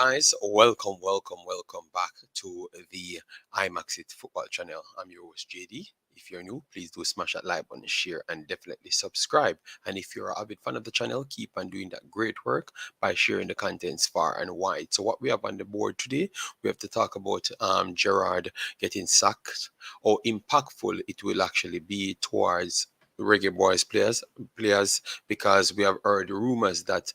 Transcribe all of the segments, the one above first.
guys, welcome back to the Imaxit football channel. I'm your host JD. If you're new, please do smash that like button, share, and definitely subscribe. And if you're an avid fan of the channel, keep on doing that great work by sharing the contents far and wide. So what we have on the board today, we have to talk about Gerrard getting sacked, how impactful it will actually be towards Reggae Boys players, because we have heard rumors that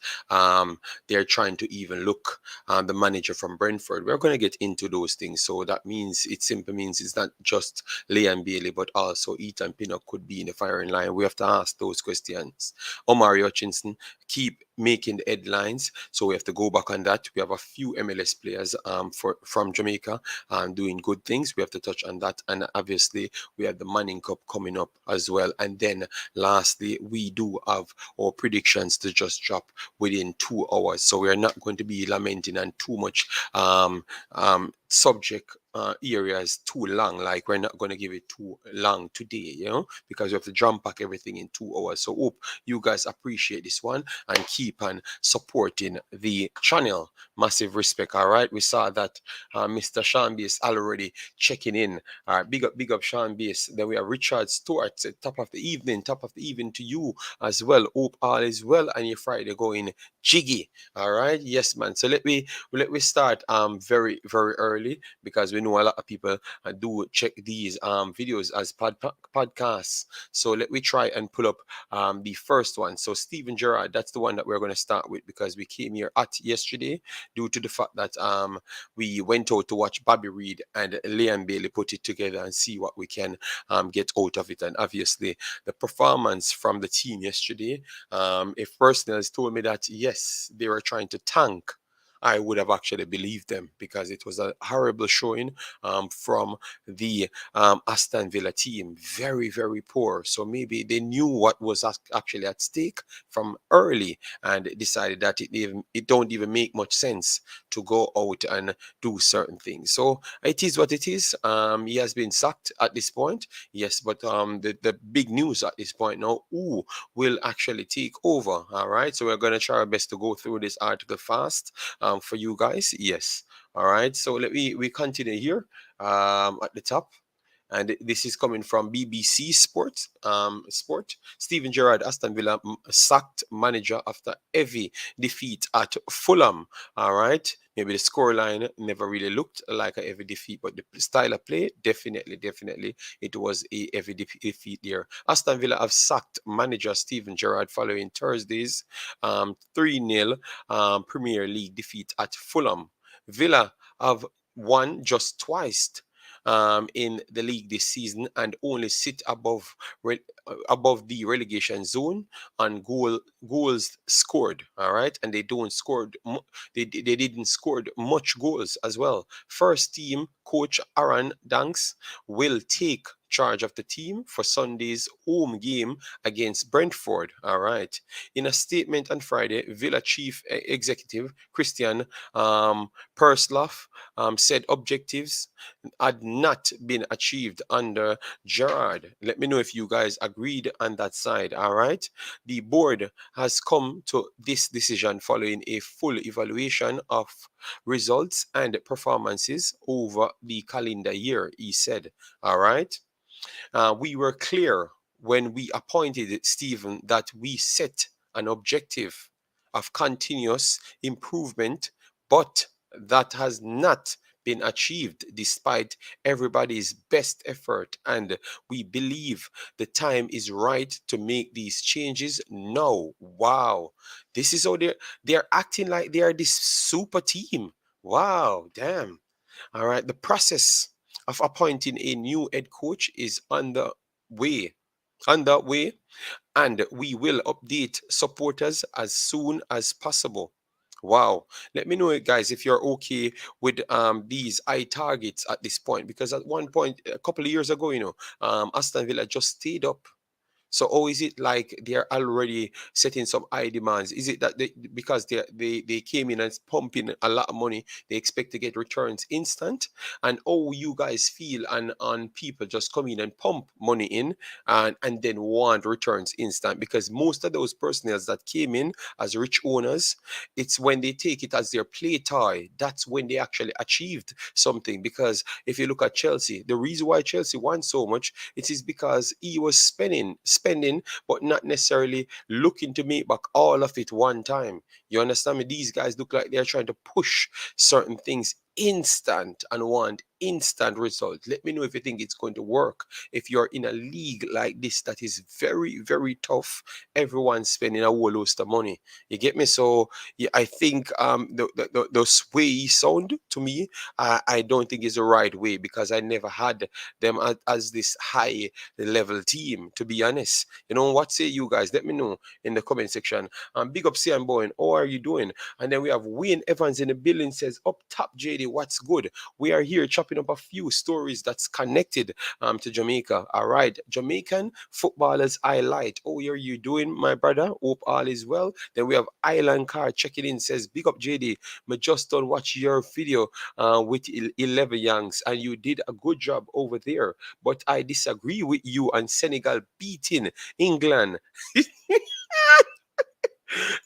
they're trying to even look the manager from Brentford. We're going to get into those things. So that means it simply means it's not just Liam Bailey, but also Ethan Pinnock could be in the firing line. We have to ask those questions. Omari Hutchinson keep making the headlines, so we have to go back on that. We have a few MLS players from Jamaica doing good things. We have to touch on that, and obviously we have the Manning Cup coming up as well. And then lastly, we do have our predictions to just drop within 2 hours. So we are not going to be lamenting on too much subject areas too long. Like, we're not going to give it too long today, because we have to jump back everything in 2 hours. So hope you guys appreciate this one and keep on supporting the channel. Massive respect. All right, we saw that Mr. Sean Bass already checking in. All right, big up Sean Bass. Then we have Richard Stewart, top of the evening to you as well. Hope all is well and your Friday going jiggy. All right, yes man. So let me start very early, because we know a lot of people do check these videos as podcasts. So let me try and pull up the first one. So Steven Gerrard, that's the one that we're going to start with, because we came here at yesterday due to the fact that we went out to watch Bobby Reid and Liam Bailey put it together and see what we can get out of it. And obviously the performance from the team yesterday, if personnel told me that yes, they were trying to tank, I would have actually believed them, because it was a horrible showing from the Aston Villa team. Very poor. So maybe they knew what was actually at stake from early and decided that it don't even make much sense to go out and do certain things. So it is what it is. He has been sacked at this point. Yes, but the big news at this point now, who will actually take over? All right. So we're going to try our best to go through this article fast for you guys. Yes. All right. So we continue here at the top. And this is coming from BBC Sport. Steven Gerrard, Aston Villa, sacked manager after heavy defeat at Fulham. All right. Maybe the scoreline never really looked like a heavy defeat, but the style of play, definitely, it was a heavy defeat there. Aston Villa have sacked manager Steven Gerrard following Thursday's 3-0 Premier League defeat at Fulham. Villa have won just twice in the league this season and only sit above the relegation zone on goals scored. All right, and they didn't score much goals as well. First team coach Aaron Danks will take charge of the team for Sunday's home game against Brentford. All right. In a statement on Friday, Villa chief executive Christian Persloff said objectives had not been achieved under Gerrard. Let me know if you guys agreed on that side. All right. The board has come to this decision following a full evaluation of results and performances over the calendar year, he said. All right. We were clear when we appointed Stephen that we set an objective of continuous improvement, but that has not been achieved despite everybody's best effort, and we believe the time is right to make these changes now. Wow, this is how they're acting like they are this super team. Wow, damn. All right, the process of appointing a new head coach is underway, and we will update supporters as soon as possible. Wow. Let me know, guys, if you're okay with these high targets at this point, because at one point, a couple of years ago, Aston Villa just stayed up. So, or is it like they're already setting some high demands? Is it that because they came in and pumping a lot of money, they expect to get returns instant? And oh, you guys feel and on people just come in and pump money in and then want returns instant? Because most of those personnel that came in as rich owners, it's when they take it as their play toy, that's when they actually achieved something. Because if you look at Chelsea, the reason why Chelsea won so much, it is because he was spending, but not necessarily looking to make back all of it one time. You understand me? These guys look like they're trying to push certain things instant and want instant results. Let me know if you think it's going to work. If you're in a league like this that is very, very tough, everyone's spending a whole host of money. You get me? So yeah, I think the way sound to me, I don't think is the right way, because I never had them as this high level team, to be honest. You know, what say you guys? Let me know in the comment section. Big up CM Boy, how are you doing? And then we have Wayne Evans in the building, says, up top JD, what's good? We are here chopping up a few stories that's connected to Jamaica. All right, Jamaican footballers highlight. Oh, how are you doing, my brother? Hope all is well. Then we have Island Car checking in, says, big up JD, me just don't watch your video with 11 Youngs, and you did a good job over there, but I disagree with you on Senegal beating England.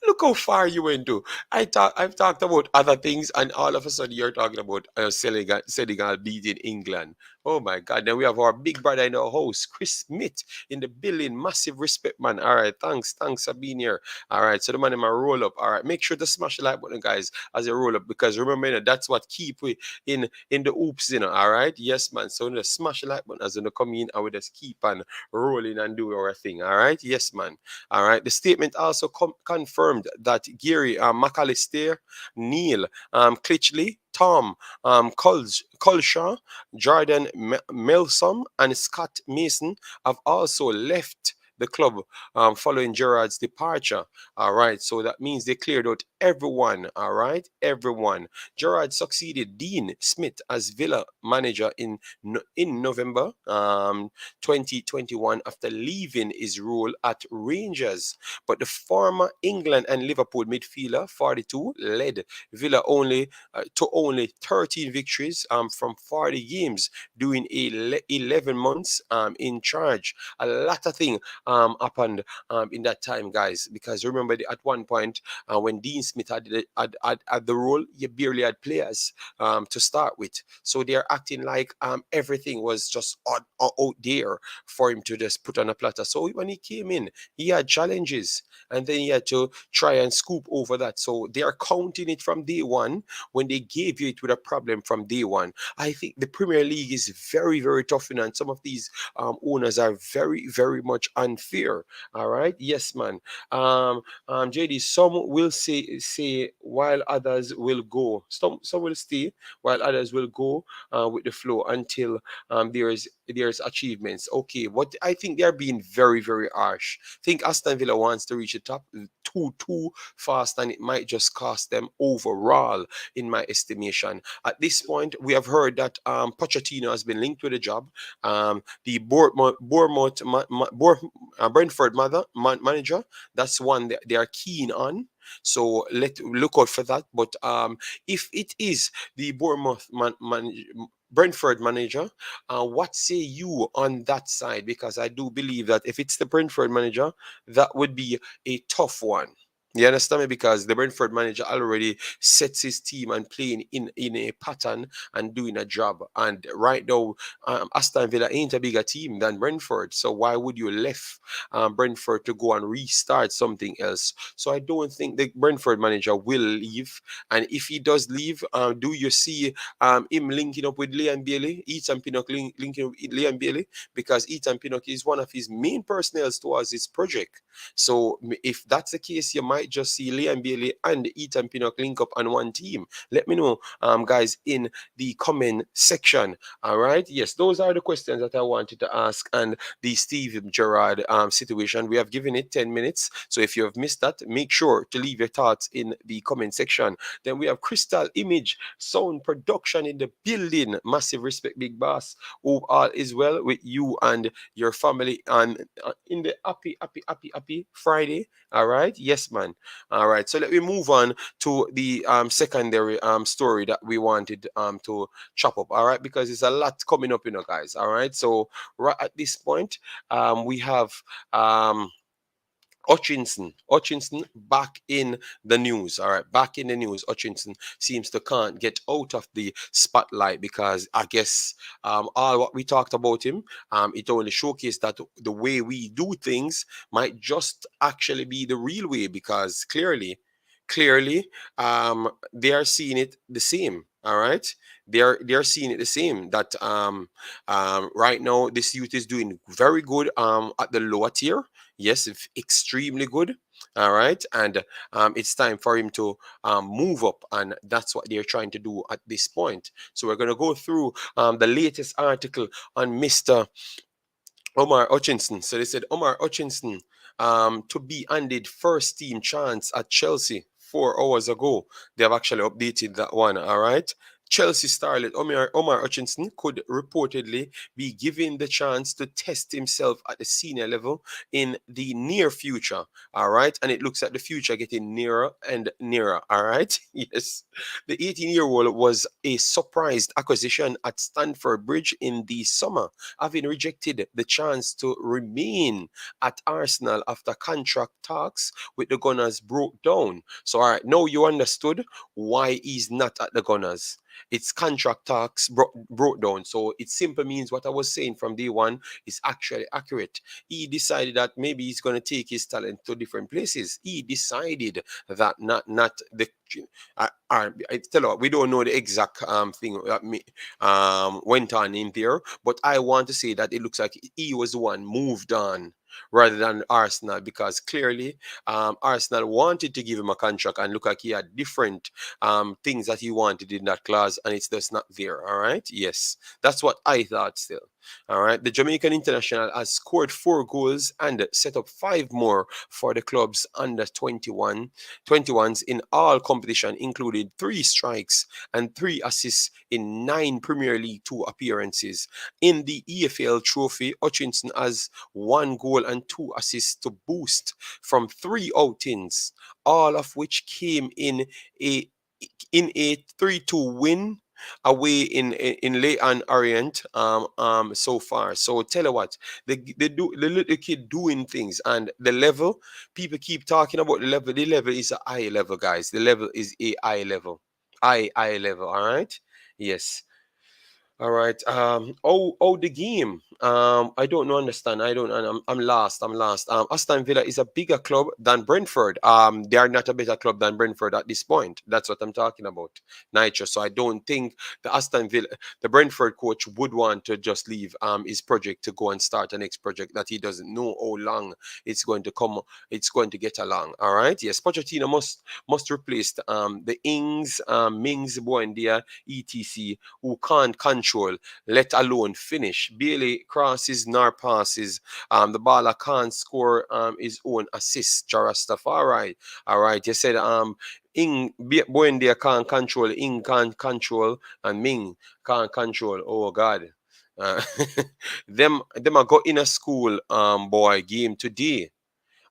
Look how far you went to. I've talked about other things, and all of a sudden you're talking about Senegal beating England. Oh my God! Then we have our big brother in our house, Chris Smith, in the building. Massive respect, man. All right, thanks for being here. All right, so the man in my roll up. All right, make sure to smash the like button, guys, as a roll up, because remember, you know, that's what keep we in the oops, you know. All right, yes, man. So just smash the like button as you come in, and we just keep on rolling and do our thing. All right, yes, man. All right. The statement also confirmed that Gary McAllister, Neil Clichley, Tom Colshaw, Jordan Melsom, and Scott Mason have also left the club following Gerrard's departure. All right, so that means they cleared out everyone. All right, everyone. Gerrard succeeded Dean Smith as Villa manager in November 2021 after leaving his role at Rangers. But the former England and Liverpool midfielder, 42, led Villa only 13 victories from 40 games during 11 months in charge. A lot of things happened in that time, guys, because remember at one point when Dean Smith had the role, you barely had players to start with. So they're acting like everything was just out there for him to just put on a platter. So when he came in, he had challenges, and then he had to try and scoop over that. So they are counting it from day one when they gave you it with a problem from day one. I think the Premier League is very, very tough, and some of these owners are very, very much unfair. All right, yes, man. JD, some will say while others will go. Some will stay while others will go with the flow until there's achievements. Okay, but I think they're being very, very harsh. I think Aston Villa wants to reach the top too fast, and it might just cost them overall, in my estimation. At this point, we have heard that Pochettino has been linked with the job. The Brentford manager, that's one that they are keen on. So look out for that. But if it is the Brentford manager, what say you on that side? Because I do believe that if it's the Brentford manager, that would be a tough one. You understand me? Because the Brentford manager already sets his team and playing in a pattern and doing a job. And right now, Aston Villa ain't a bigger team than Brentford. So why would you left Brentford to go and restart something else? So I don't think the Brentford manager will leave. And if he does leave, do you see him linking up with Liam Bailey, Ethan Pinnock linking up with Liam Bailey? Because Ethan Pinnock is one of his main personnel towards this project. So if that's the case, you might might just see Liam Bailey and Ethan Pinnock link up on one team. Let me know, guys, in the comment section. All right. Yes, those are the questions that I wanted to ask. And the Steve Gerrard situation, we have given it 10 minutes. So if you have missed that, make sure to leave your thoughts in the comment section. Then we have Crystal Image Sound Production in the building. Massive respect, Big Boss. Hope all is well with you and your family and in the happy Friday. All right. Yes, man. All right. So let me move on to the secondary story that we wanted to chop up. All right, because there's a lot coming up, guys. All right. So right at this point, we have Hutchinson back in the news. All right, back in the news. Hutchinson seems to can't get out of the spotlight because I guess all what we talked about him, it only showcased that the way we do things might just actually be the real way because clearly, they are seeing it the same. All right, they're seeing it the same. That right now this youth is doing very good at the lower tier. Yes, extremely good. All right, and it's time for him to move up, and that's what they're trying to do at this point. So we're gonna go through the latest article on Mr. Omar Hutchinson. So they said Omar Hutchinson to be handed first team chance at Chelsea 4 hours ago. They have actually updated that one. All right. Chelsea starlet Omar Hutchinson could reportedly be given the chance to test himself at the senior level in the near future. All right. And it looks like the future getting nearer and nearer. All right. Yes. The 18-year-old was a surprised acquisition at Stamford Bridge in the summer, having rejected the chance to remain at Arsenal after contract talks with the Gunners broke down. So, all right, now you understood why he's not at the Gunners. It's contract talks broke down. So it simply means what I was saying from day one is actually accurate. He decided that maybe he's going to take his talent to different places. He decided that not the I tell you what, we don't know the exact thing that went on in there, but I want to say that it looks like he was the one moved on rather than Arsenal because clearly Arsenal wanted to give him a contract and look like he had different things that he wanted in that clause and it's just not there. All right. Yes, that's what I thought still. All right. The Jamaican international has scored 4 goals and set up 5 more for the club's under 21s in all competition, including 3 strikes and 3 assists in 9 Premier League 2 appearances. In the EFL trophy, Hutchinson has 1 goal and 2 assists to boost from 3 outings, all of which came in a 3-2 win away in Leighton Orient so far. So tell you what, the little kid doing things and the level, people keep talking about the level. The level is a high level, guys. The level is a high level. High level, all right? Yes. All right. The game. I don't know. Understand. I don't. I'm lost. I'm lost. Aston Villa is a bigger club than Brentford. They are not a better club than Brentford at this point. That's what I'm talking about, Nitro. So I don't think the Brentford coach would want to just leave his project to go and start a next project that he doesn't know how long it's going to come. It's going to get along. All right. Yes. Pochettino must replace the Ings, Mings, Buendia, etc., who can't control, let alone finish. Bailey crosses nor passes. The baller can't score his own assist. Jarastafari. All right. You said Buendia can't control, Ing can't control, and Ming can't control. Oh God. Uh, them are go in a school boy game today.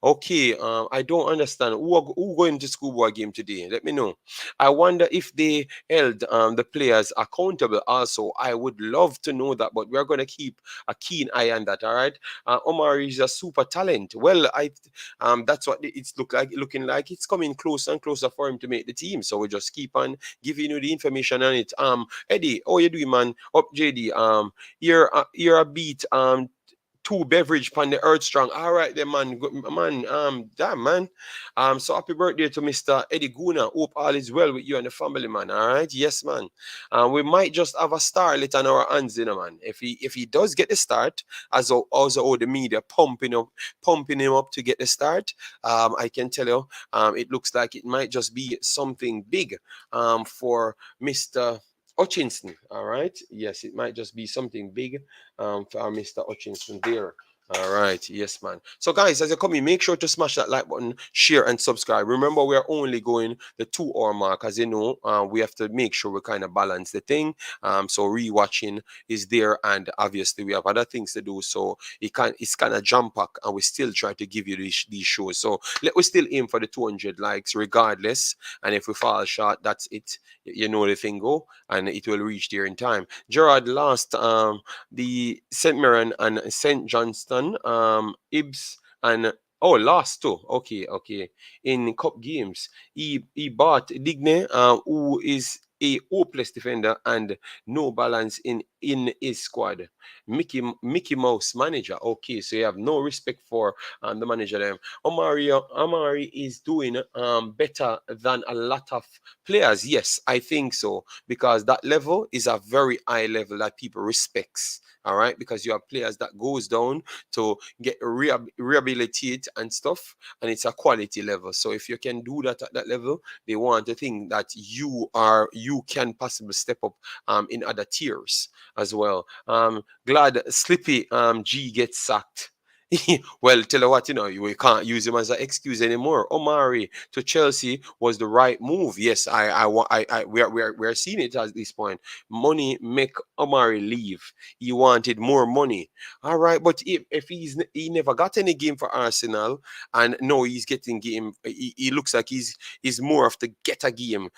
Okay, I don't understand. Who going to schoolboy game today? Let me know. I wonder if they held the players accountable also. I would love to know that, but we're going to keep a keen eye on that, all right? Omari is a super talent. Well, that's what it's looking like. It's coming closer and closer for him to make the team. So we just keep on giving you the information on it. Eddie, how you doing, man? Up, JD. You're a beat two beverage pan the earth strong. All right, then, man. Man, damn, man. So happy birthday to Mr. Eddie Guna. Hope all is well with you and the family, man. All right, yes, man. We might just have a starlet on our hands, you know, man. If he does get the start, as also all the media pumping him up to get the start, I can tell you, it looks like it might just be something big, for Mr. Hutchinson. All right. Yes, it might just be something big, for our Mr. Hutchinson there. All right. Yes, man. So, guys, as you come in, make sure to smash that like button, share, and subscribe. Remember, we are only going the 2 hour mark. As you know, we have to make sure we kind of balance the thing. So, rewatching is there, and obviously, we have other things to do. So, it's kind of jump pack, and we still try to give you these shows. So, we still aim for the 200 likes regardless. And if we fall short, that's it. You know the thing go, and it will reach there in time. Gerrard lost the St. Mirren and St. Johnston, Ibs and lost too. Okay. In cup games, he bought Digne, who is a hopeless defender and no balance in his squad. Mickey Mouse manager. Okay, so you have no respect for the manager. Them Omari is doing better than a lot of players. Yes, I think so, because that level is a very high level that people respects. All right, because you have players that goes down to get rehabilitate and stuff, and it's a quality level. So if you can do that at that level, they want to think that you can possibly step up in other tiers as well. Glad Slippy G gets sacked. Well, tell you what, we can't use him as an excuse anymore. Omari to Chelsea was the right move. Yes, we're seeing it at this point. Money make Omari leave. He wanted more money. All right, but if he never got any game for Arsenal, and no, he's getting game. He looks like he's more of the get a game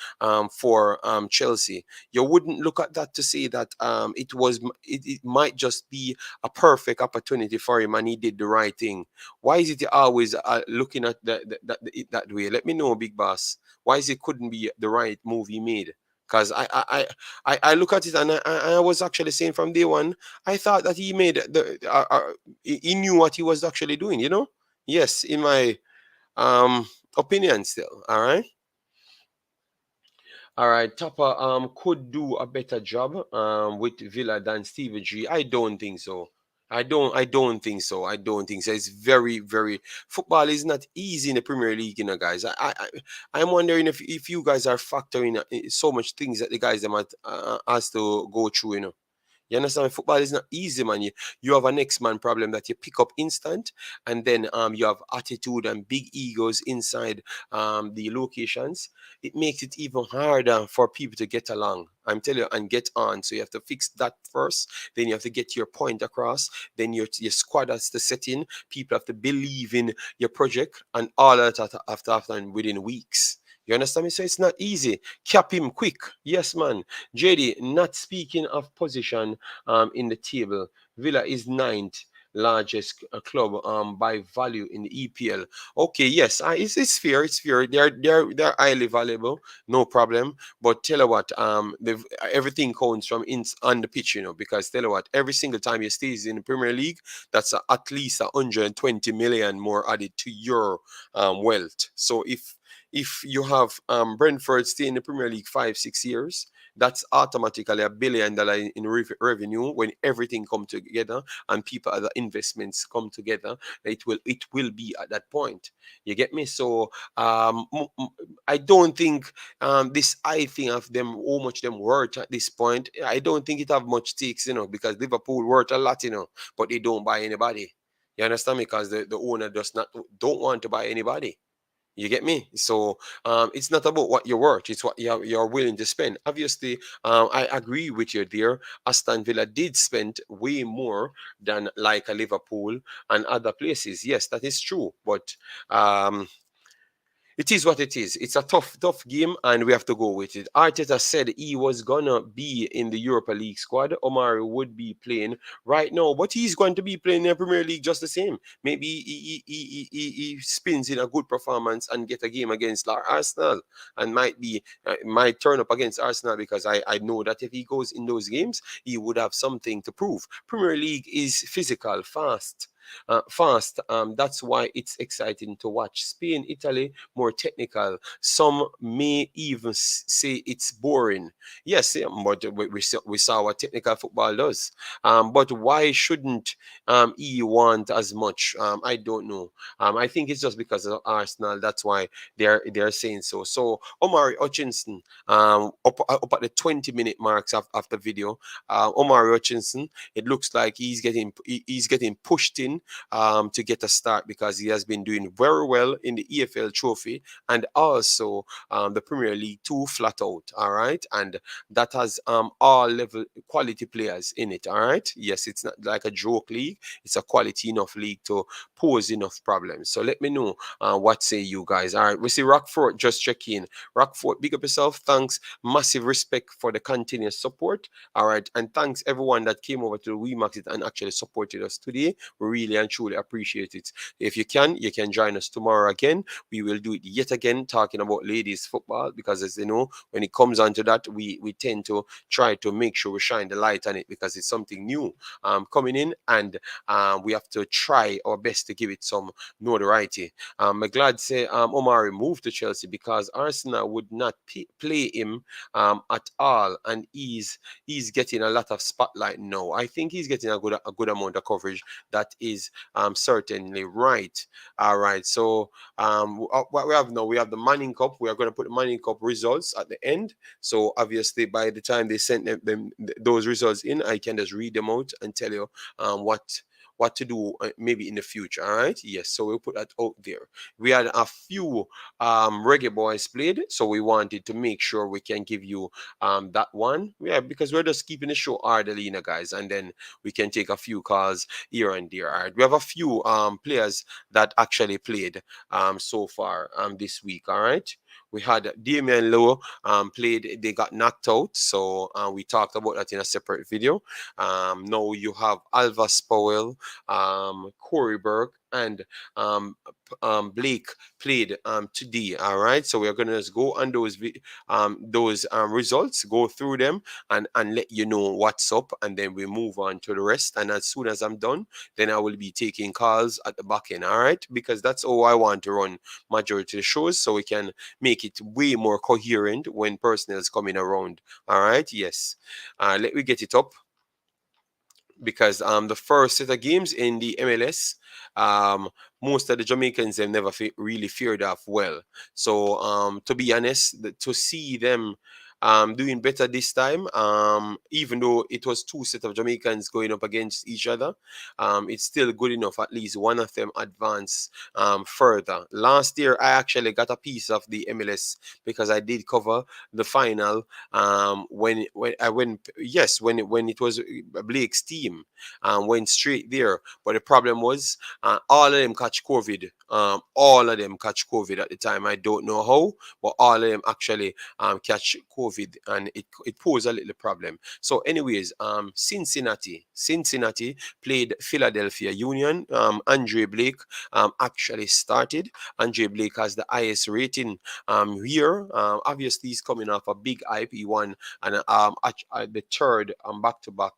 for Chelsea. You wouldn't look at that to say that it might just be a perfect opportunity for him and he did the right thing. Why is it always looking at that way? Let me know, big boss. Why is it couldn't be the right move he made? Because I look at it, and I was actually saying from day one, I thought that he made he knew what he was actually doing, Yes, in my opinion still. All right. All right, Topper could do a better job with Villa than Stevie G. I don't think so. I don't think so. I don't think so. It's very, very football is not easy in the Premier League, guys. I'm wondering if you guys are factoring so much things that the guys that might has to go through. You understand? Football is not easy, man. You have a next man problem that you pick up instant, and then you have attitude and big egos inside the locations. It makes it even harder for people to get along. I'm telling you, and get on. So you have to fix that first. Then you have to get your point across. Then your squad has to set in. People have to believe in your project, and all that after and within weeks. You understand me? So it's not easy. Cap him quick. Yes, man. JD, not speaking of position in the table, Villa is ninth largest club by value in the EPL. Okay, yes, it's fair. It's fair. They're highly valuable, no problem. But tell you what, everything counts from on the pitch, because tell you what, every single time you stays in the Premier League, that's at least 120 million more added to your wealth. So if you have Brentford stay in the Premier League 5-6 years, that's automatically $1 billion in revenue when everything come together and people other investments come together. It will be at that point. You get me? So I don't think this I think of them how much them worth at this point. I don't think it have much stakes, because Liverpool worth a lot, but they don't buy anybody. You understand me? Because the owner don't want to buy anybody. You get me? So it's not about what you're worth; it's what you're willing to spend. Obviously, I agree with you there. Aston Villa did spend way more than like a Liverpool and other places. Yes, that is true. But It is what it is. It's a tough game, and we have to go with it. Arteta said he was gonna be in the Europa League squad. Omari would be playing right now, but he's going to be playing in the Premier League just the same. Maybe he spins in a good performance and get a game against Arsenal, and might turn up against Arsenal, because I know that if he goes in those games, he would have something to prove. Premier League is physical, fast. That's why it's exciting to watch. Spain, Italy, more technical. Some may even say it's boring. Yes, yeah, but we saw what technical football does. But why shouldn't he want as much? I don't know. I think it's just because of Arsenal. That's why they're saying so. So Omari Hutchinson, up at the 20-minute marks of the video, Omari Hutchinson, it looks like he's getting pushed in to get a start, because he has been doing very well in the EFL Trophy and also the Premier League 2 flat out. All right, and that has all level quality players in it. All right, yes, it's not like a joke league. It's a quality enough league to pose enough problems. So let me know what say you guys. All right, we see Rockford just check in. Rockford, big up yourself. Thanks, massive respect for the continuous support. All right, and thanks everyone that came over to Imaxit and actually supported us today. We really and truly appreciate it. If you can join us tomorrow again. We will do it yet again, talking about ladies football, because as you know, when it comes onto that, we tend to try to make sure we shine the light on it, because it's something new coming in, and we have to try our best to give it some notoriety. I'm glad say Omari moved to Chelsea, because Arsenal would not play him at all, and he's getting a lot of spotlight now. I think he's getting a good amount of coverage. That is certainly right. All right, so what we have now, we have the Manning Cup. We are going to put the Manning Cup results at the end. So obviously, by the time they send those results in, I can just read them out and tell you what to do maybe in the future. All right, yes, so we'll put that out there. We had a few reggae boys played, so we wanted to make sure we can give you that one. Yeah, because we're just keeping the show orderly, guys, and then we can take a few calls here and there. All right, we have a few players that actually played so far this week. All right, we had Damian Lowe played. They got knocked out, so we talked about that in a separate video. Now you have Alvas Powell, Cory Burke, and Blake played today. All right, so we're gonna just go on those results, go through them, and let you know what's up, and then we move on to the rest. And as soon as I'm done, then I will be taking calls at the back end. All right, because that's how I want to run majority of the shows, so we can make it way more coherent when personnel is coming around. All right, yes. Let me get it up, because the first set of games in the MLS, um, most of the Jamaicans have never really feared off well. So to be honest, to see them doing better this time, even though it was two sets of Jamaicans going up against each other, it's still good enough. At least one of them advanced further. Last year, I actually got a piece of the MLS, because I did cover the final when it was Blake's team went straight there. But the problem was all of them catch COVID. All of them catch COVID at the time. I don't know how, but all of them actually catch COVID, and it posed a little problem. So, anyways, Cincinnati played Philadelphia Union. Andre Blake actually started. Andre Blake has the highest rating here. Obviously, he's coming off a big hype. He won and the third back to back.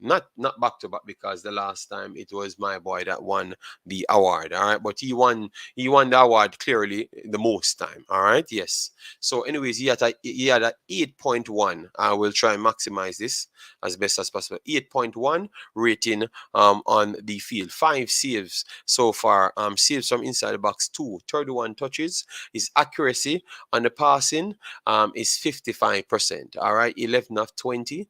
Not back to back, because the last time it was my boy that won the award. All right, but he won the award clearly the most time. All right, yes. So, anyways, he had a 8.1. I will try and maximize this as best as possible. 8.1 rating on the field. 5 saves so far. Saves from inside the box 2. 31 touches. His accuracy on the passing is 55%. All right, 11 of 20.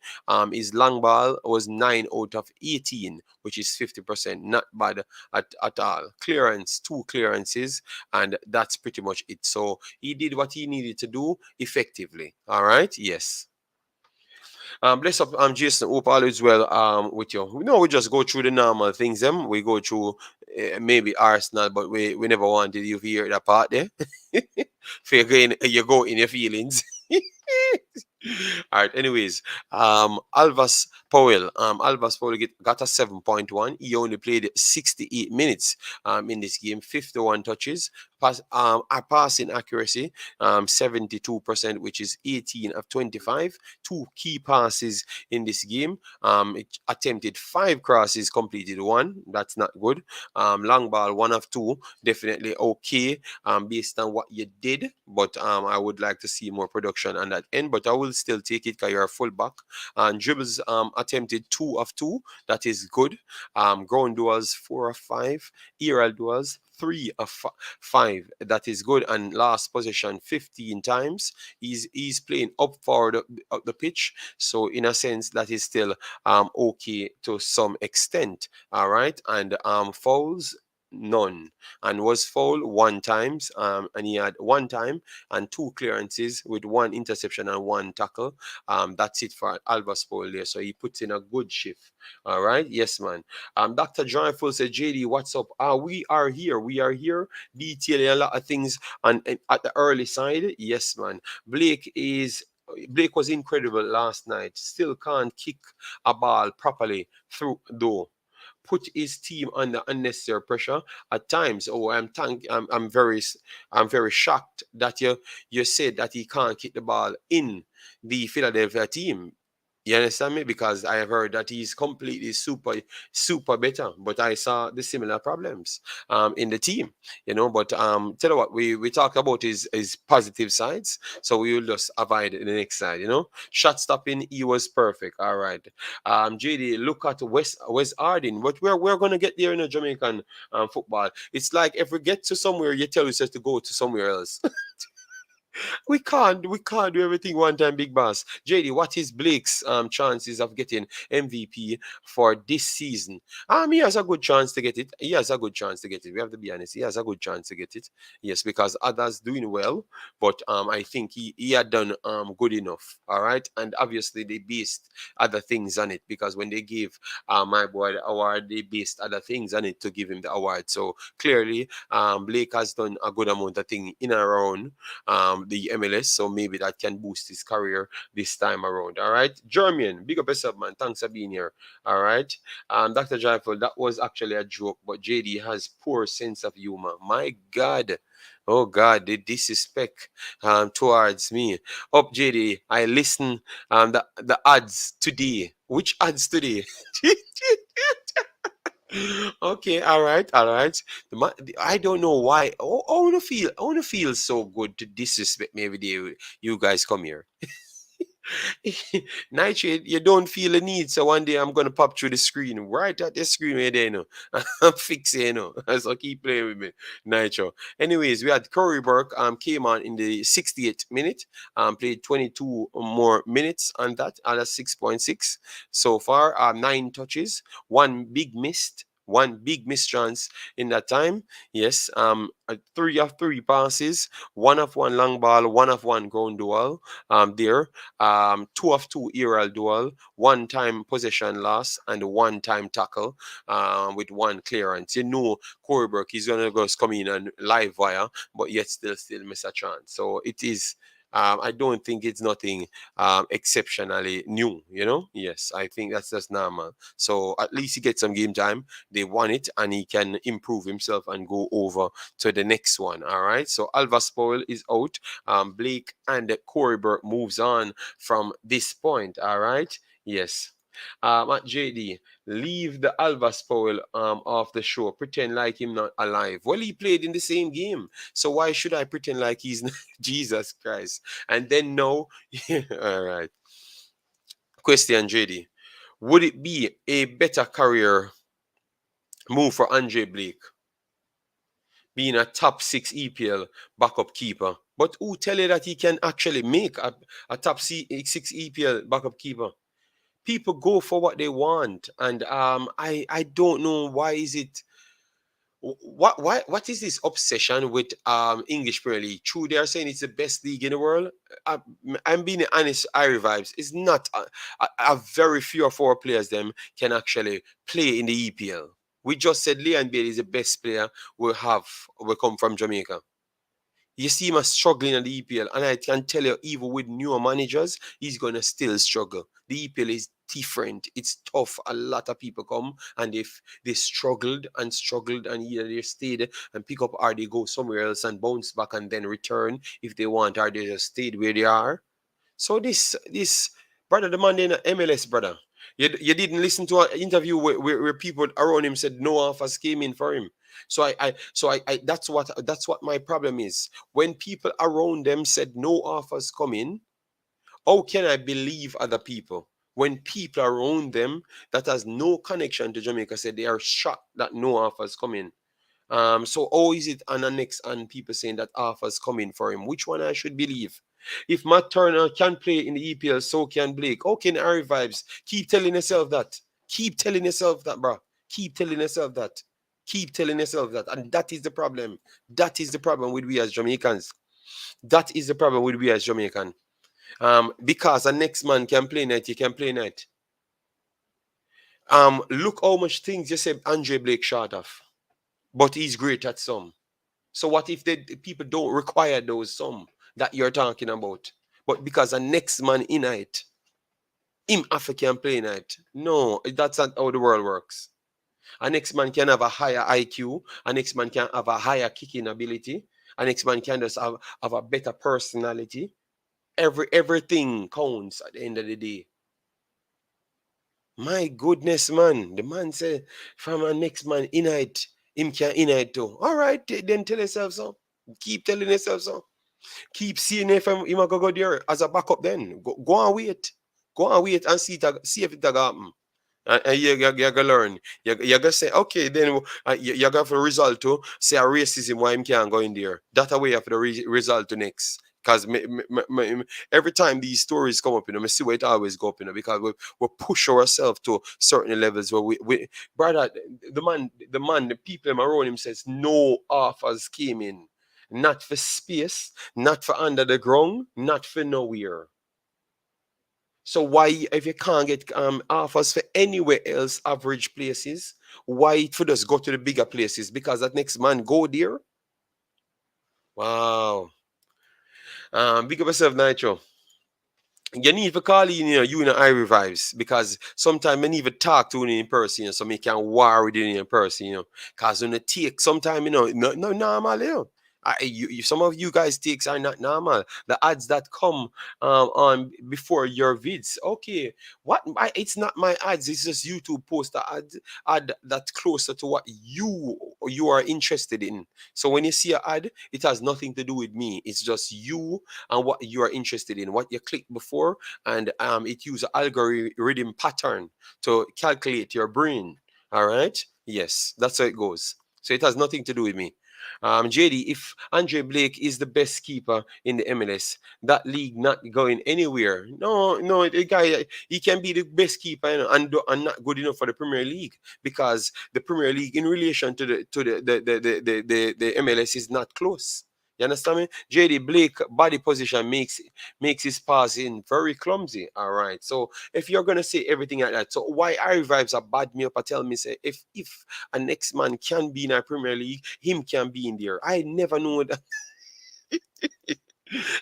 His long ball was 9 out of 18, which is 50%. Not bad at all. Clearance, 2 clearances, and that's pretty much it. So he did what he needed to do effectively. All right, yes. Bless up, Jason. Hope all is well with you. We just go through the normal things. We go through maybe Arsenal, but we never wanted you to hear that part there. For you go in your feelings. All right. Anyways, Alvas Powell got a 7.1. He only played 68 minutes in this game, 51 touches, a passing accuracy 72%, which is 18 of 25. Two key passes in this game. It attempted 5 crosses, completed 1. That's not good. Long ball 1 of 2, definitely okay based on what you did, but I would like to see more production on that end. But I will still take it because you're a fullback. And dribbles attempted 2 of 2. That is good. Ground duels 4 of 5. Aerial duels 3 of 5. That is good. And last possession 15 times. He's playing up forward up the pitch. So in a sense, that is still okay to some extent. All right. And fouls, none, and was fouled 1 times, and he had 1 time and 2 clearances with 1 interception and 1 tackle. That's it for Alvas Powell there, so he puts in a good shift. All right, yes, man. Dr. Joyful said, JD, what's up? We are here detailing a lot of things at the early side. Yes, man. Blake was incredible last night. Still can't kick a ball properly through though. Put his team under unnecessary pressure at times. Oh, I'm very shocked that you said that he can't kick the ball in the Philadelphia team. You understand me? Because I have heard that he's completely super better, but I saw the similar problems in the team, But tell you what, we talk about his positive sides, so we will just avoid the next side, Shot stopping, he was perfect. All right. JD, look at West Arden, but we're gonna get there in a Jamaican football. It's like if we get to somewhere, you tell us to go to somewhere else. We can't do everything one time, big boss. JD, what is Blake's chances of getting MVP for this season? He has a good chance to get it. He has a good chance to get it. We have to be honest. He has a good chance to get it. Yes, because others doing well, but I think he had done good enough. All right, and obviously they based other things on it, because when they gave my boy the award, they based other things on it to give him the award. So clearly, Blake has done a good amount of things in and around the MLS, so maybe that can boost his career this time around. All right, German, big up yourself, man. Thanks for being here. All right, Dr. Joyful, that was actually a joke, but JD has poor sense of humor. My God. Oh God, the disrespect towards me. Up JD, I listen the ads today. Which ads today? Okay, all right, all right. I don't know why. Oh, I wanna feel so good to disrespect me every day. You guys come here. Nightshade, you don't feel the need, so one day I'm gonna pop through the screen, right at the screen right there, I'm fixing, So keep playing with me, Nitro. Anyways, we had Cory Burke came on in the 68th minute, played 22 more minutes on that, and that's 6.6 so far. 9 touches, one big missed chance in that time. Yes, 3 of 3 passes, 1 of 1 long ball, 1 of 1 ground duel. There, 2 of 2 aerial duel, 1 time possession loss, and 1 time tackle with 1 clearance. Cory Burke is gonna go come in and live wire, but yet still miss a chance. So it is. I don't think it's nothing exceptionally new, Yes, I think that's just normal. So at least he gets some game time. They want it, and he can improve himself and go over to the next one. All right. So Alvas Powell is out. Blake and Cory Burke moves on from this point. All right. Yes. At JD, leave the Alvas Powell off the show. Pretend like him not alive. Well, he played in the same game, so why should I pretend like he's not? Jesus Christ? And then no, all right. Question, JD, would it be a better career move for Andre Blake being a top 6 EPL backup keeper? But who tell you that he can actually make a top 6 EPL backup keeper? People go for what they want, and I don't know why is it What is this obsession with English Premier League? True, they are saying it's the best league in the world. I, I'm being honest. Irie vibes. It's not. A very few or four players them can actually play in the EPL. We just said Leon Bailey is the best player we have. We come from Jamaica. You see him struggling in the EPL, and I can tell you, even with newer managers, he's gonna still struggle. The EPL is different. It's tough. A lot of people come, and if they struggled, and either they stayed and pick up, or they go somewhere else and bounce back and then return if they want, or they just stayed where they are. So this brother, the man in MLS, brother. You didn't listen to an interview where people around him said no offers came in for him. So I that's what my problem is. When people around them said no offers come in, how can I believe other people? When people around them that has no connection to Jamaica said they are shocked that no offers come in. So how is it on the next and people saying that offers coming for him? Which one I should believe? If Matt Turner can play in the EPL, so can Blake. How can Harry Vibes? Keep telling yourself that. Keep telling yourself that, bro. Keep telling yourself that. Keep telling yourself that. And that is the problem. That is the problem with we as Jamaicans. That is the problem with we as Jamaican. Because the next man can play night, you can play night. Look how much things you said Andre Blake short of. But he's great at some. So what if the people don't require those some that you're talking about? But because the next man in it, him African play in it. No, that's not how the world works. A next man can have a higher IQ, a next man can have a higher kicking ability, a next man can just have a better personality. Everything counts at the end of the day. My goodness, man. The man said from a next man in it, him can in it too. All right, then tell yourself so. Keep telling yourself so. Keep seeing if him go there as a backup then. Go and wait. Go and wait and see if it happen. And you gonna learn. You gonna say, okay, then you got for result to say a racism why him can't go in there. That way for the result to next. Because every time these stories come up, I see where it always go up, because we push ourselves to certain levels where we brother, the people around him says no offers came in. Not for space, not for under the ground, not for nowhere. So why, if you can't get offers for anywhere else, average places, why for just go to the bigger places? Because that next man go there. Wow. Big up yourself, Nitro. You need to call in, you and I revives, because sometimes I need to talk to you in person, so me can war with you in person, because when it take sometime, no normal, some of you guys takes are not normal. The ads that come on before your vids, okay, it's not my ads, it's just YouTube post the ad that's closer to what you are interested in. So when you see an ad, it has nothing to do with me. It's just you and what you are interested in, what you clicked before, and it uses algorithm pattern to calculate your brain. All right, yes, that's how it goes. So it has nothing to do with me. JD, if Andre Blake is the best keeper in the MLS, that league not going anywhere. No, the guy, he can be the best keeper, and not good enough for the Premier League, because the Premier League in relation to the MLS is not close. You understand me? JD Blake body position makes his passing very clumsy. All right. So if you're gonna say everything like that, so why I vibes are bad me up and tell me say if a next man can be in a Premier League, him can be in there. I never know that.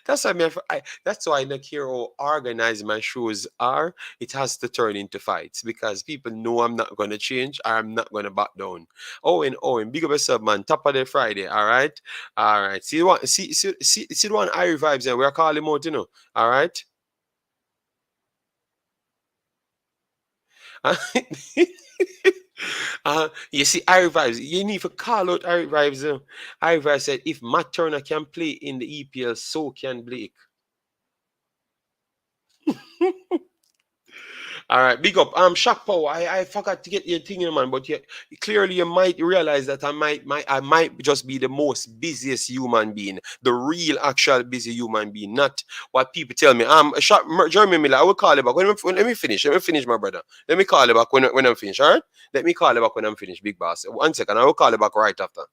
That's why I look here how organized my shows are. It has to turn into fights, because people know I'm not gonna change. I'm not gonna back down. Owen, big up yourself, man. Top of the Friday, all right, all right. See the one I vibes, and we're calling him out, all right. You see, Irie Vibes, you need to call out Irie Vibes. Irie Vibes said, if Matt Turner can play in the EPL, so can Blake. All right, big up. Shaq Power. I forgot to get your thing in, man. But clearly you might realize that I might just be the most busiest human being, the real actual busy human being, not what people tell me. Jeremy Miller, I will call you back. Let me finish. Let me finish, my brother. Let me call you back when I'm finished. All right. Let me call you back when I'm finished, big boss. 1 second. I will call you back right after.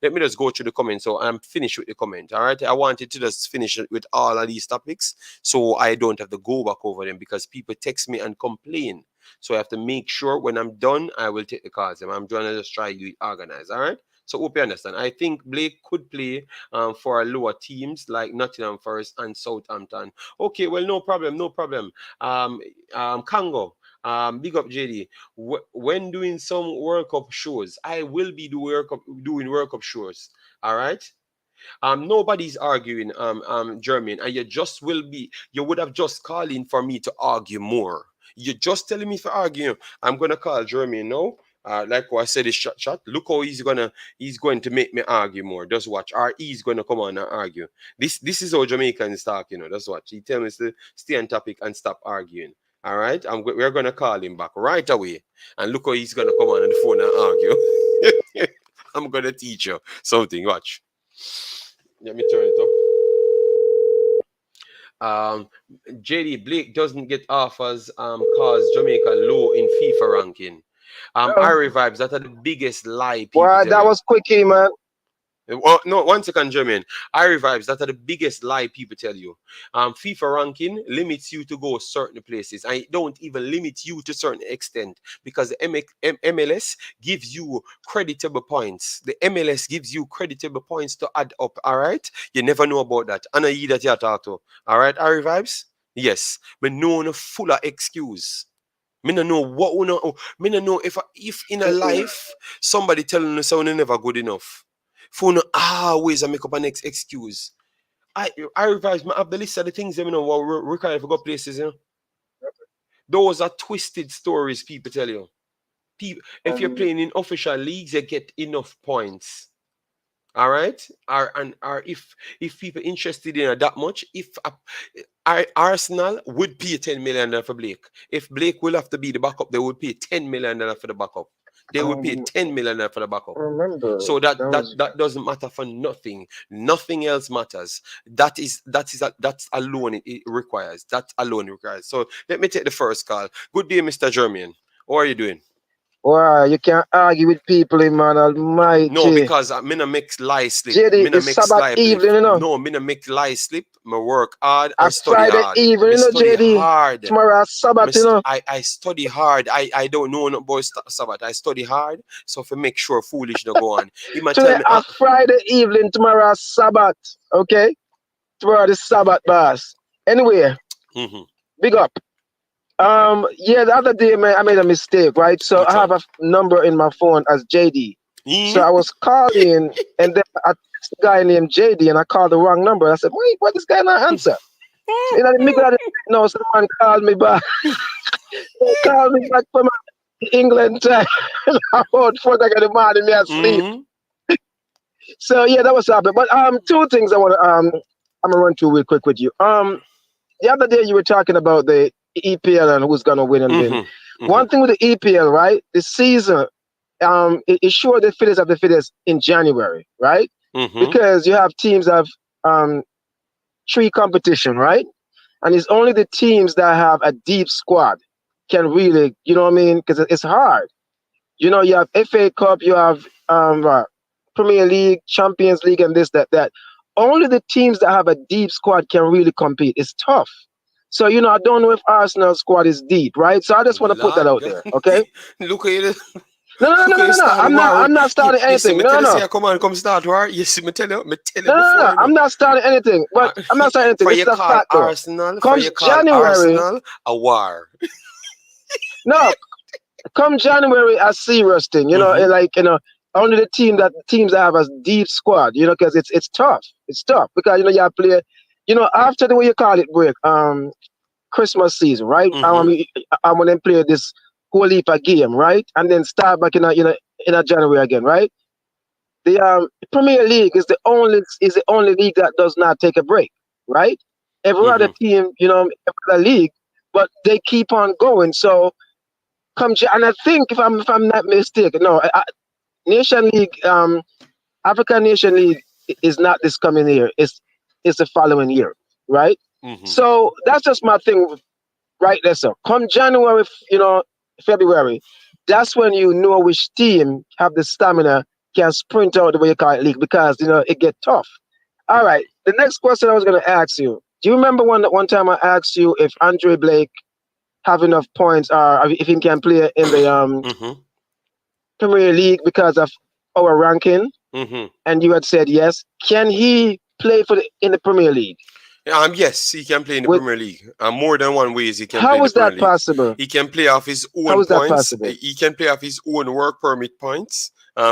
Let me just go through the comments. So I'm finished with the comment. All right. I wanted to just finish it with all of these topics, so I don't have to go back over them because people text me and complain. So I have to make sure when I'm done, I will take the calls. I'm trying to just try to organize. All right. So hope you understand. I think Blake could play for lower teams like Nottingham Forest and Southampton. Okay, well, no problem, no problem. Congo, big up JD. When doing some World Cup shows, I will be doing World Cup shows. All right. Nobody's arguing, German, and you would have just called in for me to argue more. You're just telling me to argue. I'm gonna call German now. Like what I said, is shot. Look how he's going to make me argue more. Just watch. Or he's gonna come on and argue. This is how Jamaicans talk, Just watch. He tell me to stay on topic and stop arguing. All right, we're gonna call him back right away, and look how he's gonna come on the phone and argue. I'm gonna teach you something. Watch. Let me turn it up. JD Blake doesn't get offers cause Jamaica low in FIFA ranking. Irie Vibes, that are the biggest lie people Well, tell that you. was quickie, man. No, 1 second, Jermaine. Irie Vibes, that are the biggest lie people tell you. FIFA ranking limits you to go certain places. And it don't even limit you to a certain extent because the MLS gives you creditable points. The MLS gives you creditable points to add up, all right? You never know about that. And I that you talk to. All right, Irie Vibes? Yes. But no full of excuse. Me no know what we know. Me no know if in a life somebody telling us someone never good enough. For no always I make up an excuse. I revise my have the list of the things what require for go places, Those are twisted stories people tell you. If you're playing in official leagues, you get enough points. All right, or if people interested in that much, if Arsenal would pay $10 million for Blake. If Blake will have to be the backup, they would pay $10 million for the backup. They would pay $10 million for the backup. Remember, so that doesn't matter for nothing. Nothing else matters. That alone it requires. That alone requires. So let me take the first call. Good day, Mr. German. How are you doing? wow, you can't argue with people, man almighty. No, because me no make lie slip. JD, Me no it's make Sabbath lie evening, No, me no make lie slip. Me work hard A and study Friday hard. evening, Me study JD. hard. Tomorrow Sabbath, I study hard. I don't know no about Sabbath. I study hard. So if I make sure foolish no go on. He might Today tell me, a Friday evening, tomorrow Sabbath. Okay? Tomorrow the Sabbath, boss. Anyway, big up. Yeah, the other day, man, I made a mistake, right? So I have a number in my phone as JD. So I was calling, and then I text a guy named JD, and I called the wrong number. I said, wait, what this guy not answer? So in the middle of the night, someone called me back. They called me back from England time. About 4 o'clock in the morning, me asleep. So yeah, that was happening. But two things I want to I'm gonna run through real quick with you. The other day you were talking about the EPL and who's gonna win and win. One thing with the EPL, right? The season, it's sure the fittest of the fittest in January, right? Because you have teams have 3 competition, right? And it's only the teams that have a deep squad can really, you know what I mean? Because it's hard. You know, you have FA Cup, you have Premier League, Champions League, and this, that. Only the teams that have a deep squad can really compete. It's tough. So, you know, I don't know if Arsenal's squad is deep, right? So I just want to put that out there, okay? Look at you. No. I'm not starting anything. No. Come start war. Yes, me tell you. No, I'm not starting anything. But I'm not starting anything. It's a fact, though. Arsenal, come January, Arsenal a war. No, come January, a serious thing. You know, like, you know, only the teams that have a deep squad, you know, because it's tough. It's tough because, you know, you have to play, you know, after the way you call it break, Christmas season, right? I'm going to play this whole heap of game, right? And then start back in a January again, right? The Premier League is the only league that does not take a break, right? Every other team, you know, every other league, but they keep on going. So and I think if I'm not mistaken, no, Nation League, African Nation League is not this coming year. It's the following year, right? So that's just my thing right there. So come January, February, that's when you know which team have the stamina can sprint out the way you call it league, because it get tough. All right. The next question I was going to ask you. Do you remember one time I asked you if Andre Blake have enough points, or if he can play in the Premier League because of our ranking? And you had said yes. Can he play in the Premier League? Yes, he can play in the Premier League. More than one ways he can play How in the is Premier that League. possible? He can play off his own How is that points. possible? He can play off his own work permit points.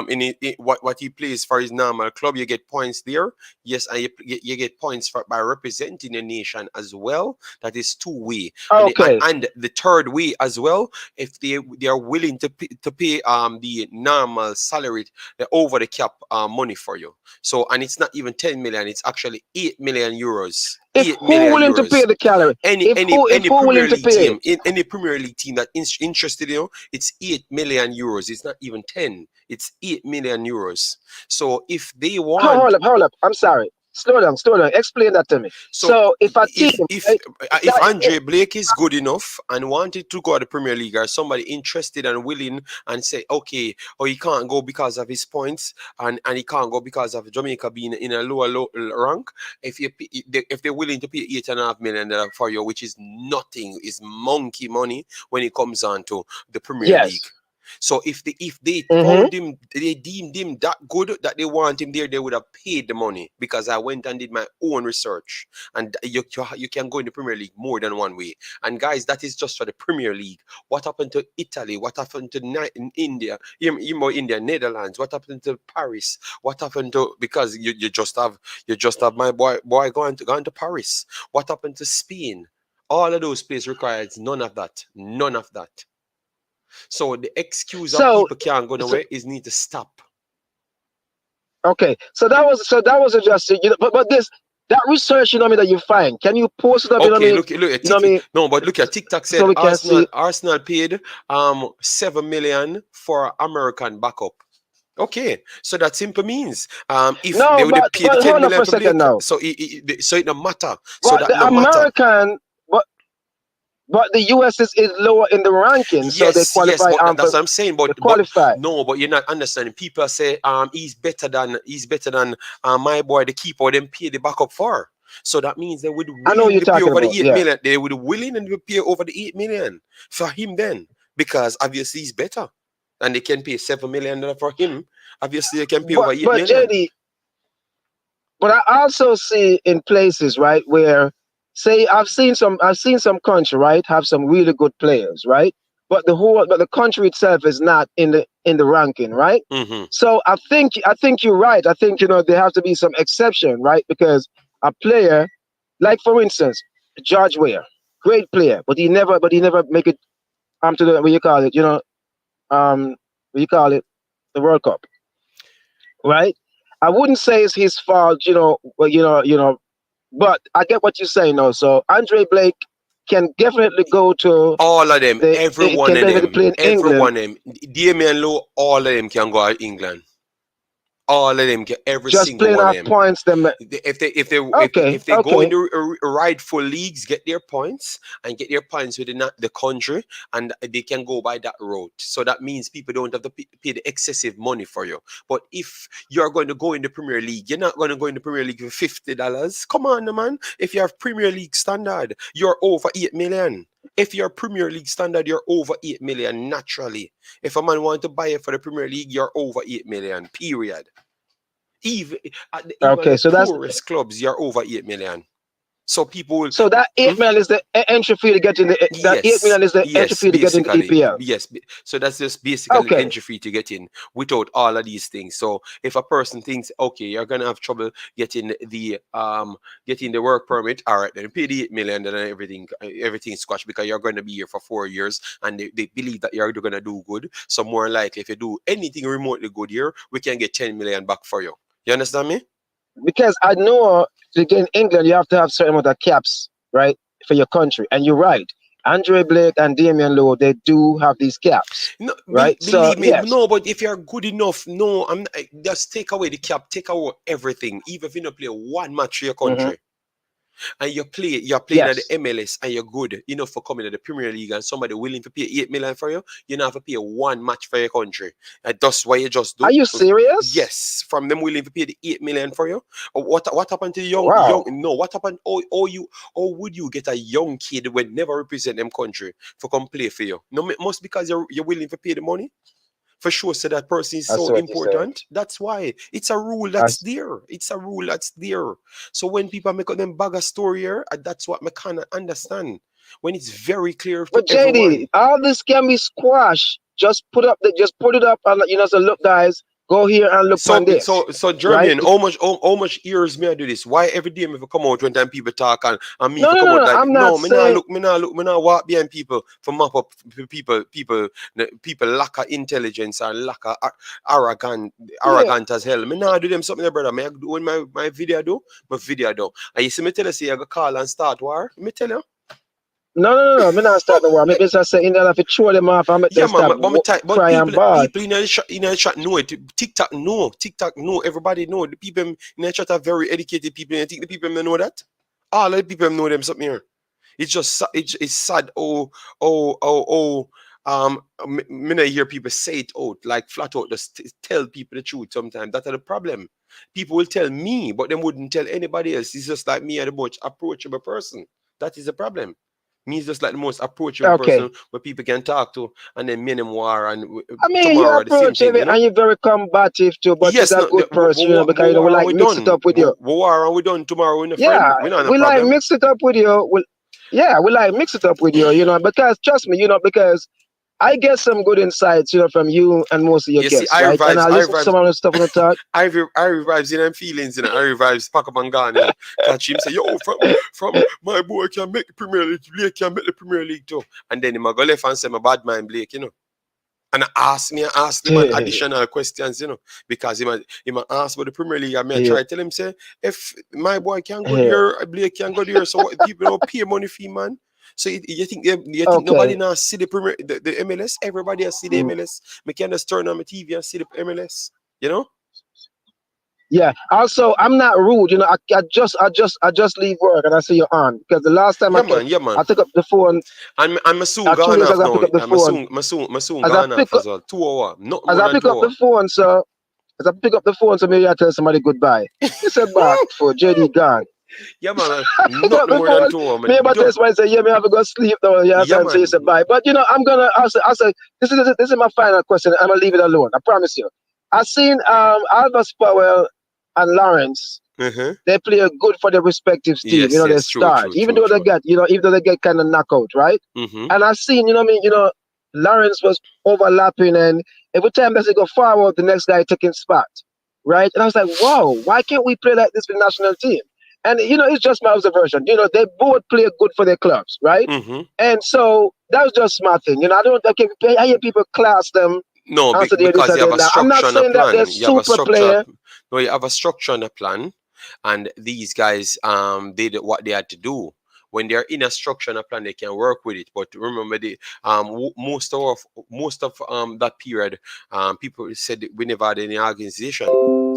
In what he plays for his normal club, you get points there. Yes, and you get points by representing a nation as well. That is two-way. Okay. And the third way as well, if they are willing to pay the normal salary, the over the cap money for you. So, and it's not even 10 million; it's actually 8 million euros. If who willing to pay the salary? Any Premier League team, any Premier League team that interested, it's 8 million euros. It's not even 10. It's 8 million euros. So if they want, hold up. I'm sorry. Slow down. Explain that to me. So if Andre Blake is good enough and wanted to go to the Premier League, or somebody interested and willing and say, okay, he can't go because of his points, and he can't go because of Jamaica being in a lower rank. If they're willing to pay $8.5 million for you, which is nothing, is monkey money when it comes on to the Premier League. So if they found him, they deemed him that good that they want him there, they would have paid the money, because I went and did my own research, and you can go in the Premier League more than one way. And guys, that is just for the Premier League. What happened to Italy? What happened to India? India, Netherlands? What happened to Paris? What happened to, because you just have my boy going to Paris? What happened to Spain? All of those places requires none of that. So the excuse of people can't go nowhere is need to stop. Okay, so that was adjusted. But that research, that you find, can you post it up? Okay, look at no, but look at TikTok said so Arsenal paid $7 million for American backup. Okay, so that simply means if they would have paid $10 million for Blake, so it don't matter. But so that the American, but the US is lower in the rankings, so they qualify. Yes, but that's what I'm saying. But qualify. But you're not understanding. People say he's better than my boy, the keeper. Them pay the backup for. So that means they would willing to pay over the 8 million. They would willing to pay over the 8 million for him then, because obviously he's better, and they can pay $7 million for him. Obviously they can pay over 8 million. JD, but I also see in places, right, where, say, I've seen some country, right, have some really good players, right, but the country itself is not in the ranking, right. So I think you're right. I think there have to be some exception, right, because a player, like for instance, George Weah, great player, but he never make it to the the World Cup, right. I wouldn't say it's his fault, but I get what you're saying now. So Andre Blake can definitely go to all of them, every one of them. Damian Lowe, all of them can go to England. All of them, every just single one of them. Points, if they go in the rightful leagues, get their points within the country, and they can go by that road. So that means people don't have to pay the excessive money for you. But if you're going to go in the Premier League, you're not going to go in the Premier League for $50. Come on, man. If you have Premier League standard, you're over 8 million. If you're Premier League standard, you're over 8 million naturally. If a man wants to buy it for the Premier League, you're over 8 million, period. Even at the poorest clubs, you're over 8 million. So people will. So that 8 million is the entry fee to get in the. That 8 million is the entry fee to get in the EPL. Yes, so that's just basically the entry fee to get in without all of these things. So if a person thinks, okay, you're gonna have trouble getting the work permit, all right, then pay the 8 million, then everything's squashed, because you're going to be here for 4 years, and they believe that you're gonna do good. So more likely, if you do anything remotely good here, we can get 10 million back for you. You understand me? Because I know to get in England, you have to have certain amount of caps, right, for your country. And you're right. Andre Blake and Damian Lowe, they do have these caps, No, right? So believe me, yes. no. But if you're good enough, no, just take away the cap, take away everything. Even if you don't play one match for your country, and you're playing at the MLS and you're good enough for coming to the Premier League, and somebody willing to pay 8 million for you, you don't have to pay one match for your country. And that's why you just do. Are you serious? Yes, from them willing to pay the 8 million for you. What happened to the young? No, what happened? Or would you get a young kid when never represent them country for come play for you? No, must because you're willing to pay the money. For sure, so that person is so important. That's why it's a rule that's there. It's a rule that's there. So when people make up them bag a story here, that's what I kind of understand. When it's very clear to everyone. JD, all this can be squashed. Just put it up, and so look, guys, go here and look on this. So Jermaine, how much years may I do this? Why every day me come out when time people talk and me come out like I'm not saying... me not walk behind people for map up people lack of intelligence and lack of arrogant as hell. Me not do them something there, brother. Me I do when my video do. And you see me tell you say I go call and start war. Me tell you. No. Me not start the war. Me just say in there if you throw them off and make them start cry and ball. People in the chat know it. TikTok know. Everybody know. The people in the chat are very educated people. And I think the people know that. All the people know them something here. It's just it's sad. Me not hear people say it out like flat out. Just tell people the truth sometimes. That's the problem. People will tell me, but they wouldn't tell anybody else. It's just like me and the most approachable person. That is the problem. Me is just like the most approachable person where people can talk to, and then me and them war. And you're approachable and you're very combative too, but yes, you're a good person, because we like mix it up with you. War and we done tomorrow in the friend. We like mix it up with you. We like mix it up with you, because trust me, because I get some good insights, from you and most of your guests, right? And I listen to some of the stuff on the talk. I revives in them feelings, I revives pack up and gone, catch him say, yo, from my boy can make the Premier League, Blake can make the Premier League too. And then he go left and say, my bad mind Blake, And ask him additional questions, because he might ask about the Premier League. I may try to tell him, say, if my boy can go there, Blake can go there, so what, people don't pay money for him, man. So you think nobody now see the MLS? Everybody has see the MLS. Me can just turn on my TV and see the MLS. Yeah. Also, I'm not rude. I just leave work and I see you're on, because the last time I took up the phone. And I'm soon gone off now. I'm soon gone off as well. 2 hours. Not more than 2 hours. As I pick up the phone, so maybe I tell somebody goodbye. He said back for JD gone. Yeah, man. Not more than 2 hours. Maybe I tell somebody say, yeah, me have to go sleep though. Yeah, so you say bye. But I'm gonna also this is my final question. I'm gonna leave it alone. I promise you. I've seen Alvas Powell and Lawrence. They play good for their respective team. Yes, they start, even though they get kind of knockout, right? And I've seen, Lawrence was overlapping, and every time they go forward, the next guy taking spot, right? And I was like, wow, why can't we play like this with the national team? And it's just my observation. They both play good for their clubs, right? And so that was just my thing. I hear people class them. No, because you have a structure. I'm not saying that they're super player. No, you have a structure and a plan, and these guys did what they had to do. When they're in a structure and a plan, they can work with it. But remember, most of that period, people said we never had any organization.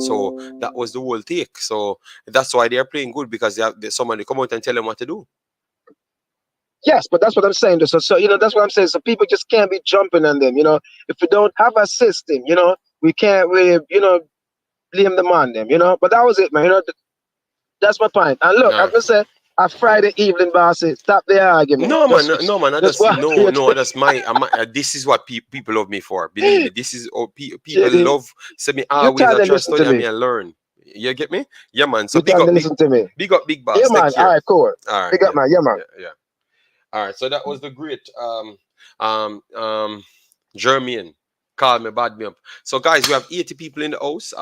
So that was the whole take. So that's why they're playing good, because they have somebody come out and tell them what to do. Yes, but that's what I'm saying. So that's what I'm saying. So people just can't be jumping on them. If we don't have a system, we can't really, blame them on them. But that was it, man. That's my point. And look, I'm gonna say, a Friday evening, boss, stop the argument. No, man. That's my. This is what people love me for. Believe me, this is people love. Say me always I try to study and me and learn. You get me? Yeah, man. So big up, big up, big boss. Yeah, man. All right, cool. All right, big up, man. Yeah, man. Yeah. All right. So that was the great German. Call me, bad me up. So guys, we have 80 people in the house.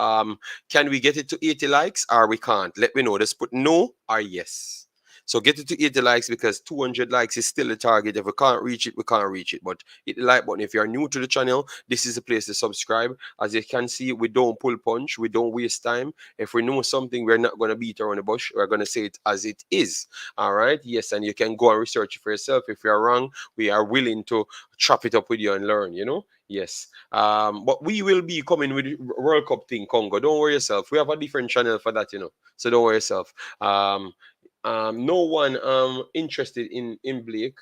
Can we get it to 80 likes or we can't? Let me know. Just put no or yes. So get it to 80 likes because 200 likes is still the target. If we can't reach it, we can't reach it. But hit the like button. If you're new to the channel, this is the place to subscribe. As you can see, we don't pull punch. We don't waste time. If we know something, we're not going to beat around the bush. We're going to say it as it is. All right? Yes, and you can go and research it for yourself. If you're wrong, we are willing to chop it up with you and learn, you know? Yes. But we will be coming with World Cup thing, Congo. Don't worry yourself. We have a different channel for that, you know. So don't worry yourself. No one interested in Blake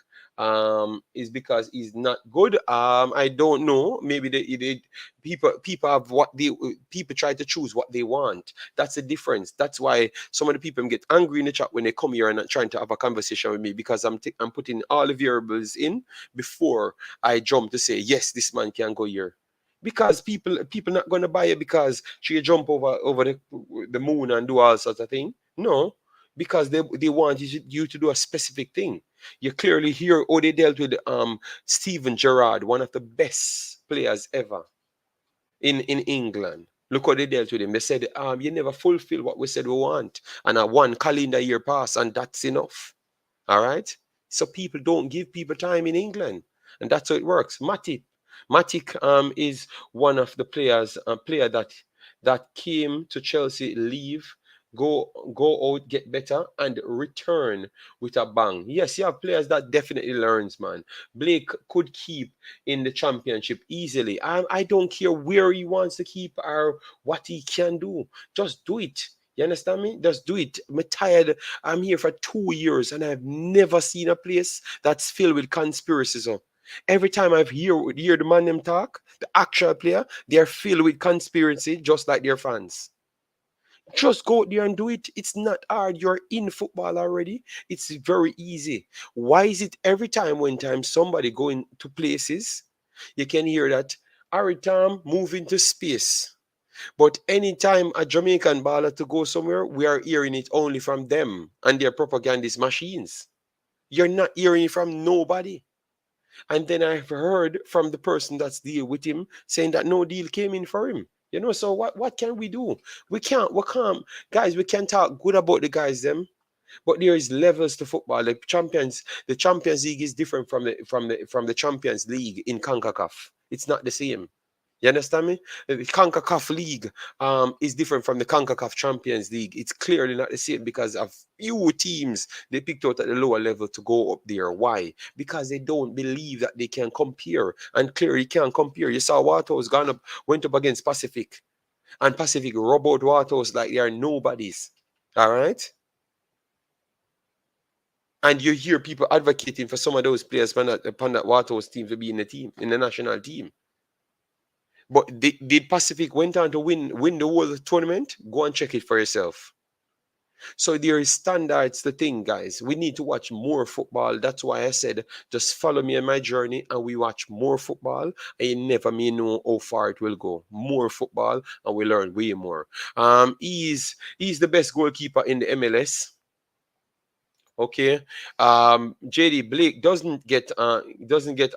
is because he's not good. I don't know. Maybe people have what they people try to choose what they want. That's the difference. That's why some of the people get angry in the chat when they come here and not trying to have a conversation with me because I'm putting all the variables in before I jump to say yes, this man can go here. Because people not gonna buy it because she jump over the moon and do all sorts of things. No, because they want you to do a specific thing. You clearly hear how they dealt with Steven Gerrard, one of the best players ever in England. Look how they dealt with him. They said, you never fulfill what we said we want. And a one calendar year pass, and that's enough. All right? So people don't give people time in England. And that's how it works. Matic is one of the players, player that came to Chelsea, leave, go out, get better, and return with a bang. Yes, you have players that definitely learns, man. Blake could keep in the championship easily. I don't care where he wants to keep or what he can do. Just do it. You understand me? Just do it. I'm tired. I'm here for 2 years and I've never seen a place that's filled with conspiracies. So every time I've hear the man them talk, the actual player, they're filled with conspiracy just like their fans. Just go out there and do it. It's not hard. You're in football already. It's very easy. Why is it every time when somebody going to places, you can hear that Aritam move into space. But anytime a Jamaican baller to go somewhere, we are hearing it only from them and their propagandist machines. You're not hearing it from nobody. And then I've heard from the person that's deal with him saying that no deal came in for him. You know, so what can we do? We can't, guys, we can talk good about the guys them, but there is levels to football. The Champions League is different from the Champions League in Concacaf. It's not the same. You understand me? The Concacaf League is different from the Concacaf Champions League. It's clearly not the same because of few teams they picked out at the lower level to go up there. Why? Because they don't believe that they can compare. And clearly can't compare. You saw Watos went up against Pacific. And Pacific rub out Watos like they are nobodies. All right? And you hear people advocating for some of those players upon that Watos team to be in the national team. But did Pacific went on to win the whole tournament? Go and check it for yourself. So there is standards to thing, guys. We need to watch more football. That's why I said just follow me on my journey and we watch more football. And you never may know how far it will go. More football and we learn way more. He's the best goalkeeper in the MLS. Okay, JD Blake doesn't get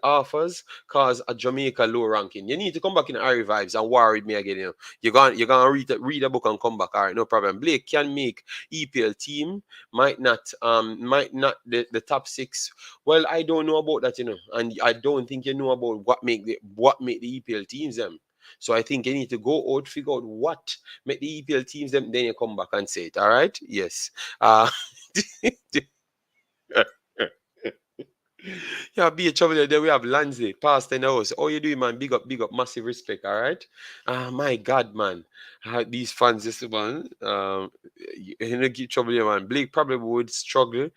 offers cause a Jamaica low ranking. You need to come back in Ari vibes and war with me again. You know, you're gonna read a book and come back. All right, no problem. Blake can make EPL team, might not the top 6. Well, I don't know about that, you know, and I don't think you know about what make the EPL teams them. So I think you need to go out, figure out what make the EPL teams them, then you come back and say it. All right? Yes. Yeah, be a trouble there. We have Lansley, past 10 hours. Oh, you doing, man? Big up, massive respect. All right. My God, man. These fans, this one, you know, give trouble here, man. Blake probably would struggle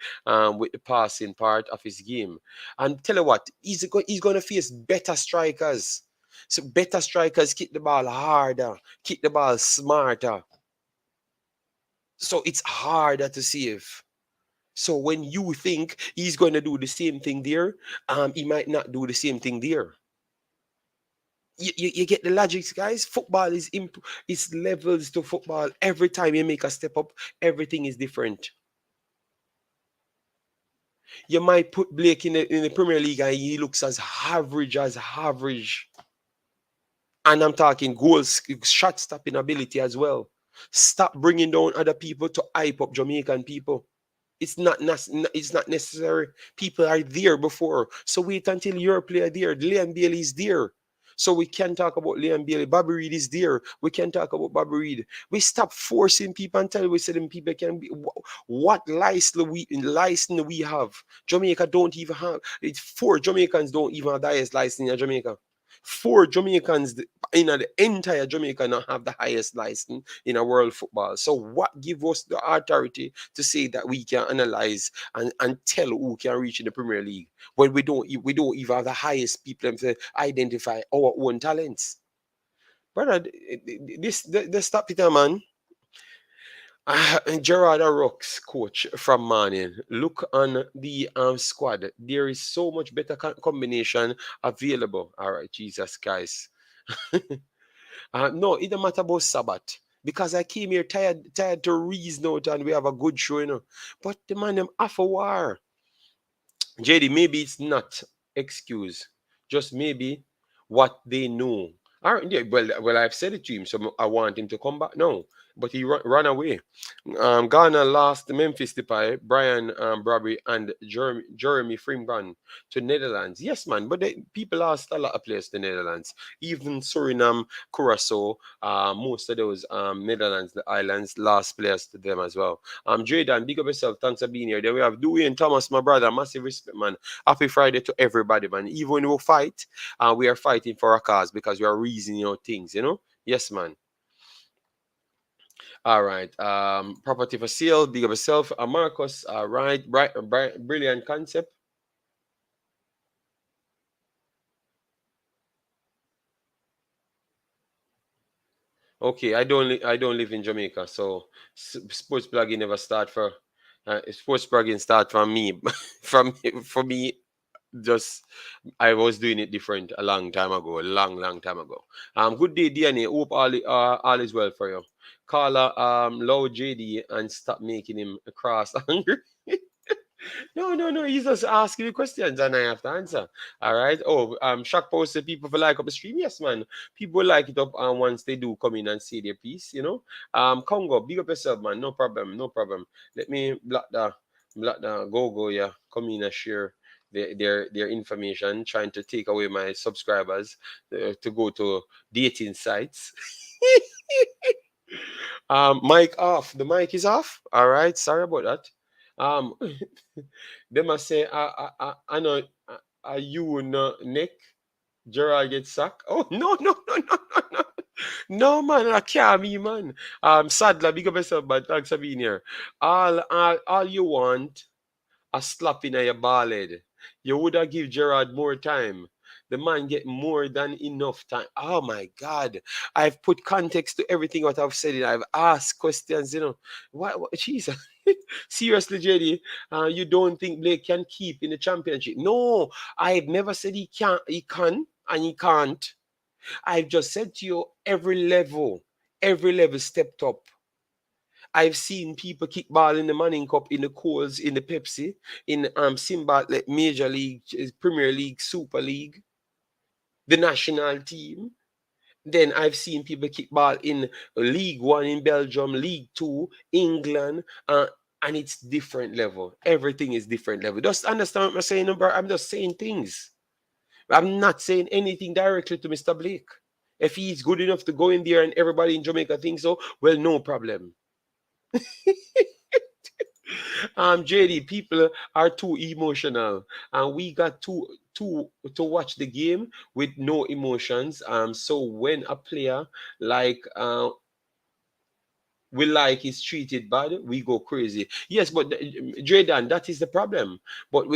with the passing part of his game. And tell you what, he's going to face better strikers. So better strikers kick the ball harder, kick the ball smarter. So it's harder to save. So when you think he's going to do the same thing there, he might not do the same thing there. You get the logic, guys. Football is it's levels to football. Every time you make a step up, everything is different. You might put Blake in the Premier League and he looks as average as average. And I'm talking goals, shot stopping ability as well. Stop bringing down other people to hype up Jamaican people. It's not necessary. People are there before. So wait until your player there. Liam Bailey is there. So we can talk about Liam Bailey. Bobby Reid is there. We can talk about Bobby Reid. We stop forcing people until we say them people can be. What license we have? Jamaica don't even have. It's four Jamaicans don't even have the highest license in Jamaica. Four Jamaicans in the entire Jamaica not have the highest license in a world football. So what give us the authority to say that we can analyze and tell who can reach in the Premier League when we don't even have the highest people to identify our own talents? Brother, this stop it, man. Gerrard Rocks, coach from Manning. Look on the squad. There is so much better combination available. All right, Jesus, guys. No, it don't matter about Sabbath. Because I came here tired to reason out and we have a good show, you know. But the man them half a war. JD, maybe it's not excuse. Just maybe what they know. All right, yeah, well, I've said it to him, so I want him to come back now. But he ran away. Ghana lost Memphis Depay, Brian Brabry, and Jeremy Frimpong to Netherlands. Yes, man, but people lost a lot of players to Netherlands. Even Suriname, Curacao, most of those Netherlands, the islands, lost players to them as well. Jaden, big up yourself. Thanks for being here. Then we have Dwayne Thomas, my brother. Massive respect, man. Happy Friday to everybody, man. Even when we fight, we are fighting for a cause because we are reasoning out things, you know? Yes, man. All right. Property for sale. Big up yourself. Marcus. All right. Brilliant concept. Okay. I don't live in Jamaica, so sports blogging never start for. Sports blogging start from me. For me, just I was doing it different a long time ago, a long time ago. Good day, DNA. Hope all is well for you. Carla, low JD and stop making him cross angry. No. He's just asking me questions and I have to answer. All right. Oh, shock posted people for like up the stream. Yes, man. People like it up once they do come in and say their piece, you know. Congo, big up yourself, man. No problem, no problem. Let me block the go, yeah. Come in and share their information, trying to take away my subscribers to go to dating sites. Mic off. The mic is off. All right. Sorry about that. Um, they must say, I know, are you no Nick? Gerrard get sacked? Oh no. No man, I can't be man. Sadler, big up yourself, but thanks for being here. All you want a slap in your ball head. You would have give Gerrard more time. The man get more than enough time. Oh my God. I've put context to everything what I've said. I've asked questions, you know. What Jesus. Seriously, JD, you don't think Blake can keep in the championship? No, I've never said he can't, he can, and he can't. I've just said to you, every level stepped up. I've seen people kick ball in the Manning Cup, in the Coles, in the Pepsi, in Simba, like Major League, Premier League, Super League, the national team. Then I've seen people kick ball in League One in Belgium, League Two, England, and it's different level. Everything is different level. Just understand what I'm saying, bro? I'm just saying things. I'm not saying anything directly to Mr. Blake. If he's good enough to go in there and everybody in Jamaica thinks so, well, no problem. JD, people are too emotional, and we got to watch the game with no emotions. So when a player like we like is treated bad, we go crazy. Yes, but Jordan, that is the problem. But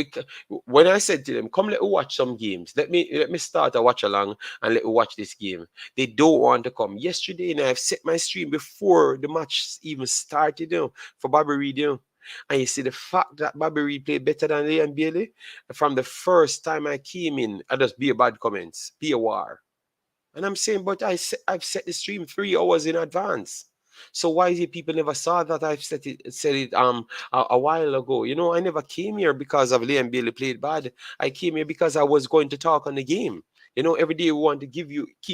when I said to them, come let me watch some games. Let me start a watch along and let me watch this game. They don't want to come. Yesterday, and I've set my stream before the match even started, you know, for Bobby Reid, you know. And you see the fact that Bobby Reid played better than Liam Bailey from the first time I came in. I just be a bad comments, be a war. And I'm saying, but I've set the stream 3 hours in advance. So why is it people never saw that I've said it a while ago? You know, I never came here because of Liam Bailey played bad. I came here because I was going to talk on the game. You know, every day we want to keep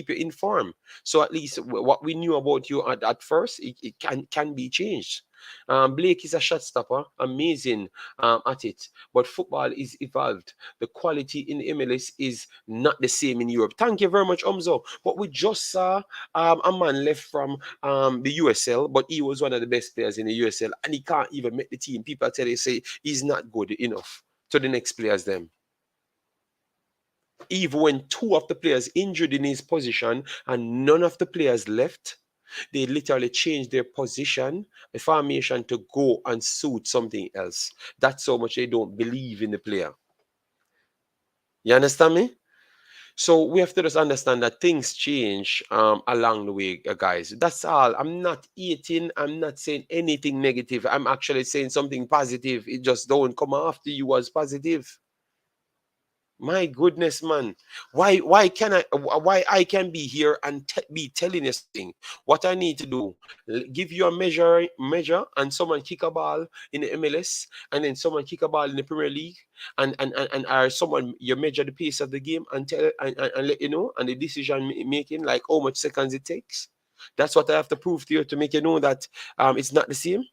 you informed. So at least what we knew about you at first, it can be changed. Blake is a shot stopper, amazing at it. But football is evolved. The quality in the MLS is not the same in Europe. Thank you very much, Umzo. But we just saw a man left from the USL, but he was one of the best players in the USL, and he can't even make the team. People tell you, say he's not good enough to the next players them. Even when two of the players injured in his position and none of the players left, they literally changed their position, the formation, to go and suit something else. That's how much they don't believe in the player. You understand me? So we have to just understand that things change along the way, guys. That's all. I'm not eating. I'm not saying anything negative. I'm actually saying something positive. It just don't come after you as positive. My goodness, man. Why I can be here and be telling you something? What I need to do, give you a measure, and someone kick a ball in the MLS, and then someone kick a ball in the Premier League, and or someone you measure the pace of the game and tell and let you know, and the decision making, like how much seconds it takes. That's what I have to prove to you to make you know that it's not the same.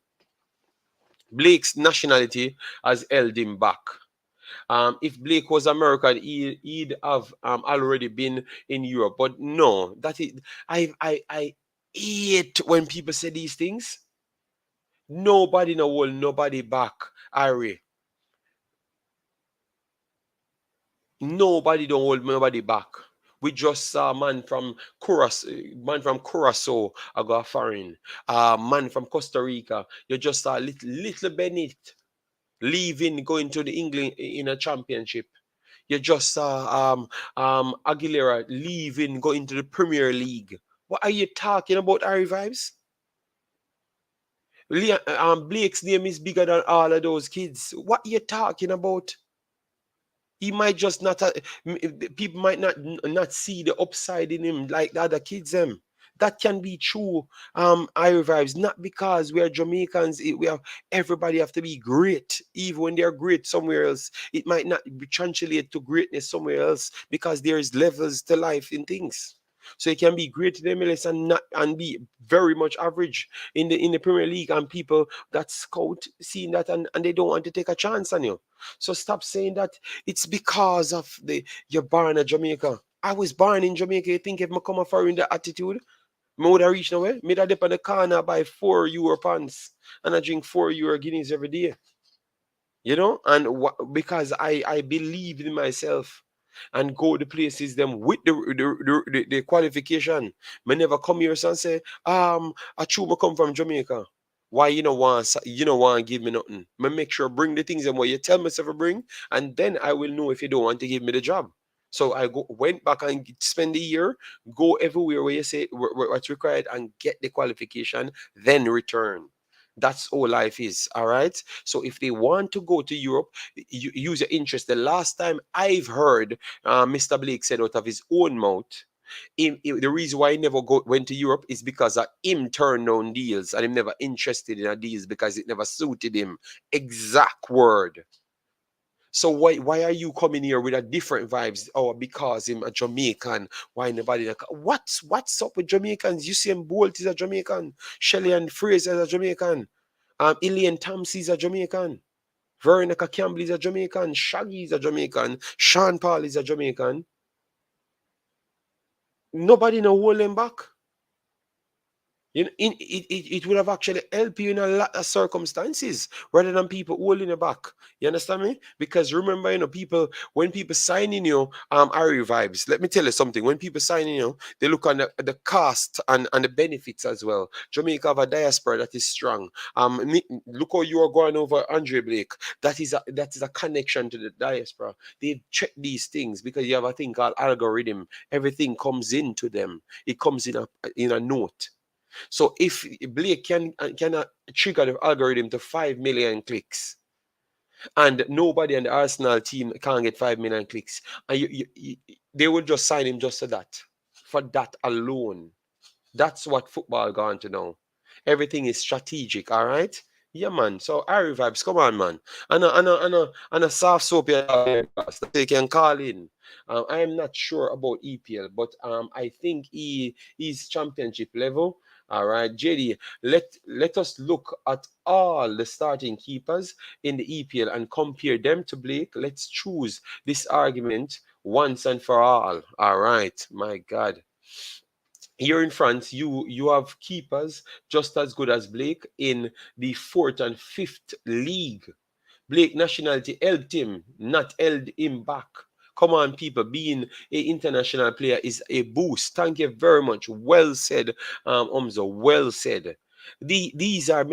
Blake's nationality has held him back. If Blake was American, he'd have already been in Europe. But no, that is I hate when people say these things. Nobody in the world, nobody back, Ari. Nobody don't hold nobody back. We just saw a man from Curacao, I got foreign. Man from Costa Rica. You just saw little Bennett leaving, going to the England in a championship. You just saw Aguilera leaving, going to the Premier League. What are you talking about, Harry Vibes? Blake's name is bigger than all of those kids. What are you talking about? He might just not, people might not see the upside in him like the other kids them. That can be true, Irish Vibes, not because we are Jamaicans, we have everybody have to be great, even when they're great somewhere else. It might not translate to greatness somewhere else because there's levels to life in things. So it can be great in the MLS and be very much average in the Premier League, and people that scout seeing that and they don't want to take a chance on you. So stop saying that it's because of you're born in Jamaica. I was born in Jamaica. You think if I come for in the attitude, I would have reached nowhere. Me that dip on the corner buy €4 pants and I drink €4 Guinness every day. You know, and because I believe in myself and go to places them with the qualification. Me never come here and say, I true come from Jamaica. Why you don't want to give me nothing? Me make sure bring the things and what you tell myself to bring, and then I will know if you don't want to give me the job. So I went back and spend the year, go everywhere where you say what's required and get the qualification, then return. That's all life is. All right. So if they want to go to Europe, use your interest. The last time I've heard Mr. Blake said out of his own mouth, the reason why he never went to Europe is because him turned down deals and him never interested in a deals because it never suited him. Exact word. So why are you coming here with a different vibes? Oh, because I'm a Jamaican. Why nobody? What's up with Jamaicans? Usain Bolt is a Jamaican. Shelly and Fraser is a Jamaican. Ilian Thompson is a Jamaican. Veronica Campbell is a Jamaican. Shaggy is a Jamaican. Sean Paul is a Jamaican. Nobody no hold them back. You know, it would have actually helped you in a lot of circumstances rather than people holding you back. You understand me? Because remember, when people signing you, Ari Vibes, let me tell you something. When people signing you, they look on the cost and the benefits as well. Jamaica have a diaspora that is strong. Look how you are going over Andre Blake. That is a connection to the diaspora. They check these things because you have a thing called algorithm. Everything comes into them. It comes in a note. So if Blake can trigger the algorithm to 5 million clicks, and nobody on the Arsenal team can't get 5 million clicks, and they will just sign him just for that alone. That's what football gone to now. Everything is strategic, all right? Yeah, man. So Ari vibes, come on, man. And a soft soap you talk there, boss. That you can call in. I am not sure about EPL, but I think he is championship level. All right, JD. Let us look at all the starting keepers in the EPL and compare them to Blake. Let's choose this argument once and for all. All right, my God. Here in France, you have keepers just as good as Blake in the fourth and fifth league. Blake nationality helped him, not held him back. Come on, people, being an international player is a boost. Thank you very much. Well said, Umzo. Well said. These are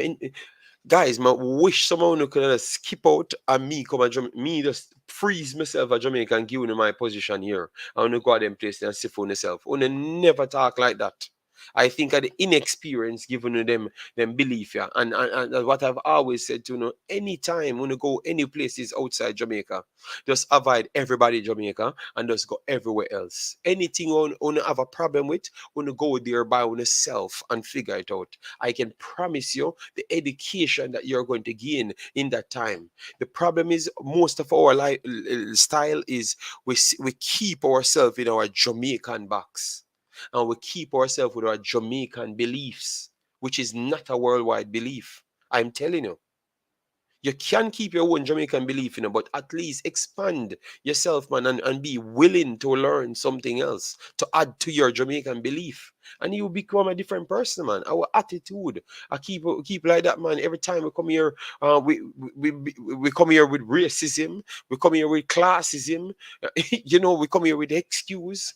guys, man, wish someone who could just skip out and me come and me just freeze myself at Jamaica and give you my position here. I want to go out and place and sit for myself. I never talk like that. I think of the inexperience given to them belief, yeah. And what I've always said to anytime when you go any places outside Jamaica, just avoid everybody in Jamaica and just go everywhere else. Anything on have a problem with, when you go there by yourself and figure it out. I can promise you the education that you're going to gain in that time. The problem is most of our style is we keep ourselves in our Jamaican box and we keep ourselves with our Jamaican beliefs, which is not a worldwide belief. I'm telling you. You can keep your own Jamaican belief, but at least expand yourself, man, and be willing to learn something else to add to your Jamaican belief. And you become a different person, man. Our attitude, I keep like that, man. Every time we come here, we come here with racism, we come here with classism, we come here with excuse.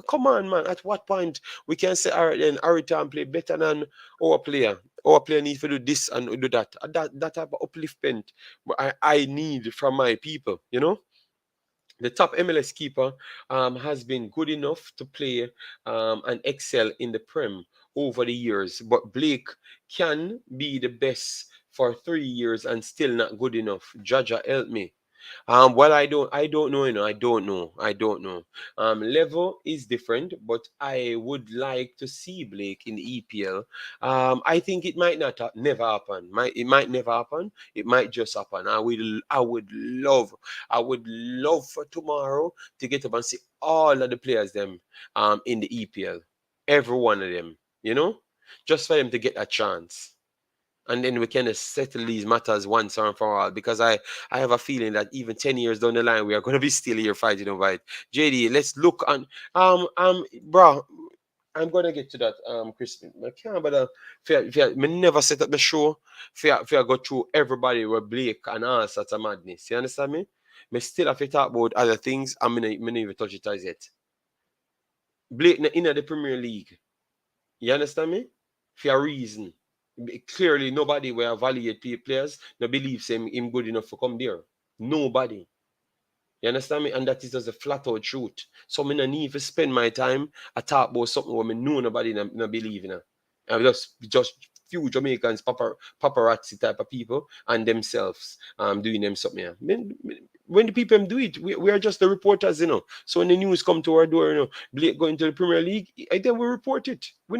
Come on, man. At what point we can say, all right, then Ariton play better than our player? Our player needs to do this and do that. That type of upliftment I need from my people. The top MLS keeper has been good enough to play and excel in the Prem over the years, but Blake can be the best for 3 years and still not good enough. Jaja, help me. Well, I don't know, I don't know. Level is different, but I would like to see Blake in the EPL. I think it might not never happen. It might never happen. It might just happen. I would love for tomorrow to get up and see all of the players them in the EPL, every one of them. Just for them to get a chance, and then we can settle these matters once and for all. Because I have a feeling that even 10 years down the line, we are going to be still here fighting over it. JD, let's look on. Bro, I'm gonna get to that, Crispin. I can't, but me never set up the show. Fair go through everybody with Blake and all sorts of madness. You understand me? Me still have to talk about other things. I'm gonna even touch it as yet. Blake in the Premier League. You understand me? For a reason. Clearly, nobody will evaluate players that believes him good enough to come there. Nobody. You understand me? And that is just a flat out truth. So I don't need to spend my time I talk about something where I know nobody no believe in. And just few Jamaicans, paparazzi type of people and themselves doing them something. Yeah. When the people do it, we are just the reporters. So when the news come to our door, Blake going to the Premier League, then we report it. We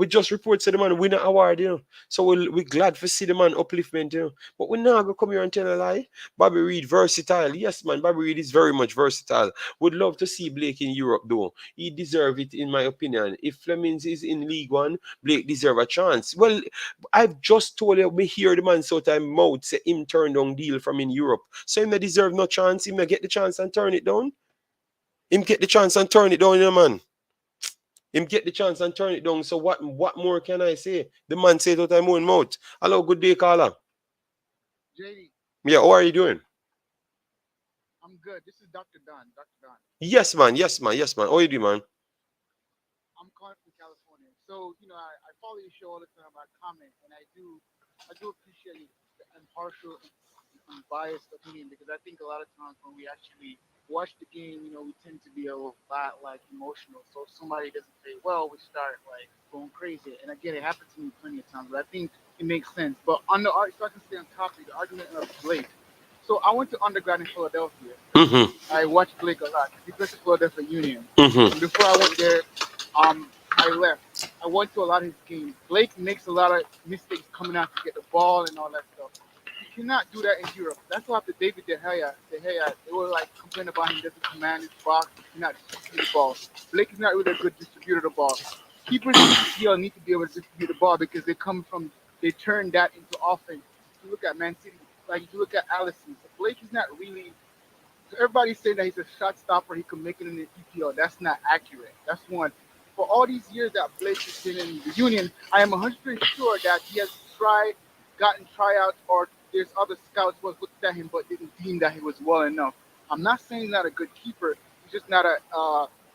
just report to the man win an award. So we're glad to see the man upliftment. But we're not gonna come here and tell a lie. Bobby Reid, versatile. Yes, man, Bobby Reid is very much versatile. Would love to see Blake in Europe, though. He deserves it, in my opinion. If Flemings is in League One, Blake deserve a chance. Well, I've just told you, me hear the man so time mouth say him turn down deal from in Europe. So him deserve no chance. Him get the chance and turn it down. Him get the chance and turn it down, man. Him get the chance and turn it down. So what more can I say? The man said out of own mouth. Hello, good day, caller. JD, Yeah, how are you doing? I'm good. This is Dr. Don. Dr. Don. Yes, man. Yes, man. Yes, man. How you doing, man? I'm calling from California. So, I follow your show all the time. I comment, and I do appreciate the impartial and biased opinion, because I think a lot of times when we actually watch the game, we tend to be a lot like emotional. So if somebody doesn't play well, we start like going crazy. And again, it happened to me plenty of times, but I think it makes sense. But so I can stay on topic, the argument of Blake. So I went to undergrad in Philadelphia. Mm-hmm. I watched Blake a lot. He played for Philadelphia Union. Mm-hmm. And before I went there, I left. I went to a lot of his games. Blake makes a lot of mistakes coming out to get the ball and all that stuff. You cannot do that in Europe. That's why after David De Gea, they were like complaining about him doesn't command his box, he cannot distribute the ball. Blake is not really a good distributor of the ball. Keepers in the EPL need to be able to distribute the ball because they turn that into offense. If you look at Man City, like if you look at Allison, so Blake is not really. So everybody's saying that he's a shot stopper, he can make it in the EPL. That's not accurate. That's one. For all these years that Blake has been in the Union, I am 100% sure that he has gotten tryouts, or there's other scouts who have looked at him but didn't deem that he was well enough. I'm not saying he's not a good keeper. He's just not a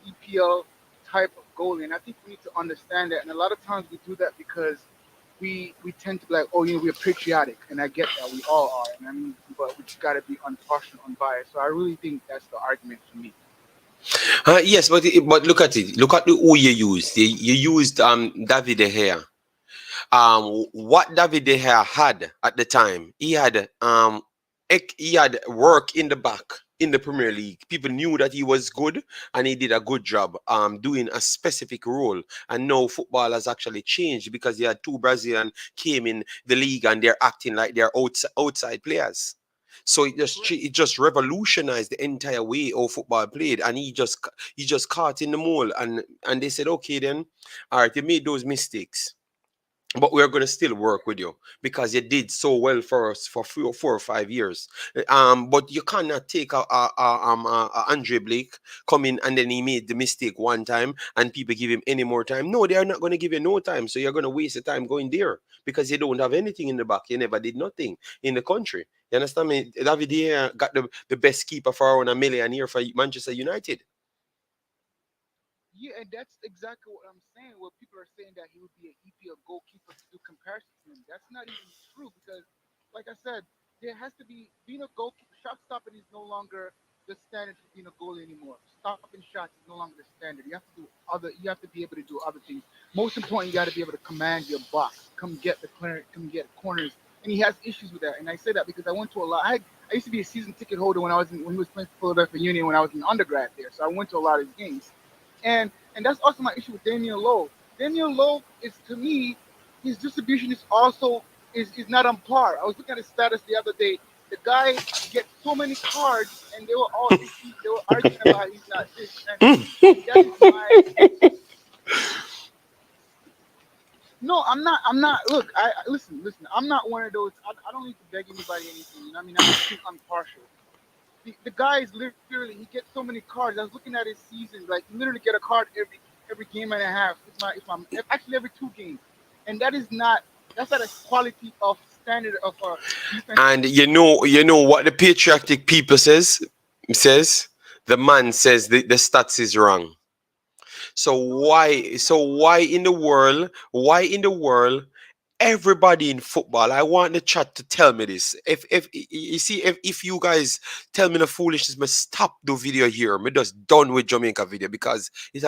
EPL type of goalie, and I think we need to understand that. And a lot of times we do that because we tend to be like, oh, we're patriotic, and I get that, we all are, and I mean, but we just got to be impartial, unbiased. So I really think that's the argument for me. Yes, but look at it. Look at who you used. You used David De Gea. What David De Gea had at the time, he had work in the back in the Premier League. People knew that he was good and he did a good job doing a specific role. And now football has actually changed because you had two Brazilians came in the league and they're acting like they're outside players. So it just revolutionized the entire way of football played, and he just caught in the mold, and they said, okay, then, all right, you made those mistakes, but we're going to still work with you because you did so well for us for 4 or 5 years. But you cannot take a Andre Blake come in and then he made the mistake one time and people give him any more time. No, they are not going to give you no time. So you're going to waste the time going there because you don't have anything in the back. You never did nothing in the country. You understand me? David here got the best keeper for around $1 million a year for Manchester United. Yeah, and that's exactly what I'm saying. Where people are saying that he would be an EPL goalkeeper to do comparison to him. That's not even true because, like I said, there has to be being a goalkeeper. Shot stopping is no longer the standard for being a goalie anymore. Stopping shots is no longer the standard. You have to do other. You have to be able to do other things. Most important, you got to be able to command your box. Come get the corner. Come get corners. And he has issues with that. And I say that because I went to a lot. I used to be a season ticket holder when he was playing for Philadelphia Union when I was an undergrad there. So I went to a lot of his games. And that's also my issue with Damian Lowe. Damian Lowe is, to me, his distribution is also is not on par. I was looking at his status the other day. The guy gets so many cards, and they were arguing about he's not this, and that is my. No, I'm not. I'm not. Look, I listen. I'm not one of those. I don't need to beg anybody anything. You know what I mean? I'm just impartial. The guy is literally, he gets so many cards. I was looking at his season, like he literally get a card every game and a half. If I'm actually every 2 games, and that's not a quality of standard of defense. And you know what the patriotic people says the man says the stats is wrong. So why in the world everybody in football, I want the chat to tell me this. If you see, if you guys tell me the foolishness, me stop the video here. Me just done with Jamaica video because it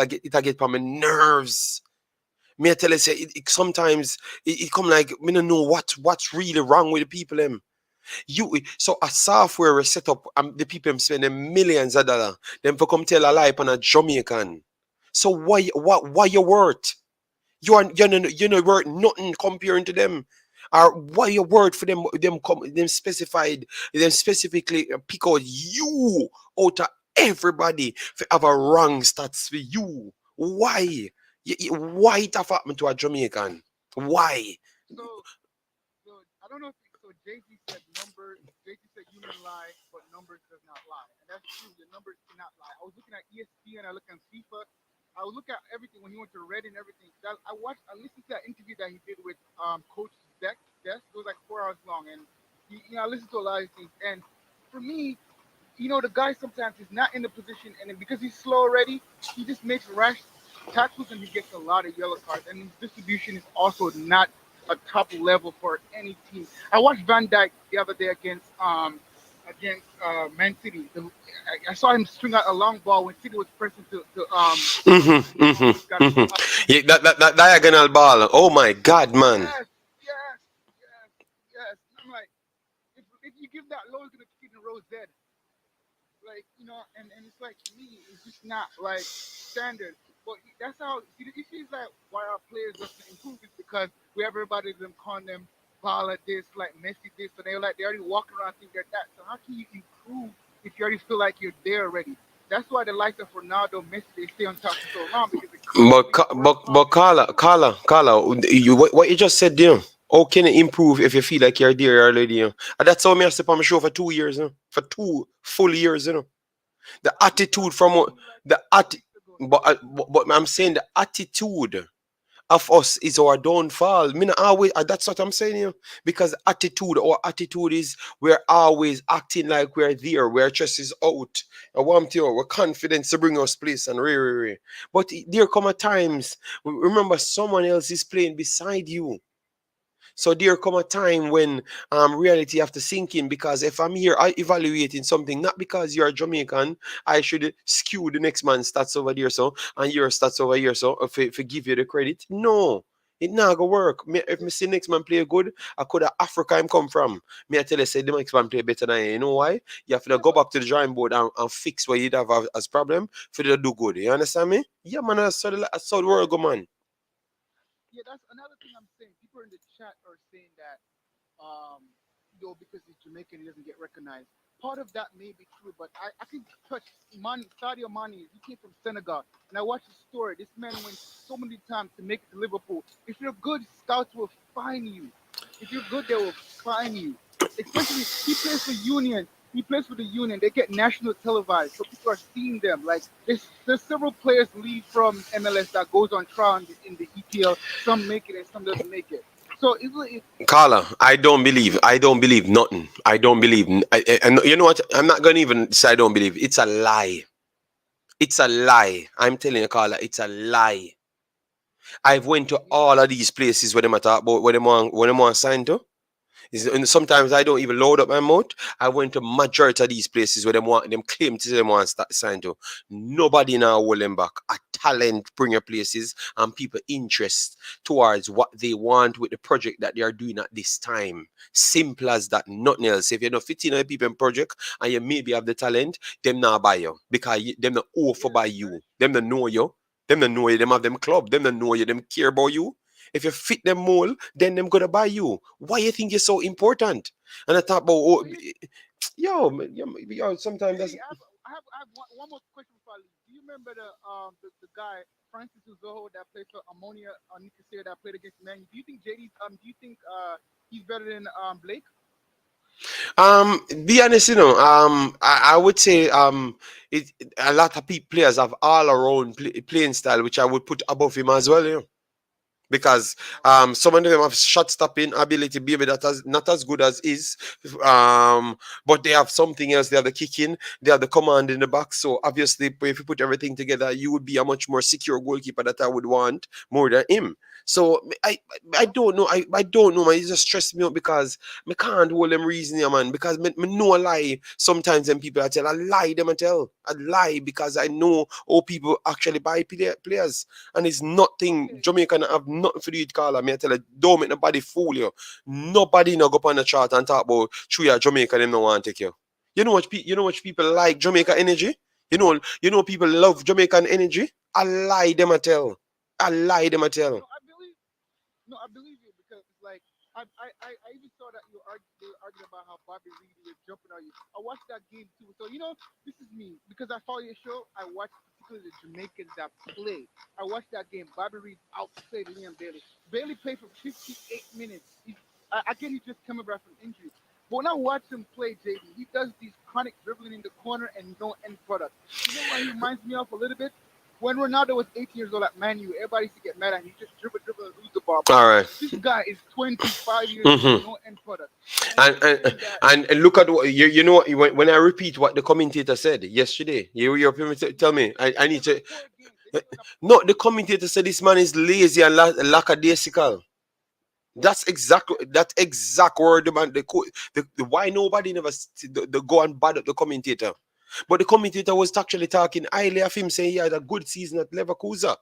get on my nerves. Me I tell you, say sometimes it come like me don't know what's really wrong with the people them. So a software is set up and the people them spending millions of dollars. Them for come tell a lie on a Jamaican. So why you worth? You're not worth nothing comparing to them. Or why your word for them specifically pick out you out of everybody for have a wrong stats for you. Why? Why it have happened to a Jamaican? Why? So I don't know if so. Jay-Z said numbers. Jay-Z said humans lie, but numbers does not lie, and that's true. The numbers cannot lie. I was looking at ESPN. I look at FIFA. I would look at everything when he went to Reid and everything. I listened to that interview that he did with Coach Deck. It was like 4 hours long, and I listened to a lot of things. And for me, the guy sometimes is not in the position, and then because he's slow already, he just makes rash tackles and he gets a lot of yellow cards. And his distribution is also not a top level for any team. I watched Van Dijk the other day against Man City. I saw him string out a long ball when City was pressing to Yeah, that diagonal ball. Oh my God, man. Yes. I'm like, if you give that low, he's gonna kick it in Rose dead. Like, and it's like, to me, it's just not like standard. Well, that's how. See, it seems like why our players doesn't improve is because we have everybody them calling them Bala this, like Messi this, so they're like they already walking around thinking they're that. So how can you improve if you already feel like you're there already? That's why the likes of Ronaldo, Messi, they stay on top for so long because they constantly work hard. Carla, what you just said there. How can it improve if you feel like you're there already? And that's how me I step on my show for 2 years, for 2 full years, The attitude from the but I'm saying the attitude of us is our downfall. Me not always, that's what I'm saying here. Because our attitude is we're always acting like we're there, we're chest is out. I want to, we're confident to bring us place and re. But there come a times, remember someone else is playing beside you. So there come a time when reality have to sink in, because if I'm here I evaluating something, not because you're Jamaican, I should skew the next man's stats over there so and your stats over here so if give you the credit. No. It not gonna work. If me see next man play good, I could have Africa him come from. Me I tell you say the next man play better than you. You know why? You have to go back to the drawing board and fix what you'd have as problem for you to do good. You understand me? Yeah man, I saw the world go man. Yeah, that's another thing I'm saying. People in the chat are saying that, um, because he's Jamaican, he doesn't get recognized. Part of that may be true, but I can touch Sadio Mane. He came from Senegal, and I watched his story. This man went so many times to make it to Liverpool. If you're good, scouts will find you. If you're good, they will find you. Especially he plays for Union. He plays for the Union. They get national televised, so people are seeing them. Like there's several players leave from MLS that goes on trial in the EPL. Some make it and some doesn't make it. So it Carla, I don't believe nothing. I don't believe. And you know what? I'm not gonna even say I don't believe. It's a lie. It's a lie. I'm telling you, Carla, it's a lie. I've went to all of these places where they talk about where they want sign to. And sometimes I don't even load up my mouth. I went to majority of these places where them claim to say them want to sign to. Nobody now hold them back. A talent bringer places and people interest towards what they want with the project that they are doing at this time. Simple as that, nothing else. If you're not fitting a people in project and you maybe have the talent, them not buy you. Because them not offer by you. Them not know you. Them not know you. Them have them club. Them not know you. Them care about you. If you fit them mold, then them gonna buy you. Why you think you're so important? And I thought about, sometimes that's. I have one more question before I leave. Do you remember the guy Francis Uzoho that played for Ammonia Nicosia that played against Man? Do you think he's better than Blake? Be honest, I would say a lot of players have all around playing style, which I would put above him as well, because some of them have shot stopping ability, maybe that is not as good as his, but they have something else. They have the kicking, they have the command in the back. So obviously, if you put everything together, you would be a much more secure goalkeeper that I would want more than him. So I don't know. I don't know, man. It just stressed me out because me can't hold them reasoning, man. Because me know a lie. Sometimes them people I tell a lie, them I tell a lie because I know how people actually buy players. And it's nothing. Jamaica have nothing for do with Carla. Me I tell you, don't make nobody fool you. Nobody no go up on the chart and talk about true Jamaica. Them no want to take you. You know what? You know what people like Jamaica energy. You know people love Jamaican energy. I lie them I tell. I lie them I tell. I believe you because it's like I even saw that they were arguing about how Bobby Reid was jumping on you. I watched that game too. So this is me because I follow your show. I watch particularly the Jamaicans that play. I watched that game. Bobby Reid outplayed Liam Bailey. Bailey played for 58 minutes. I get he's just coming back from injury. But when I watch him play, JD, he does these chronic dribbling in the corner and no end product. You know what he reminds me of a little bit? When Ronaldo was 18 years old at Man U, everybody used to get mad at him. He just dribble and lose the ball. All right. This guy is 25 years old, no end product. And look at what you know when I repeat what the commentator said yesterday. You're tell me. I need to. No, the commentator said this man is lazy and lackadaisical. That's that exact word, man. The why nobody never go and bad up the commentator. But the commentator was actually talking highly of him, saying he had a good season at Leverkusen.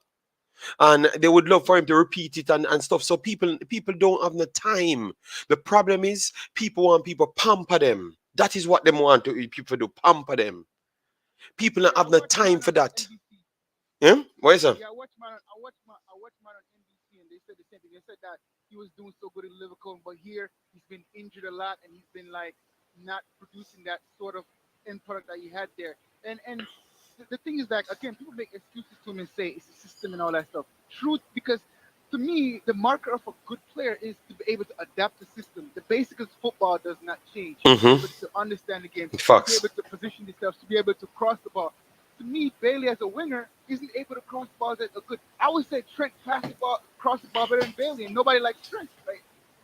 And they would love for him to repeat it and stuff. So people don't have the time. The problem is people want people pamper them. That is what they want to people do, pamper them. People don't have the time for that. What is that? Yeah, I watched man on NBC, and they said the same thing. They said that he was doing so good in Liverpool, but here he's been injured a lot, and he's been like not producing that sort of end product that he had there. And the thing is that again, people make excuses to him and say it's a system and all that stuff. Truth, because to me, the marker of a good player is to be able to adapt the system. The basics of football does not change. To be able to understand the game, to be Facts. able to position yourself, to be able to cross the ball. To me, Bailey as a winger isn't able to cross balls at a good. I would say Trent pass the ball, cross the ball better than Bailey, and nobody likes Trent, right?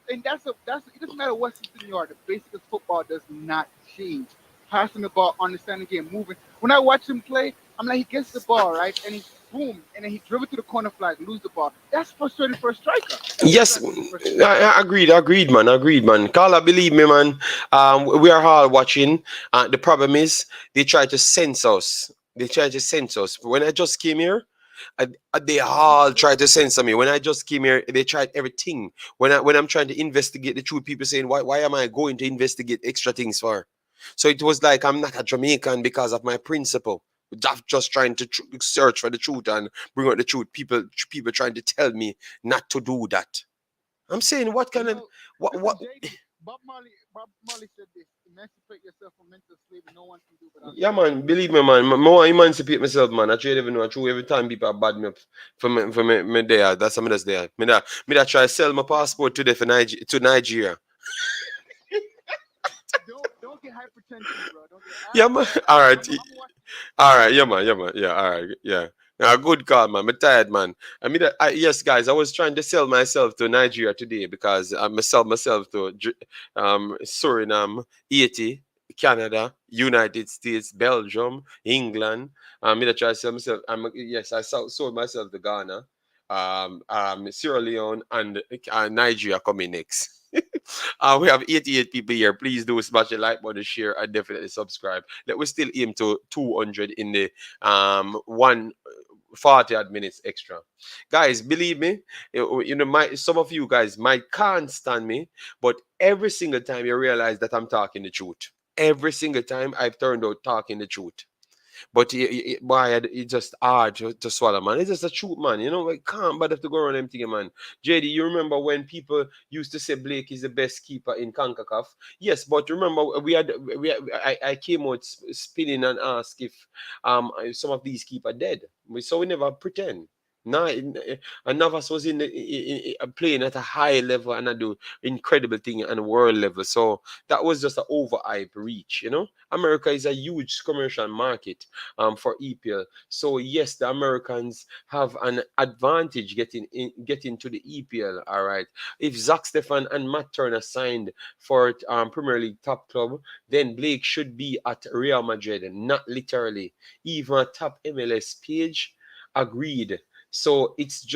And that's it. Doesn't matter what system you are. The basics of football does not change. Passing the ball, understanding the game, moving. When I watch him play, I'm like he gets the ball right, and he boom, and then he dribble to the corner flag, lose the ball. That's frustrating for a striker. That's Yes, exactly what's frustrating. agreed, man. Carla, believe me, man. We are all watching. The problem is they try to censor us. They try to censor us. When I just came here, they all try to censor me. When I just came here, they tried everything. When I'm trying to investigate the truth, people saying, why am I going to investigate extra things for? So it was like I'm not a Jamaican because of my principle. Just trying to search for the truth and bring out the truth. People trying to tell me not to do that. I'm saying, what You kind of know, what? listen, JD, Bob Marley said this: emancipate yourself from mental slavery. No one can do without Yeah, slavery. man. Believe me, man. More emancipate myself, man. I try even know. True, every time people are bad me up for me there. That's something that's there. Me that try sell my passport today for to Nigeria. Don't get hypertension, bro. Don't get. Yeah, man. All right. I'm watching. All right, yeah, man. Yeah, all right, yeah. Good call, man. I'm tired, man. Yes, guys, I was trying to sell myself to Nigeria today because I sell myself to Suriname, Haiti, Canada, United States, Belgium, England. Me that try to sell myself. Yes, sold myself to Ghana, Sierra Leone, and Nigeria coming next. We have 88 people here. Please do smash the like button, share, and definitely subscribe. Let we still aim to 200 in the 140 odd minutes extra. Guys, believe me, some of you guys might can't stand me, but every single time you realize that I'm talking the truth. Every single time I've turned out talking the truth. But boy, it's just hard to swallow, man. It's just the truth, man. I can't bother to go around them thing, man. JD, you remember when people used to say Blake is the best keeper in Concacaf? Yes, but remember I came out spinning and asked if some of these keep are dead. So we never pretend. No, and Navas was playing at a high level and I do incredible thing on a world level. So that was just an overhype reach. America is a huge commercial market for EPL. So yes, the Americans have an advantage getting to the EPL. All right. If Zach Stefan and Matt Turner signed for Premier League top club, then Blake should be at Real Madrid, not literally. Even a top MLS page agreed. So it's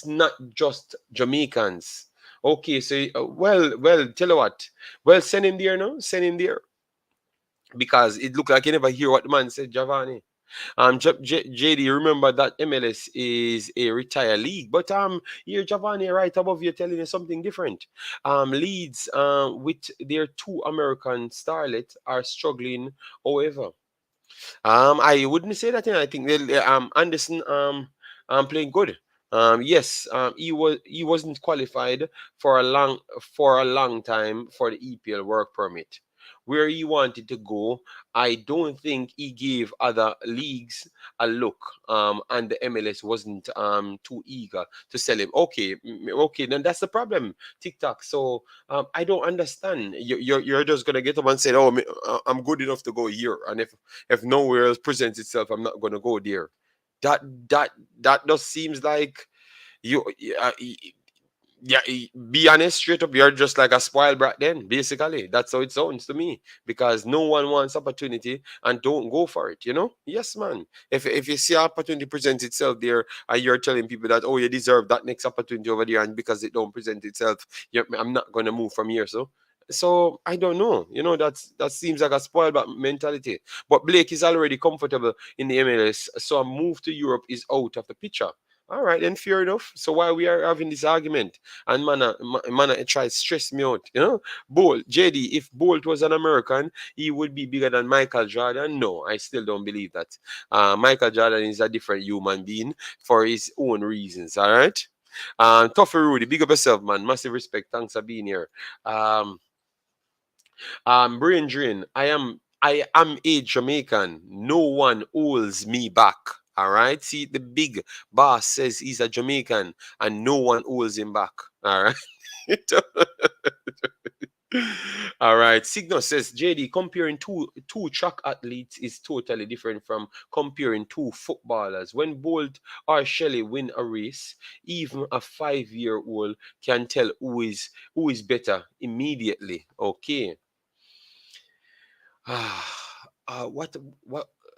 not just Jamaicans. Okay, so well, tell you what. Well, send him there now. Send him there because it looked like you never hear what the man said, Giovanni. JD, remember that MLS is a retired league, but here Giovanni right above you telling you something different. Leeds with their two American starlets are struggling. However, I wouldn't say that. I think Anderson playing good. Yes, he wasn't qualified for a long time for the EPL work permit. Where he wanted to go, I don't think he gave other leagues a look. And the MLS wasn't too eager to sell him. Okay, then that's the problem. TikTok. So I don't understand. You're just gonna get up and say, "Oh, I'm good enough to go here," and if nowhere else presents itself, I'm not gonna go there. That that that just seems like you. Yeah, be honest, straight up, you're just like a spoiled brat. Then basically, that's how it sounds to me. Because no one wants opportunity and don't go for it. Yes, man. If you see opportunity present itself there, and you're telling people that you deserve that next opportunity over there, and because it don't present itself, I'm not gonna move from here. So I don't know. That seems like a spoiled brat mentality. But Blake is already comfortable in the MLS, so a move to Europe is out of the picture. All right, then fair enough. So why we are having this argument? And man, try to stress me out. Bolt, JD, if Bolt was an American, he would be bigger than Michael Jordan. No, I still don't believe that. Michael Jordan is a different human being for his own reasons. All right. Toughy Rudy, big up yourself, man. Massive respect. Thanks for being here. Um, Brain Drain, I am a Jamaican. No one holds me back. All right. See, the big boss says he's a Jamaican and no one holds him back. All right. All right. Signal says JD, comparing two track athletes is totally different from comparing two footballers. When Bolt or Shelley win a race, even a 5-year-old can tell who is better immediately. Okay. What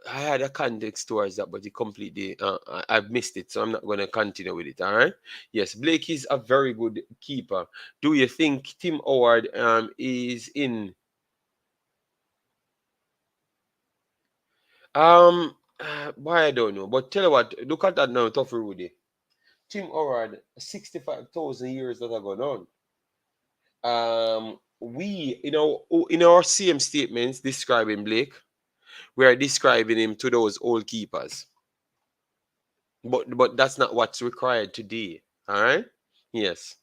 I had a context towards that, but it completely I've missed it, so I'm not going to continue with it. All right. Yes, Blake is a very good keeper. Do you think Tim Howard is in? Why I don't know, but tell you what, look at that now, tough Rudy. Tim Howard, 65,000 years that have gone on. We, in our same statements describing Blake, we are describing him to those old keepers. But that's not what's required today. All right. Yes.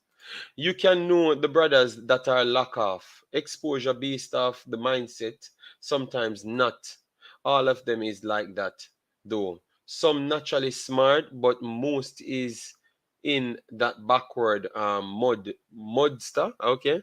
You can know the brothers that are lack off exposure based off the mindset. Sometimes not. All of them is like that, though. Some naturally smart, but most is in that backward mudster. Okay,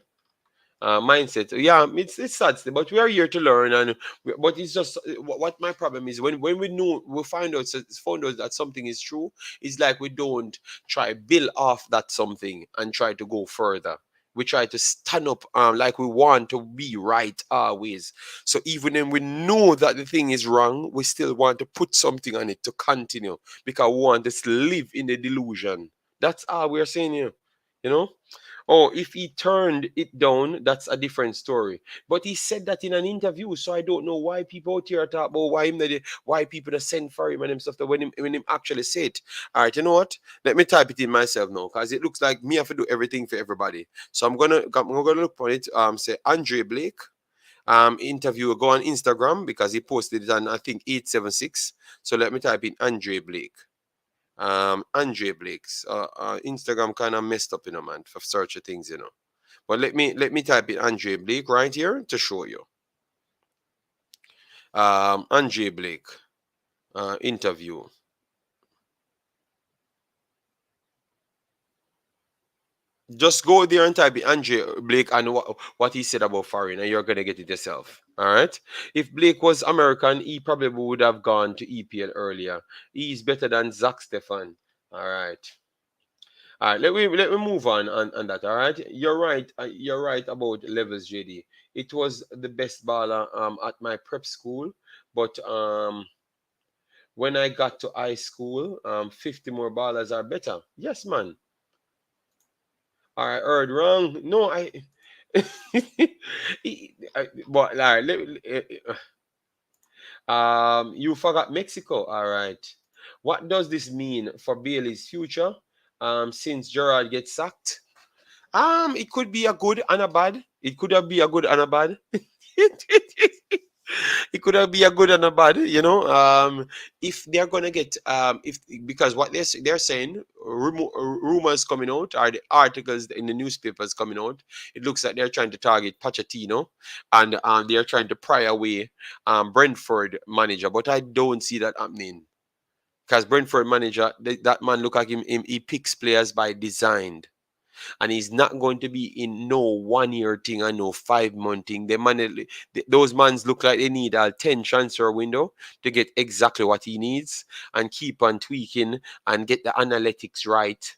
mindset. Yeah, it's sad, but we are here to learn, and but it's just what my problem is when we know we found out that something is true. It's like we don't try build off that something and try to go further. We try to stand up like we want to be right always. So even when we know that the thing is wrong, we still want to put something on it to continue because we want to live in the delusion. That's all we're saying here. You know? Oh, if he turned it down, that's a different story. But he said that in an interview, so I don't know why people out here talk about why people are send for him and him stuff that when him actually say it. All right, you know what? Let me type it in myself now, because it looks like me have to do everything for everybody. So I'm gonna look on it. Say Andre Blake. Interview. Go on Instagram because he posted it on I think 876. So let me type in Andre Blake. Andre Blake's Instagram kind of messed up, man, for search of things. But let me type in Andre Blake right here to show you. Andre Blake interview. Just go there and type in Andre Blake and what he said about foreign, and you're gonna get it yourself. All right. If Blake was American, he probably would have gone to EPL earlier. He's better than Zach Stefan. All right. All right, let me move on that. All right, you're right. You're right about levels, JD. It was the best baller at my prep school, but when I got to high school, 50 more ballers are better. Yes, man. I heard wrong. No, I. But all right, you forgot Mexico. All right. What does this mean for Bailey's future? Since Gerrard gets sacked. It could be a good and a bad. It could have be a good and a bad. It could have be a good and a bad. If they're gonna get if because what they're saying, rumors coming out or the articles in the newspapers coming out, it looks like they're trying to target Pochettino and they're trying to pry away Brentford manager, but I don't see that happening. Because Brentford manager, that man look like him, he picks players by design. And he's not going to be in no 1 year thing and no 5 month thing. Those mans look like they need a 10 transfer window to get exactly what he needs and keep on tweaking and get the analytics right,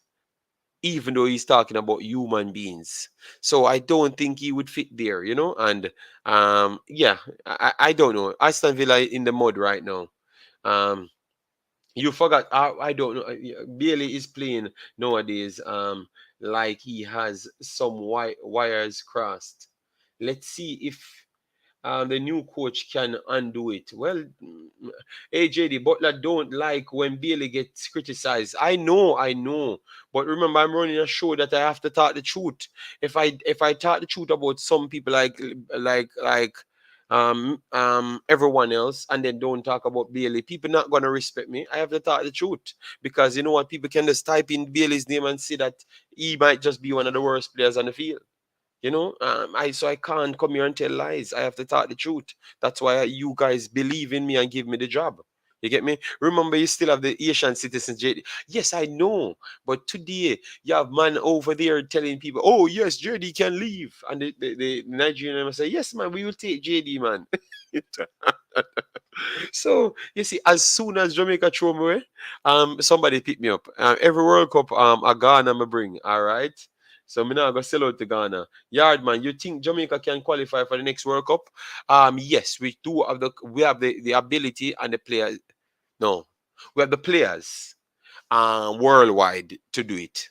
even though he's talking about human beings. So I don't think he would fit there. And yeah, I don't know. Aston Villa in the mud right now. You forgot. I don't know. Bailey is playing nowadays. Like he has some wires crossed. Let's see if the new coach can undo it. Well, AJD Butler don't like when Bailey gets criticized. I know. But remember, I'm running a show that I have to talk the truth. If I talk the truth about some people like everyone else and then don't talk about Bailey, people not gonna respect me. I have to talk the truth. Because you know what, people can just type in Bailey's name and see that he might just be one of the worst players on the field. I can't come here and tell lies. I have to talk the truth. That's why you guys believe in me and give me the job. You get me? Remember, you still have the Asian citizens. Yes, I know. But today, you have man over there telling people, oh, yes, JD can leave. And the Nigerian will say, yes, man, we will take JD, man. So, you see, as soon as Jamaica throw me away, somebody pick me up. Every World Cup, a Ghana me bring, all right? So me now go sell out to Ghana. Yard man, you think Jamaica can qualify for the next World Cup? Yes, we have the ability and the players. No, we have the players worldwide to do it.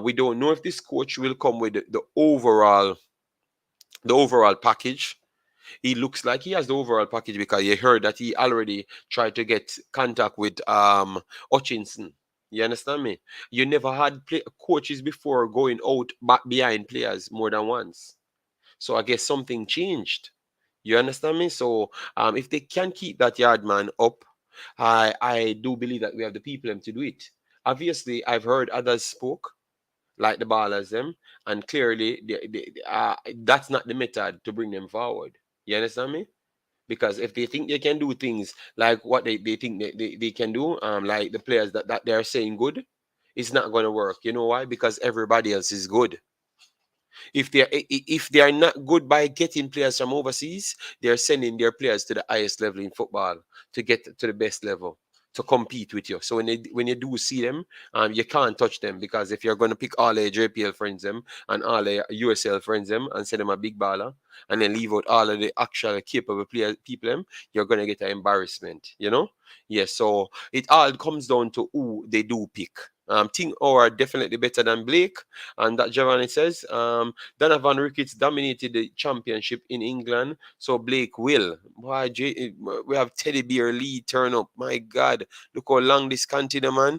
We don't know if this coach will come with the overall package. He looks like he has the overall package because you heard that he already tried to get contact with Hutchinson. You understand me? You never had coaches before going out back behind players more than once. So I guess something changed. You understand me? So if they can keep that yard man up, I do believe that we have the people to do it. Obviously, I've heard others spoke like the ballers them, and clearly that's not the method to bring them forward. You understand me? Because if they think they can do things like what they think they can do, like the players that they're saying good, it's not going to work. You know why? Because everybody else is good. If they are not good by getting players from overseas, they're sending their players to the highest level in football to get to the best level to compete with you. So when you do see them, you can't touch them because if you're going to pick all the JPL friends them and all the USL friends them and send them a big baller and then leave out all of the actual capable people them, you're going to get an embarrassment. Yes. So it all comes down to who they do pick. Think are definitely better than Blake, and that Giovanni says. Donovan Ricketts dominated the championship in England, so Blake will. Why, we have Teddy Bear Lee turn up. My God, look how long this continent, man.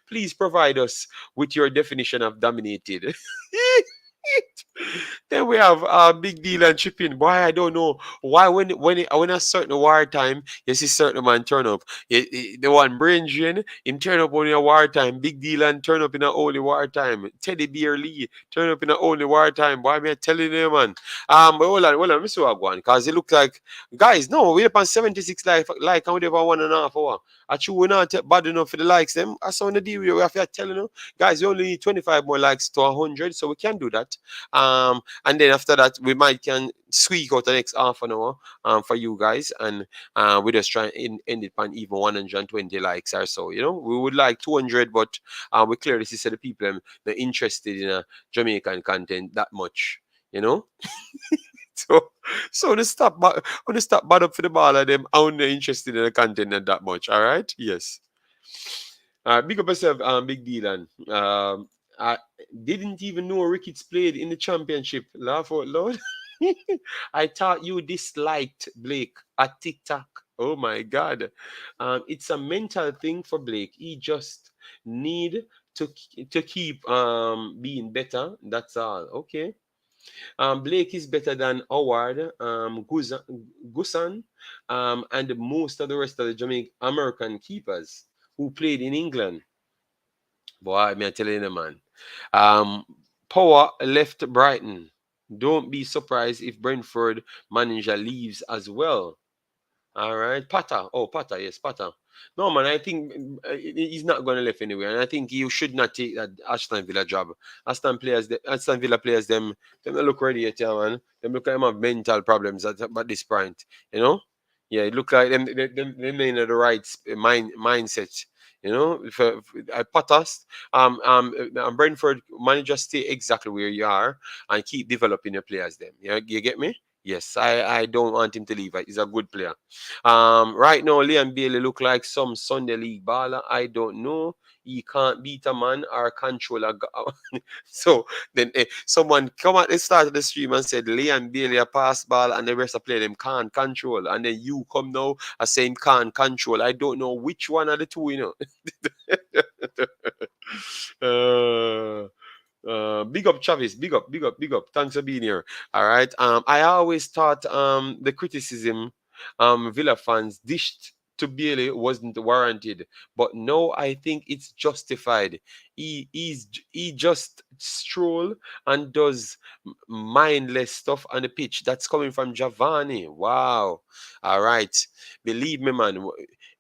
Please provide us with your definition of dominated. Then we have Big Deal and Chipping. Boy, I don't know why when a certain war time, you see certain man turn up. The one brain drain, him turn up only a war time. Big Deal and turn up in a only war time. Teddy Bear Lee turn up in a only war time. Boy, me telling you, man. But hold on, let me see what going. Cause it look like guys, no, we're up on 76 like and we have 1.5 hour. Actually, we're not bad enough for the likes. Them I saw on the deal we have to telling you, guys, we only need 25 more likes to 100, so we can do that. And then after that, we might can squeak out the next half an hour for you guys, and we just try and end it on even 120 likes or so. We would like 200, but we clearly see the people they're interested in Jamaican content that much. So, when they stop bad up for the ball of them, I'm not interested in the content that much. All right, yes. Big up yourself, Big Deal. I didn't even know Ricketts played in the championship. Laugh out loud. I thought you disliked Blake at TikTok. Oh my God. It's a mental thing for Blake. He just need to keep being better. That's all. Okay. Blake is better than Howard, Gusan, and most of the rest of the Jamaican American keepers who played in England. Boy, me telling you, man. Power left Brighton. Don't be surprised if Brentford manager leaves as well. All right, Potter. Oh, Potter. Yes, Potter. No, man. I think he's not going to left anywhere, and I think you should not take that Aston Villa job. Aston Villa players, them don't look ready yet, yeah, man. Them look like them have mental problems at this point. Yeah, it look like them in the right mindset. For Potters, Brentford manager stay exactly where you are and keep developing your players. Them, you get me? Yes, I don't want him to leave. He's a good player. Right now, Liam Bailey look like some Sunday League baller. I don't know. He can't beat a man or control a. So then someone come at the start of the stream and said Liam Bailey a pass ball and the rest of play them can't control. And then you come now and say him can't control. I don't know which one of the two, big up Travis, big up, big up, big up. Thanks for being here. All right. I always thought the criticism Villa fans dished to Bailey wasn't warranted, but no, I think it's justified. He just stroll and does mindless stuff on the pitch. That's coming from Giovanni. Wow. All right. Believe me, man.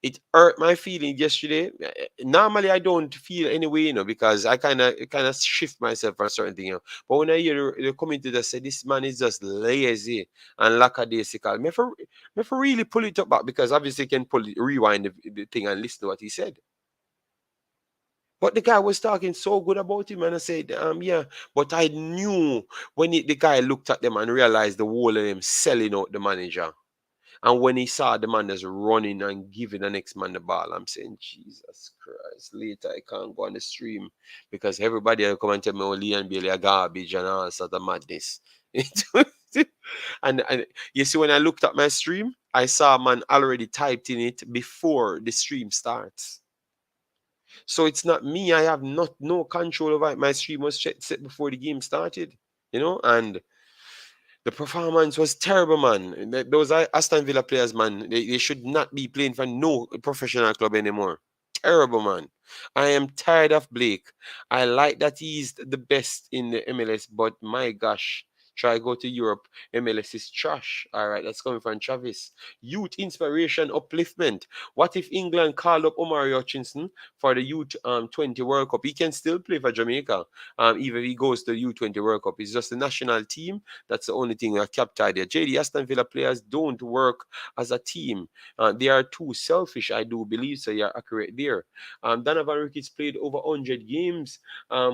It hurt my feeling yesterday. Normally, I don't feel any way, because I kind of shift myself for a certain thing, But when I hear the commentator say this man is just lazy and lackadaisical, me for really pull it up back, because obviously you can rewind the thing and listen to what he said. But the guy was talking so good about him, and I said, yeah. But I knew when the guy looked at them and realized the whole of them selling out the manager. And when he saw the man that's running and giving the next man the ball, I'm saying, Jesus Christ. Later, I can't go on the stream because everybody will come and tell me, oh, Lee and Bailey are garbage and all sort of madness. and you see, when I looked at my stream, I saw a man already typed in it before the stream starts. So it's not me. I have no control over it. My stream was set before the game started, and the performance was terrible, man. Those Aston Villa players, man, they should not be playing for no professional club anymore. Terrible, man. I am tired of Blake. I like that he's the best in the MLS, but my gosh, try go to Europe. MLS is trash. All right, that's coming from Travis. Youth inspiration upliftment. What if England called up Omari Hutchinson for the Youth 20 World Cup? He can still play for Jamaica, even if he goes to the U20 World Cup. It's just the national team. That's the only thing that kept there. JD, Aston Villa players don't work as a team. They are too selfish, I do believe. So you're accurate there. Donovan Ricketts played over 100 games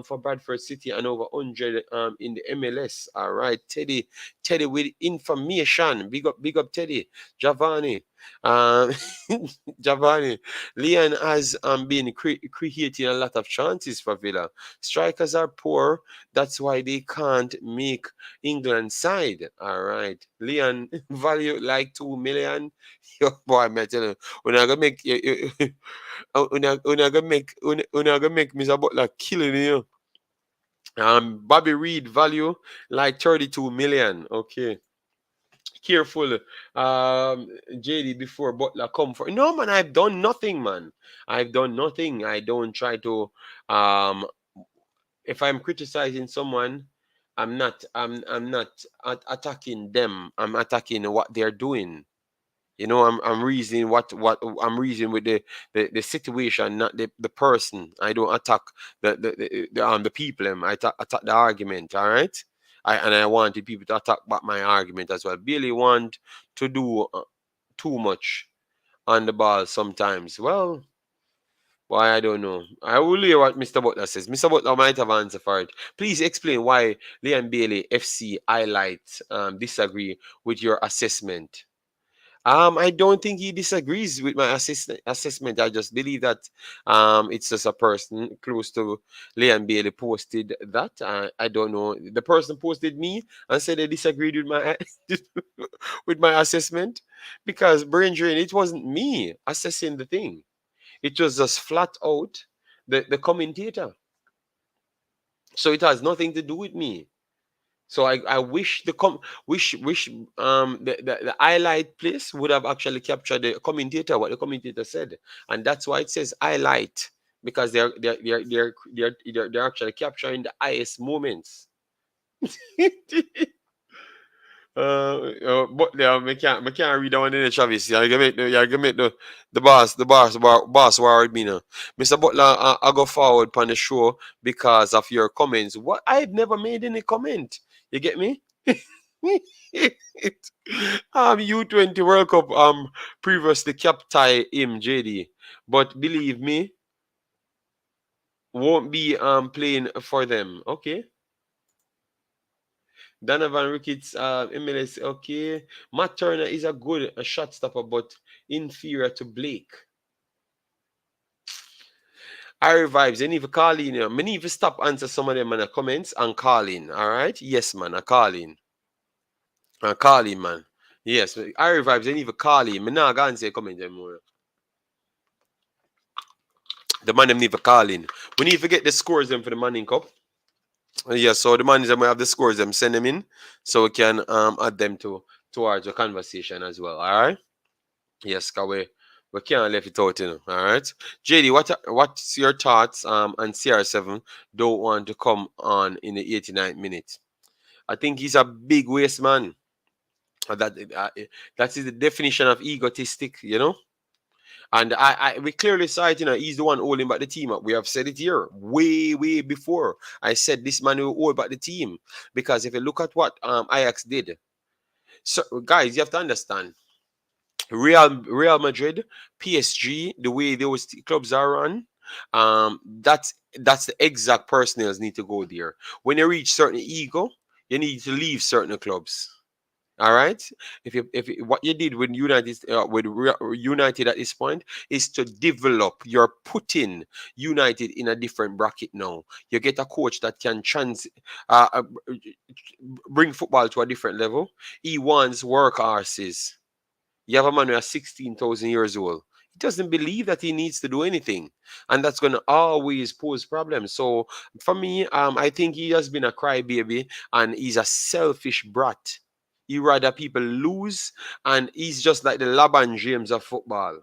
for Bradford City and over 100 in the MLS. All right, Teddy with information. Big up, Teddy. Giovanni. Um, Giovanni. Leon has been creating a lot of chances for Villa. Strikers are poor. That's why they can't make England side. All right. Leon value like 2 million. Yo, boy, I'm telling you, when I gonna make when I gonna make Mr. Butler killing you. Bobby Reid value like 32 million. Okay. Careful, JD, before Butler come for. No, man, I've done nothing, man. I've done nothing. I don't try to if I'm criticizing someone, I'm not attacking them. I'm attacking what they're doing. I'm reasoning what I'm reasoning with the situation, not the person. I don't attack the people. I attack the argument. All right. I wanted people to attack back my argument as well. Billy want to do too much on the ball sometimes. Well, why, I don't know. I will hear what Mr. Butler says. Mr. Butler might have answer for it. Please explain why Liam Bailey FC highlight disagree with your assessment. I don't think he disagrees with my assessment. I just believe that it's just a person close to Liam Bailey posted that. I don't know. The person posted me and said they disagreed with my with my assessment, because brain drain, it wasn't me assessing the thing. It was just flat out the commentator. So it has nothing to do with me. So I wish the highlight place would have actually captured the commentator, what the commentator said, and that's why it says highlight, because they're actually capturing the highest moments. But yeah, I can't read that one in the Travis. You're gonna make the boss war with me now. Mr. Butler, I go forward on the show because of your comments. What, I've never made any comment. You get me? U20 World Cup previously capped him JD, but believe me, won't be playing for them. Okay. Donovan Ricketts, MLS, okay. Matt Turner is a good shot stopper, but inferior to Blake. Harry Vibes, they need to call in. I need to stop answer some of them in the comments and call in. All right? Yes, man, I call in. I call in, man. Yes, Harry Vibes, they need to call in. I'm not going to say comment anymore. The man them need to call in. We need to get the scores them for the Manning Cup. Yeah, so the man them will have the scores them, send them in so we can add them towards the conversation as well. All right? Yes, cause we can't leave it out, you know. All right, JD, what's your thoughts? And CR7 don't want to come on in the 89th minute. I think he's a big waste man. That is the definition of egotistic, you know. And we clearly saw it, you know, he's the one holding back the team up. We have said it here way before. I said this man will hold back the team because if you look at what Ajax did, so guys, you have to understand. Real Madrid, PSG, the way those clubs are run, that's the exact personnel need to go there. When you reach certain ego, you need to leave certain clubs. All right. What you did with United United at this point is to develop. You're putting United in a different bracket now. You get a coach that can bring football to a different level. He wants workhorses. You have a man who is 16,000 years old. He doesn't believe that he needs to do anything. And that's going to always pose problems. So for me, I think he has been a crybaby and he's a selfish brat. He rather people lose, and he's just like the Laban James of football.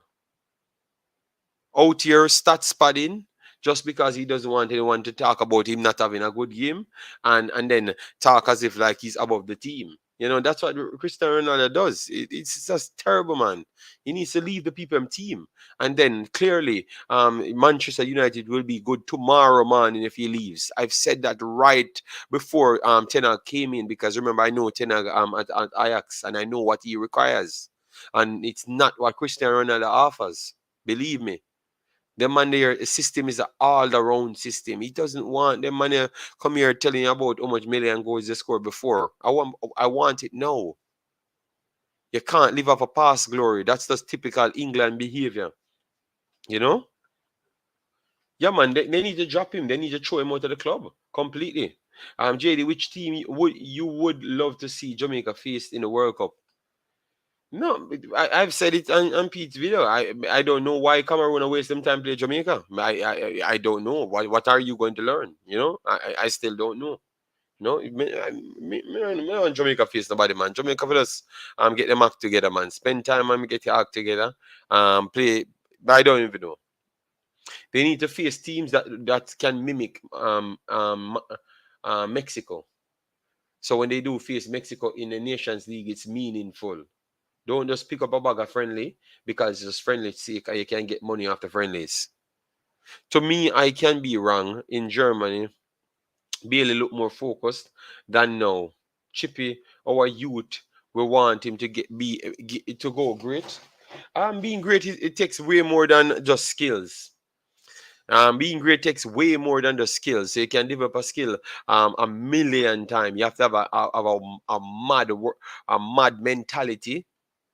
Out here, stats padding, just because he doesn't want anyone to talk about him not having a good game, and then talk as if like he's above the team. You know, that's what Cristiano Ronaldo does. It's just terrible, man. He needs to leave the people team. And then clearly, Manchester United will be good tomorrow morning if he leaves. I've said that right before Ten Hag came in, because remember, I know Ten Hag at Ajax, and I know what he requires. And it's not what Cristiano Ronaldo offers. Believe me. The man there system is an all-around system. He doesn't want the man come here telling you about how much million goals they scored before. I want it now. You can't live off a past glory. That's just typical England behavior. You know? Yeah, man, they need to drop him. They need to throw him out of the club completely. JD, which team would you love to see Jamaica face in the World Cup? No, I've said it on Pete's video. I don't know why Cameroon waste them time play Jamaica. I don't know. What are you going to learn? You know, I still don't know. No, me on Jamaica face nobody, man. Jamaica for us get them act together, man. Spend time and get your act together. Play. I don't even know. They need to face teams that can mimic Mexico. So when they do face Mexico in the Nations League, it's meaningful. Don't just pick up a bag of friendly because it's just friendly sake and you can get money off the friendlies. To me, I can be wrong. In Germany, Bailey look more focused than now. Chippy, our youth, we want him to to go great. Being great, it takes way more than just skills. Being great takes way more than the skills. So you can develop a skill a million times. You have to have a mad mentality,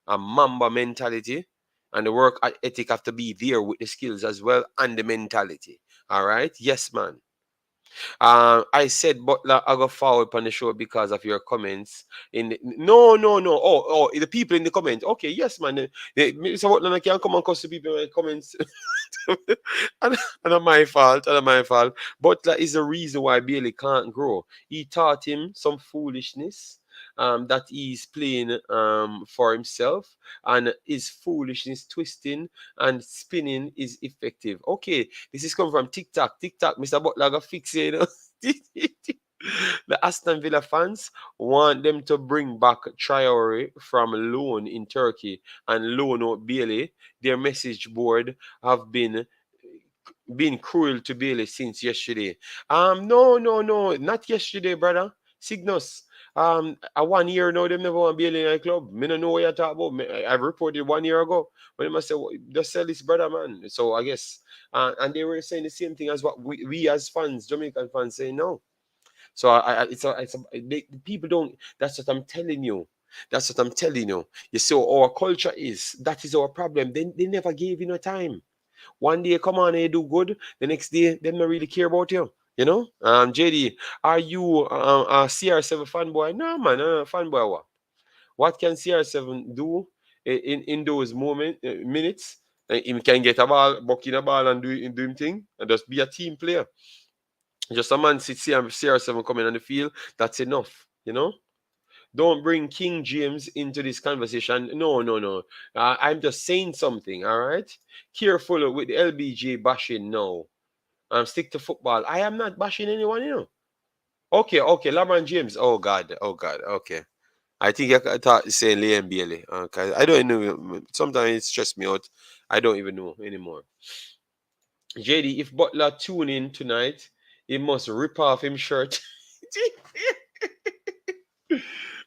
a Mamba mentality, and the work ethic have to be there with the skills as well and the mentality. All right, yes, man. I said Butler I got forward on the show because of your comments. No. Oh, the people in the comments. Okay, yes, man. So Butler can come and cuss the people in the comments. and not my fault. And my fault. Butler is the reason why Bailey can't grow. He taught him some foolishness. That he's playing for himself, and his foolishness twisting and spinning is effective. Okay, this is coming from TikTok. Mr. Butler got fix it. You know? The Aston Villa fans want them to bring back Traore from loan in Turkey and loan out Bailey. Their message board have been cruel to Bailey since yesterday. No, not yesterday, brother. Cygnus. A 1 year now, them never want Bailey in a club. Me don't know what you're talking about. I've reported 1 year ago. When they must say, well, just sell this brother, man. So I guess, and they were saying the same thing as what we as fans, Jamaican fans, say no. So people don't. That's what I'm telling you. That's what I'm telling you. You see, our culture is that is our problem. They never gave you no time. One day, come on, you do good. The next day, they don't really care about you. You know, JD, are you a CR7 fanboy? No, man, fanboy. What can CR7 do in those minutes? He can get a ball, buck in a ball, and do him thing, and just be a team player. Just a man sit CR7 coming on the field. That's enough. You know. Don't bring King James into this conversation. No, no, no. I'm just saying something, all right? Careful with the LBJ bashing now. Stick to football. I am not bashing anyone, you know. Okay, okay. LeBron James. Oh, God. Oh, God. Okay. I think I thought saying Liam Bailey. Okay. I don't know. Sometimes it stresses me out. I don't even know anymore. JD, if Butler tune in tonight, he must rip off him shirt.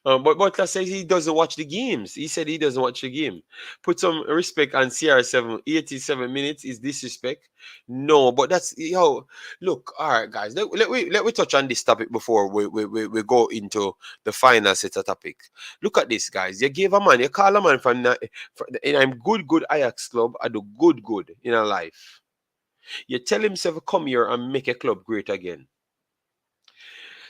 But Butler says he doesn't watch the games. He said he doesn't watch the game. Put some respect on CR7. 87 minutes is disrespect. No, but that's look, all right, guys. Let we touch on this topic before we go into the final set of topic. Look at this, guys. You gave a man, you call a man from and I'm good Ajax club. I do good in a life. You tell himself come here and make a club great again.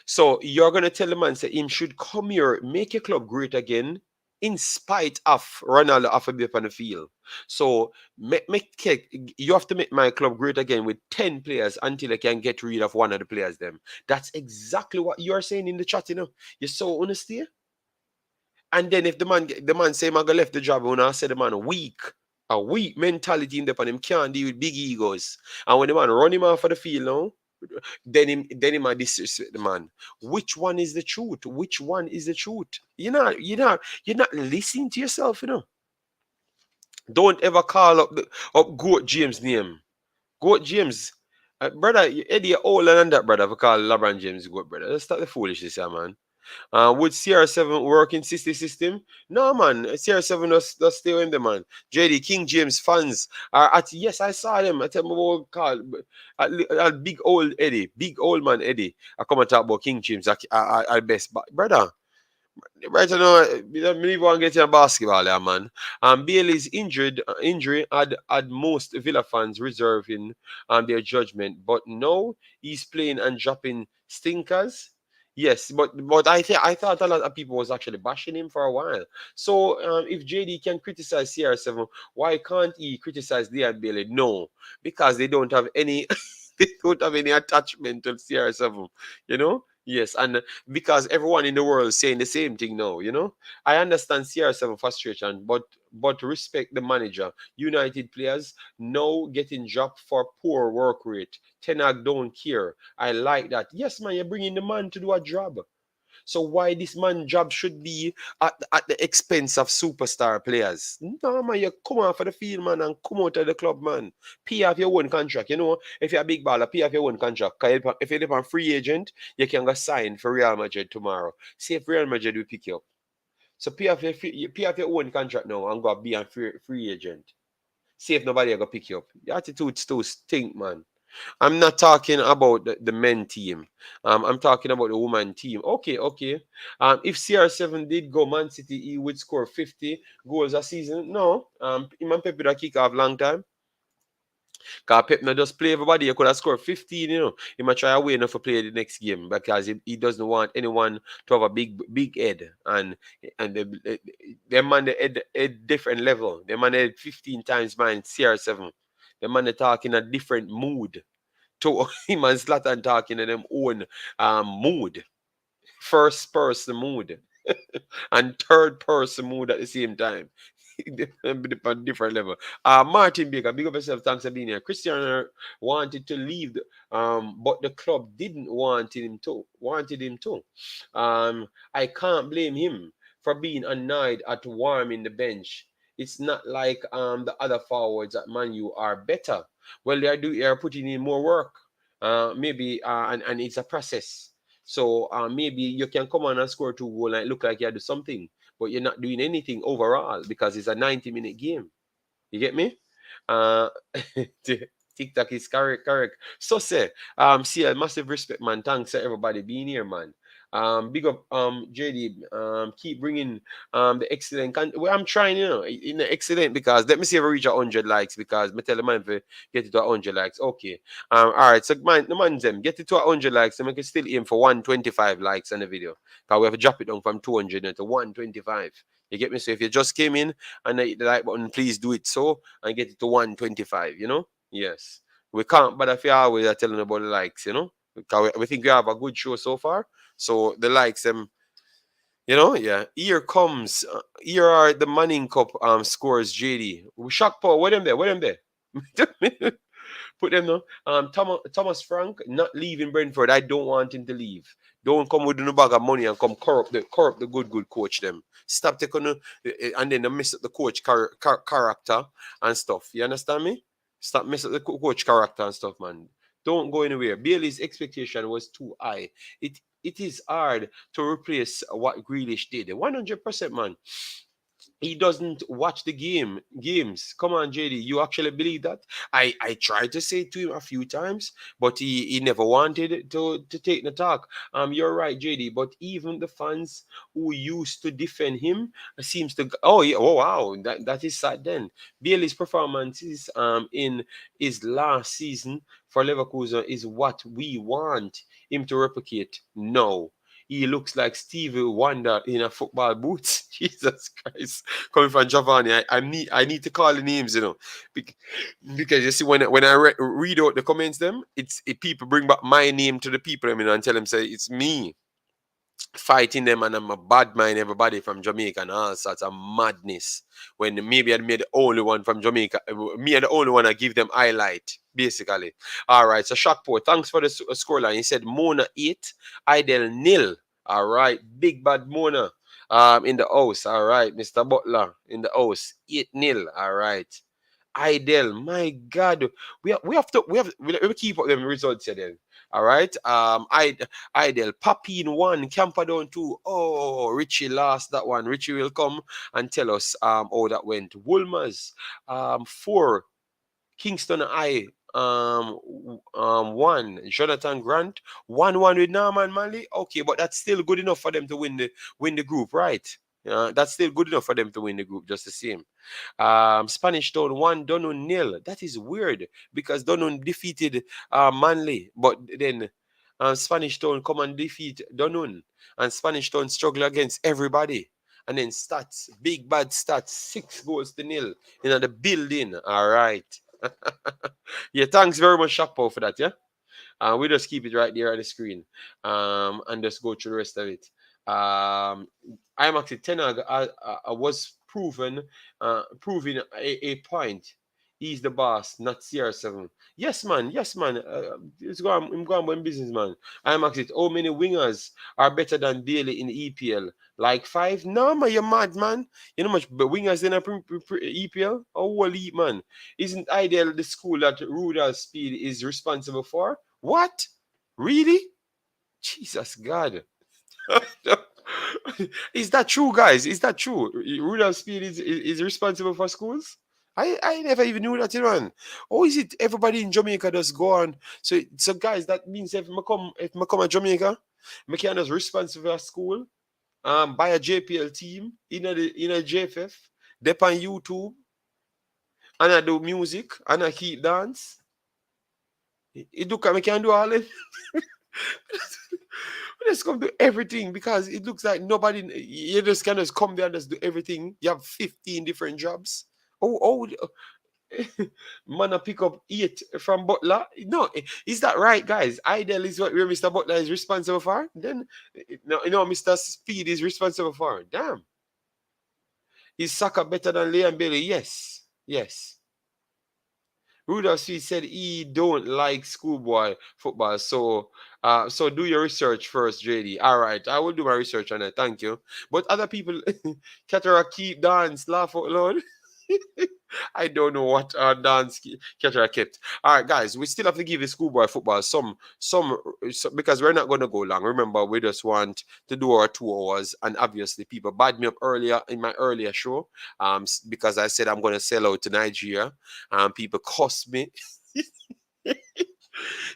So you're gonna tell the man say him should come here, make a club great again, in spite of Ronaldo have to be up on the field. So you have to make my club great again with 10 players until I can get rid of one of the players. Them. That's exactly what you're saying in the chat. You know, you're so honest here. And then if the man say I'm gonna left the job, when I say the man weak. A weak mentality in the pan him can't deal with big egos. And when the man run him off of the field now, then he might disrespect the man. Which one is the truth? Which one is the truth? You're not listening to yourself, you know. Don't ever call up Goat James' name. Goat James. Brother, Eddie, you're older than that, brother, if I call LeBron James Goat, brother. Let's start the foolishness here, man. Would CR7 work in system? No, man. CR7 does stay with them, man. JD King James fans are at, yes, I saw them. I tell them about call at big old Eddie, big old man Eddie. I come and talk about King James at best, but brother. Right now, me want to get in basketball there, man. Bailey's injury had most Villa fans reserving their judgment, but no, he's playing and dropping stinkers. Yes, but I thought a lot of people was actually bashing him for a while. So if JD can criticize CR7, why can't he criticize Leon Bailey? No, because they don't have any they don't have any attachment to CR7. You know. Yes, and because everyone in the world is saying the same thing now, you know. I understand CR7 frustration, but respect the manager. United players now getting dropped for poor work rate. Tenag don't care. I like that. Yes, man, you're bringing the man to do a job. So why this man job should be at the expense of superstar players? No, man, you come out for the field, man, and come out of the club, man. Pay off your own contract. You know, if you're a big baller, pay off your own contract. If you're a free agent, you can go sign for Real Madrid tomorrow. See if Real Madrid will pick you up. So pay off your own contract now and go be a free agent. See if nobody will pick you up. Your attitude still stink, man. I'm not talking about the men team. I'm talking about the woman team. Okay. If CR7 did go Man City, he would score 50 goals a season. No. Him and Pep would kick off long time. Because Pep not just play everybody. He could have scored 15, you know. He might try away enough to play the next game because he doesn't want anyone to have a big head. And them man the head different level. Them man head 15 times mine CR7. Them man they talk in a different mood. To him and Zlatan talking in them own mood. First person mood. And third person mood at the same time. Different level. Martin Baker, big up yourself. Thanks for being here. Cristiano wanted to leave, but the club didn't want him to. I can't blame him for being annoyed at warming the bench. It's not like the other forwards at Man U are better. Well, they are putting in more work. Maybe and it's a process. So maybe you can come on and score 2 goals and look like you do something, but you're not doing anything overall because it's a 90-minute game. You get me? TikTok is correct. So say, see a massive respect, man. Thanks to everybody being here, man. Big up, JD. Keep bringing the excellent. Well, I'm trying, in the excellent because let me see if I reach 100 likes because me tell the man to get it to 100 likes. Okay. All right. So man, the man them get it to 100 likes, and we can still aim for 125 likes on the video. Cause we have to drop it down from 200 to 125. You get me? So if you just came in and hit the like button, please do it so and get it to 125. Yes. We can't, but if you always are telling about the likes, because we think we have a good show so far. So the likes, yeah. Here are the Manning Cup scores, JD. Shock Paul, what them there? Put them now. Thomas Frank not leaving Brentford. I don't want him to leave. Don't come with no bag of money and come corrupt the good coach them. Stop taking and then mess up the coach character and stuff. You understand me? Stop messing up the coach character and stuff, man. Don't go anywhere. Bailey's expectation was too high. It is hard to replace what Grealish did. 100%, man. He doesn't watch the games. Come on, JD. You actually believe that? I tried to say it to him a few times, but he never wanted to take the talk. You're right, JD. But even the fans who used to defend him seems to wow, that is sad then. Bailey's performances in his last season for Leverkusen is what we want him to replicate. No. He looks like Stevie Wonder in a football boots. Jesus Christ. Coming from Giovanni, I need to call the names, because you see when I read out the comments, people bring back my name to the people, and tell them say it's me fighting them, and I'm a bad mind everybody from Jamaica and all sorts of madness. When maybe I'd made the only one from Jamaica, me and the only one I give them highlight, basically. All right, so Shockport, thanks for the scoreline. He said Mona 8, Idel 0. All right, big bad Mona in the house. All right, Mr. Butler in the house, 8-0. All right. Idel, my God, we keep up them results here then. All right. Idel, Papine 1, Camperdown 2. Oh, Richie lost that one. Richie will come and tell us how that went. Woolmers 4, Kingston I 1, Jonathan Grant 1-1 with Norman Manley. Okay, but that's still good enough for them to win the group, right? That's still good enough for them to win the group, just the same. Spanish Town 1, Donun 0. That is weird because Donun defeated Manley, but then Spanish Town come and defeat Donun, and Spanish Town struggle against everybody. And then stats, big bad stats, 6 goals to 0 in the building. All right. Yeah, thanks very much, Shakpo, for that. Yeah. We just keep it right there on the screen, and just go through the rest of it. Imaxit 10 was proving a point. He's the boss, not CR7. Yes, man. I'm going by business, man. Imaxit, how many wingers are better than Bailey in the EPL? Like 5? No, man, you're mad, man. You know much wingers in a EPL? Oh, elite, man. Isn't Ideal the school that Rudolph Speed is responsible for? What? Really? Jesus God. Is that true, guys? Is that true? Rudolph Speed is responsible for schools? I never even knew that, man. Or is it everybody in Jamaica just go on? So guys, that means if I come to Jamaica, I can just responsible for school, buy a JPL team in a JFF, dep on YouTube, and I do music and I keep dance. It look like I can do all it. Let's come do everything because it looks like nobody. You just can just come there and just do everything. You have 15 different jobs. Man, I pick up 8 from Butler. No, is that right, guys? Idle is what Mr. Butler is responsible for. Then, Mr. Speed is responsible for. Damn. Is Saka better than Leon Bailey? Yes. Rudolph Speed said he don't like schoolboy football. So do your research first, JD. All right, I will do my research on it. Thank you. But other people, Cataract keep dance, laugh out loud. I don't know what dance Cataract kept. All right, guys, we still have to give the schoolboy football some because we're not going to go long. Remember, we just want to do our 2 hours, and obviously people bad me up earlier in my earlier show because I said I'm going to sell out to Nigeria, and people cuss me.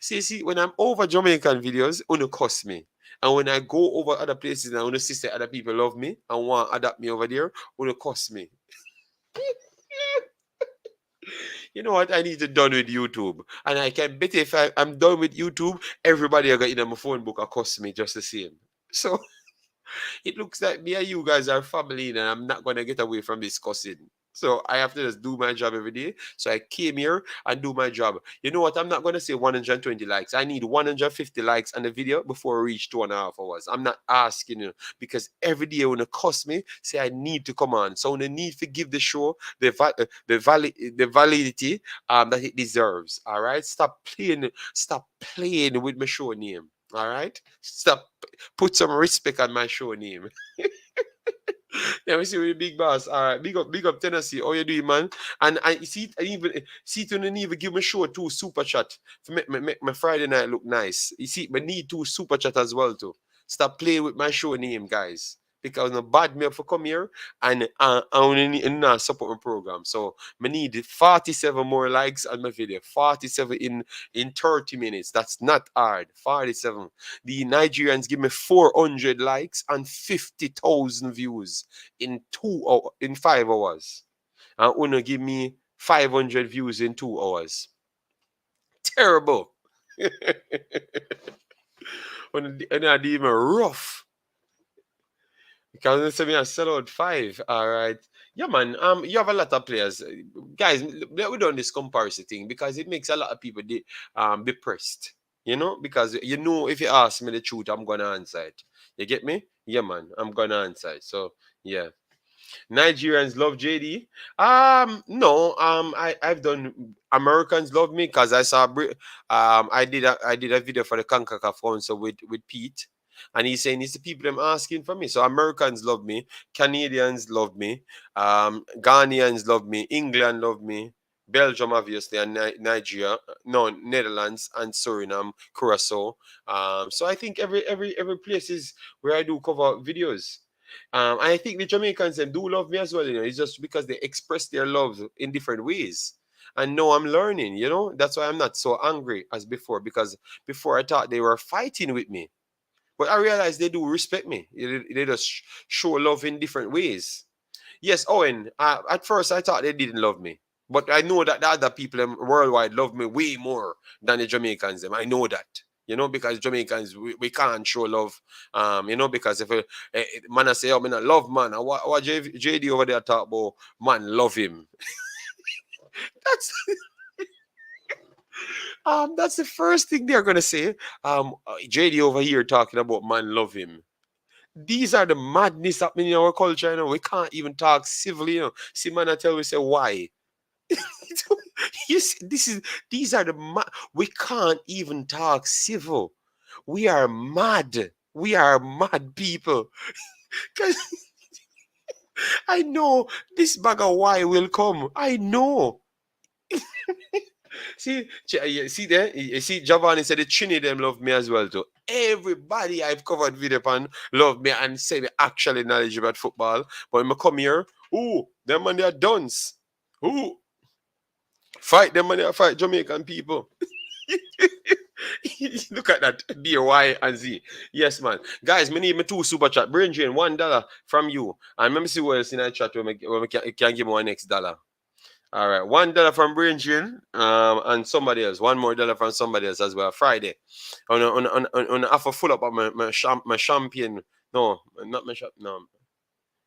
See, when I'm over Jamaican videos, uno cost me. And when I go over other places and uno see say other people love me and want to adapt me over there, uno cost me. You know what? I need to done with YouTube. And I can bet if I'm done with YouTube, everybody I got in my phone book will cost me just the same. So it looks like me and you guys are family and I'm not going to get away from this cussing. So I have to just do my job every day. So I came here and do my job. You know what? I'm not going to say 120 likes. I need 150 likes on the video before I reach 2.5 hours. I'm not asking you because every day when it cost me, say I need to come on. So when I need to give the show the validity that it deserves. All right? Stop playing with my show name. All right? Stop. Put some respect on my show name. Let me see with the big boss. All right, big up Tennessee. How you doing, man? And I see, I even see to even give me show two super chat to make my Friday night look nice. You see, I need two super chat as well too. Stop playing with my show name, guys. Because no bad me for come here and I only need support my program. So I need 47 more likes on my video. 47 in 30 minutes. That's not hard. 47. The Nigerians give me 400 likes and 50,000 views in 5 hours. And Uno give me 500 views in 2 hours. Terrible. And I did even rough. Because they say me I sell out 5. All right. Yeah, man. You have a lot of players. Guys, we done this comparison thing because it makes a lot of people depressed. You know, because you know if you ask me the truth, I'm gonna answer it. You get me? Yeah, man. I'm gonna answer it. So yeah. Nigerians love JD. No. I've done Americans love me because I saw I did a video for the Concacaf Council with Pete. And he's saying it's the people them asking for me. So Americans love me, Canadians love me, Ghanaians love me, England love me, Belgium obviously, and Nigeria, no, Netherlands and Suriname, Curacao. So I think every place is where I do cover videos. I think the Jamaicans them do love me as well. You know, it's just because they express their love in different ways. And now I'm learning. You know, that's why I'm not so angry as before. Because before I thought they were fighting with me. But I realize they do respect me. They just show love in different ways. Yes, Owen, at first I thought they didn't love me. But I know that the other people worldwide love me way more than the Jamaicans. I know that. You know, because Jamaicans, we can't show love. You know, because if man I say, oh, man, I love man. What JD over there talk about, man, love him. That's the first thing they're gonna say. JD over here talking about man love him. These are the madness happening in our culture. You know, we can't even talk civilly. You know, see, man, I tell we say why. You see, these are we can't even talk civil. We are mad. We are mad people. Because I know this bag of why will come. I know. See there? You see, Giovanni said the Trini them love me as well too. Everybody I've covered video pan love me and say they actually knowledgeable about football. But when I come here, them man they are duns. Fight them man they are fight Jamaican people. Look at that. D-Y and Z. Yes, man. Guys, me need me 2 super chat. Brain drain, $1 from you. And let me see what else in that chat when we can give me one next dollar. All right, $1 from Brain Drain, and somebody else. One more dollar from somebody else as well. Friday, on after full up of my champagne. No, not my no.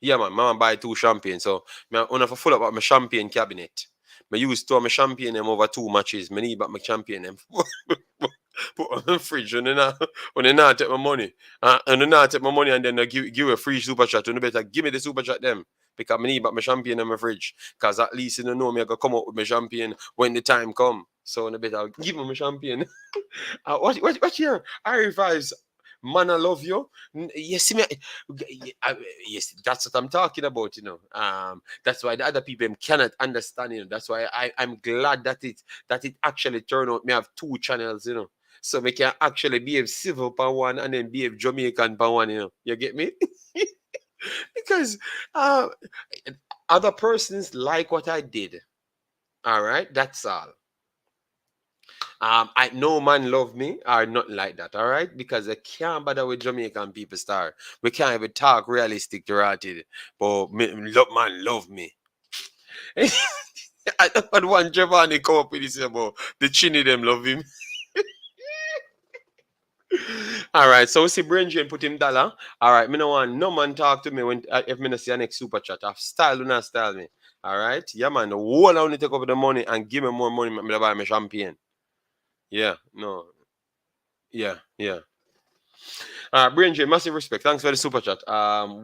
Yeah, man, mama buy 2 champagne. So on after full up of my champagne cabinet. I use 2 of my champagne them over 2 matches. I need back my champagne them. Put on the fridge when they not take my money. And they not take my money and then I give a free super chat. You better give me the super chat them. Because I need back my champagne in my fridge. Because at least you know me I can come out with my champagne when the time come. So I better give me my champagne. What year? I man, I love you. Yes, me. Yes, that's what I'm talking about. You know, that's why the other people cannot understand. You know, that's why I'm glad that it actually turned out. Me have 2 channels. You know, so we can actually behave civil per one and then behave Jamaican per one. You know, you get me? Because other persons like what I did. All right, that's all. I no man love me or nothing like that, all right? Because I can't bother with Jamaican people star. We can't even talk realistic Gerrard. But man love me. I don't want Giovanni come up with this about the chinny them love him. All right, so we see Brain put him dollar. All right, me no want no man talk to me when if me no see a next super chat. I've style do not style me. All right, yeah man, the whole I only take up the money and give me more money. Me buy me champagne. Yeah, no, yeah. Brain massive respect. Thanks for the super chat.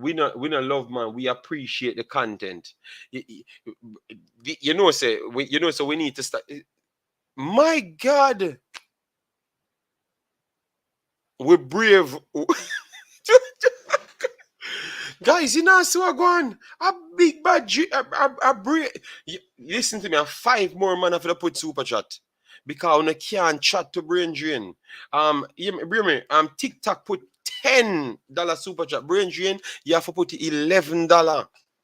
We not love man. We appreciate the content. You know, so we need to start. My God, we're brave. Guys, you know, so I go on. A big bad, a brave. Listen to me, a 5 more man after put super chat. Because I can't chat to Brain Drain. Bring me, TikTok put $10 super chat. Brain Drain, you have to put $11.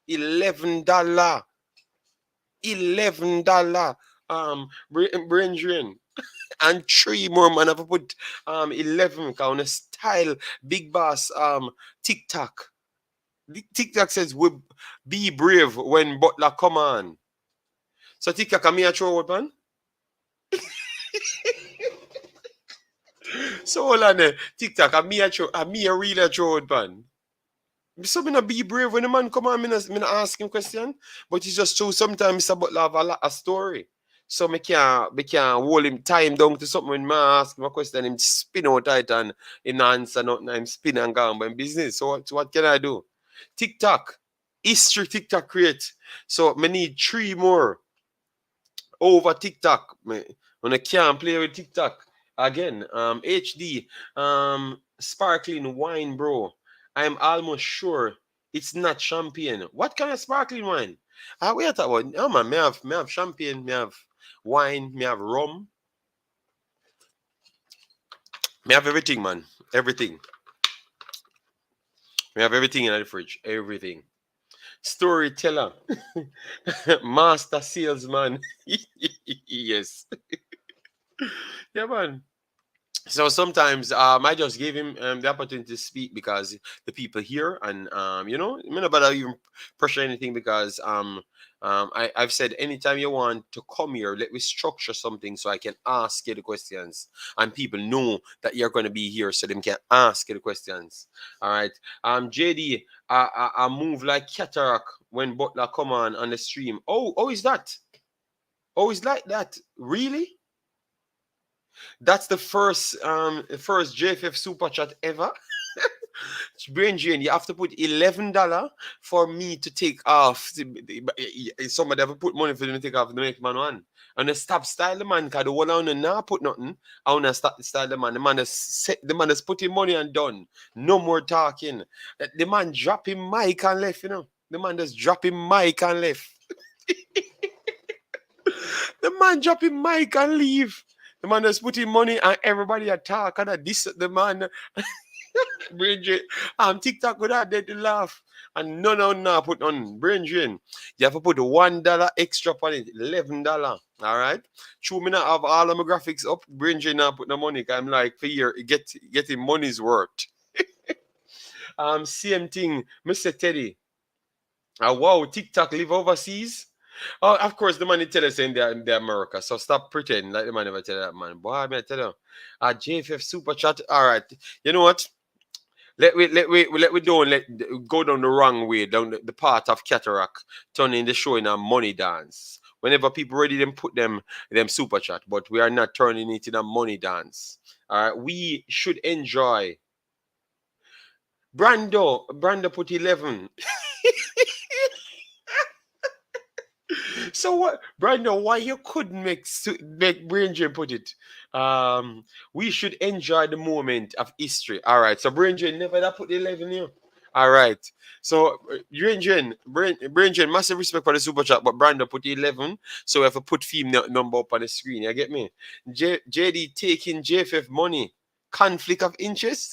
$11. $11. Brain Drain. And 3 more man have to put 11 because on style big boss TikTok. TikTok says we be brave when Butler come on. So TikTok am here throw out, man. So hold on there. TikTok am here really throw out, man. So me not be brave when the man come on, me not ask him question. But it's just true sometimes Mr. Butler have a story. So me can't hold him time down to something when I ask him a question, him spin out tight and him not answer nothing, him spin and go on by business. So what can I do? TikTok. History TikTok create. So me need 3 more over TikTok. When I can't play with TikTok. Again, HD, sparkling wine, bro. I'm almost sure it's not champagne. What kind of sparkling wine? Wait about. Oh man, me have champagne, me have wine, me have rum. Me have everything, man. Everything. We have everything in the fridge. Everything. Storyteller. Master salesman. Yes. Yeah, man. So sometimes I just gave him the opportunity to speak because the people here and you know, I'm not about to even pressure anything because I've said anytime you want to come here, let me structure something so I can ask you the questions and people know that you're going to be here so they can ask you the questions. All right. JD, I move like cataract when Butler come on the stream. Oh, is that? Oh, is like that? Really? That's the first JFF super chat ever. Brain Jane, you have to put $11 for me to take off. Somebody have put money for me to take off the make man one. And I stop style the man because the one on now put nothing. I wanna start style the man. The man has put in money and done. No more talking. The man dropping mic and left, you know. The man just dropping mic and left. The man dropping mic and leave. The man is putting money and everybody attack and this the man Brain TikTok would have to laugh. And no put on Brain Drain. You have to put $1 extra on it, $11. Alright. True me not have all of my graphics up. Brain Drain now put no money. I'm like for year getting money's worth. Same thing, Mr. Teddy. Wow, TikTok live overseas. Oh, of course, the man tell us in the America. So stop pretending like the man never tell that man. Boy, I tell you. JFF super chat. All right. You know what? Let we don't go down the wrong way, down the path of cataract, turning the show in a money dance. Whenever people ready, them put them super chat, but we are not turning it in a money dance. All right. We should enjoy. Brando put 11. So what, Brando? Why you couldn't make Brain Drain put it? We should enjoy the moment of history. All right. So Brain Drain never that put 11 here. All right. So Brain Drain, massive respect for the super chat, but Brando put 11. So we have to put female number up on the screen. You get me? JD taking JFF money. Conflict of interest.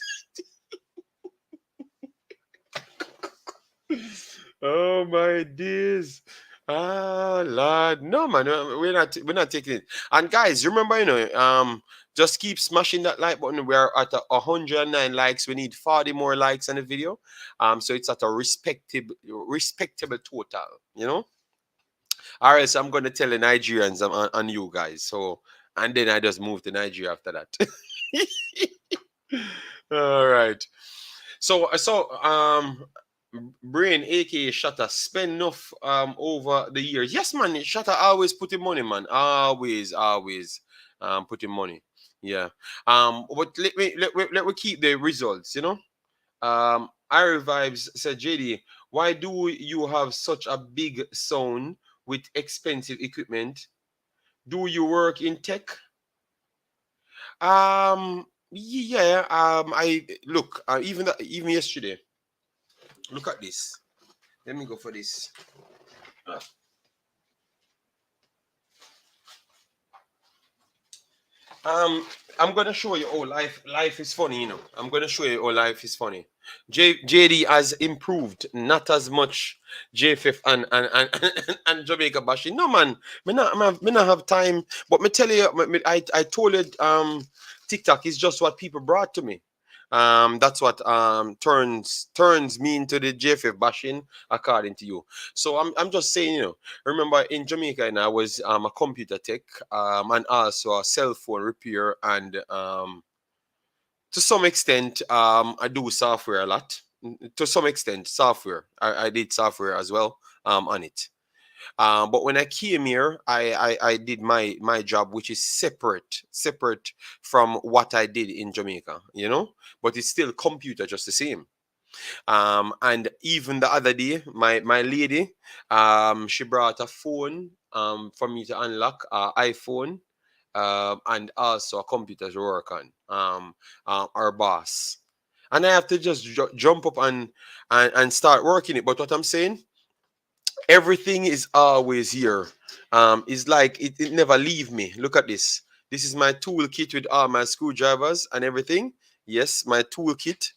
Oh my days. Ah, Lord, no man, we're not taking it. And guys, remember, just keep smashing that like button. We're at 109 likes. We need 40 more likes on the video. So it's at a respectable total. All right, so I'm gonna tell the Nigerians on you guys. So and then I just move to Nigeria after that. All right. So Brain, aka Shatter, spend enough over the years. Yes, man. Shatter always putting money, man. Always putting money. Yeah. But let me keep the results. Irie Vibes said, JD, why do you have such a big sound with expensive equipment? Do you work in tech? Yeah. I look. Even yesterday. Look at this. Let me go for this. I'm gonna show you how life is funny. I'm gonna show you how life is funny. JD has improved, not as much JFF and Jamaica bashing. No man, me not have time. But me tell you, I told you TikTok is just what people brought to me. That's what turns me into the JFF bashing, according to you. So I'm just saying, remember in Jamaica, and I was a computer tech, and also a cell phone repair, and to some extent, I do software a lot. To some extent, software. I did software as well on it. But when I came here, I did my job, which is separate from what I did in Jamaica, but it's still computer just the same. And even the other day, my lady, she brought a phone for me to unlock, iPhone, and also a computer to work on, our boss. And I have to just jump up and start working it. But what I'm saying, everything is always here. It's like it never leave me. Look at this. This is my toolkit with all my screwdrivers and everything. Yes, my toolkit.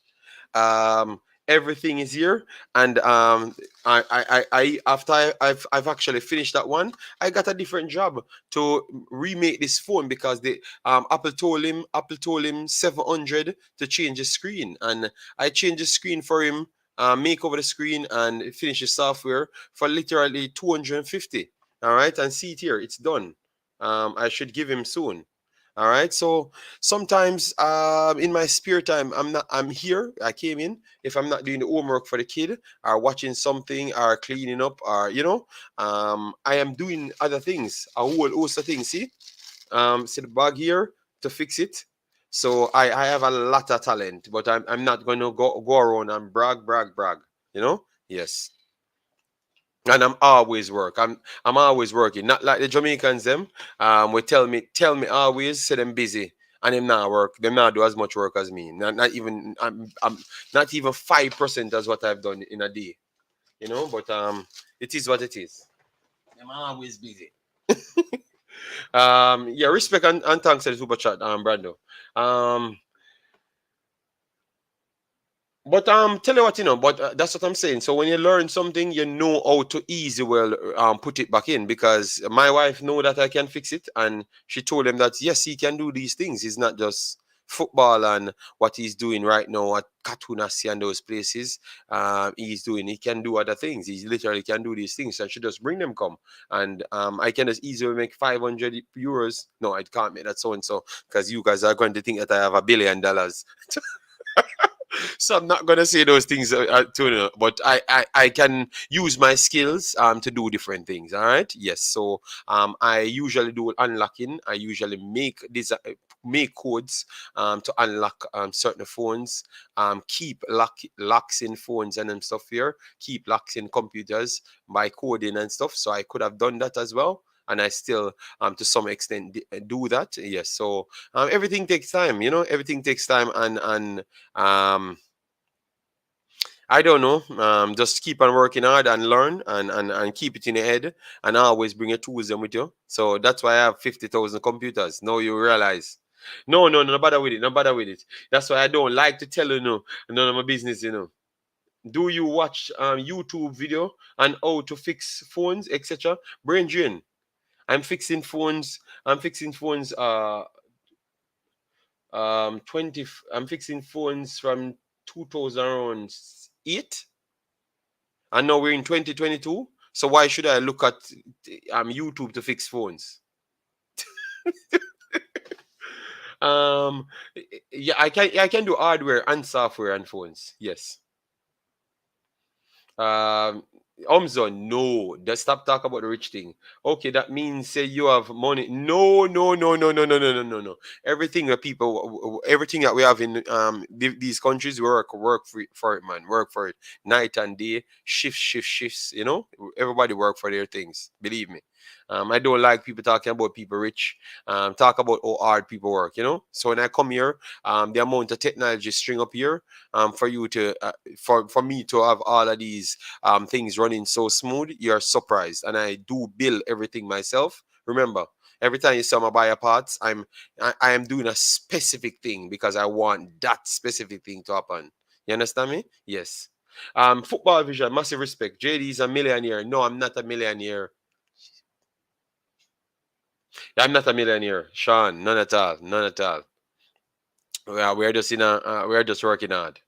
Um, Everything is here, and after I've actually finished that one, I got a different job to remake this phone because the Apple told him 700 to change the screen, and I changed the screen for him, make over the screen and finish the software for literally 250. All right, and see it here, it's done. I should give him soon. All right. So sometimes in my spare time, I'm here. I came in. If I'm not doing the homework for the kid or watching something or cleaning up or I am doing other things, a whole host of things. See the bag here to fix it. So I have a lot of talent, but I'm not gonna go around and brag. Yes. And I'm always work. I'm always working. Not like the Jamaicans them. We tell me always say them busy and them not work. Them not do as much work as me. Not even I'm not even 5% as what I've done in a day. But it is what it is. I'm always busy. Yeah, respect and thanks to the super chat, Brando. But tell you what, but that's what I'm saying. So when you learn something, you know how to easy well put it back in, because my wife know that I can fix it, and she told him that yes, he can do these things. It's not just football and what he's doing right now at Katunasi and those places. He can do other things. He literally can do these things. So I should just bring them come, and I can just easily make 500 euros. No, I can't make that so and so, because you guys are going to think that I have $1 billion. So I'm not gonna say those things to you, but I can use my skills to do different things. All right. Yes. So I usually do unlocking. I usually make codes to unlock certain phones, keep locks in phones and stuff here, keep locks in computers by coding and stuff. So I could have done that as well, and I still to some extent do that. Yes. So everything takes time. Everything takes time, and I don't know. Just keep on working hard and learn, and keep it in your head, and always bring your tools them with you. So that's why I have 50,000 computers. Now you realize. No, no bother with it. No bother with it. That's why I don't like to tell you, no, none of my business. Do you watch YouTube video and how to fix phones, etc.? Brain drain. I'm fixing phones. I'm fixing phones. 20. I'm fixing phones from 2008, and now we're in 2022. So why should I look at YouTube to fix phones? um, yeah, I can do hardware and software and phones. Yes. Um, Omzo, no. Just stop talking about the rich thing. Okay, that means say you have money. No, no, no, no, no, no, no, no, no, no. Everything that people, everything that we have in these countries, work for it, man. Work for it, night and day, shifts. You know, everybody work for their things. Believe me. I don't like people talking about people rich. Talk about how hard people work. You know. So when I come here, the amount of technology string up here, for you to for me to have all of these things running so smooth, you're surprised. And I do build everything myself. Remember, every time you saw my buyer parts, I am doing a specific thing because I want that specific thing to happen. You understand me? Yes. Football vision, massive respect. JD is a millionaire. No, I'm not a millionaire. I'm not a millionaire, Sean. None at all. None at all. We're just we're just working hard.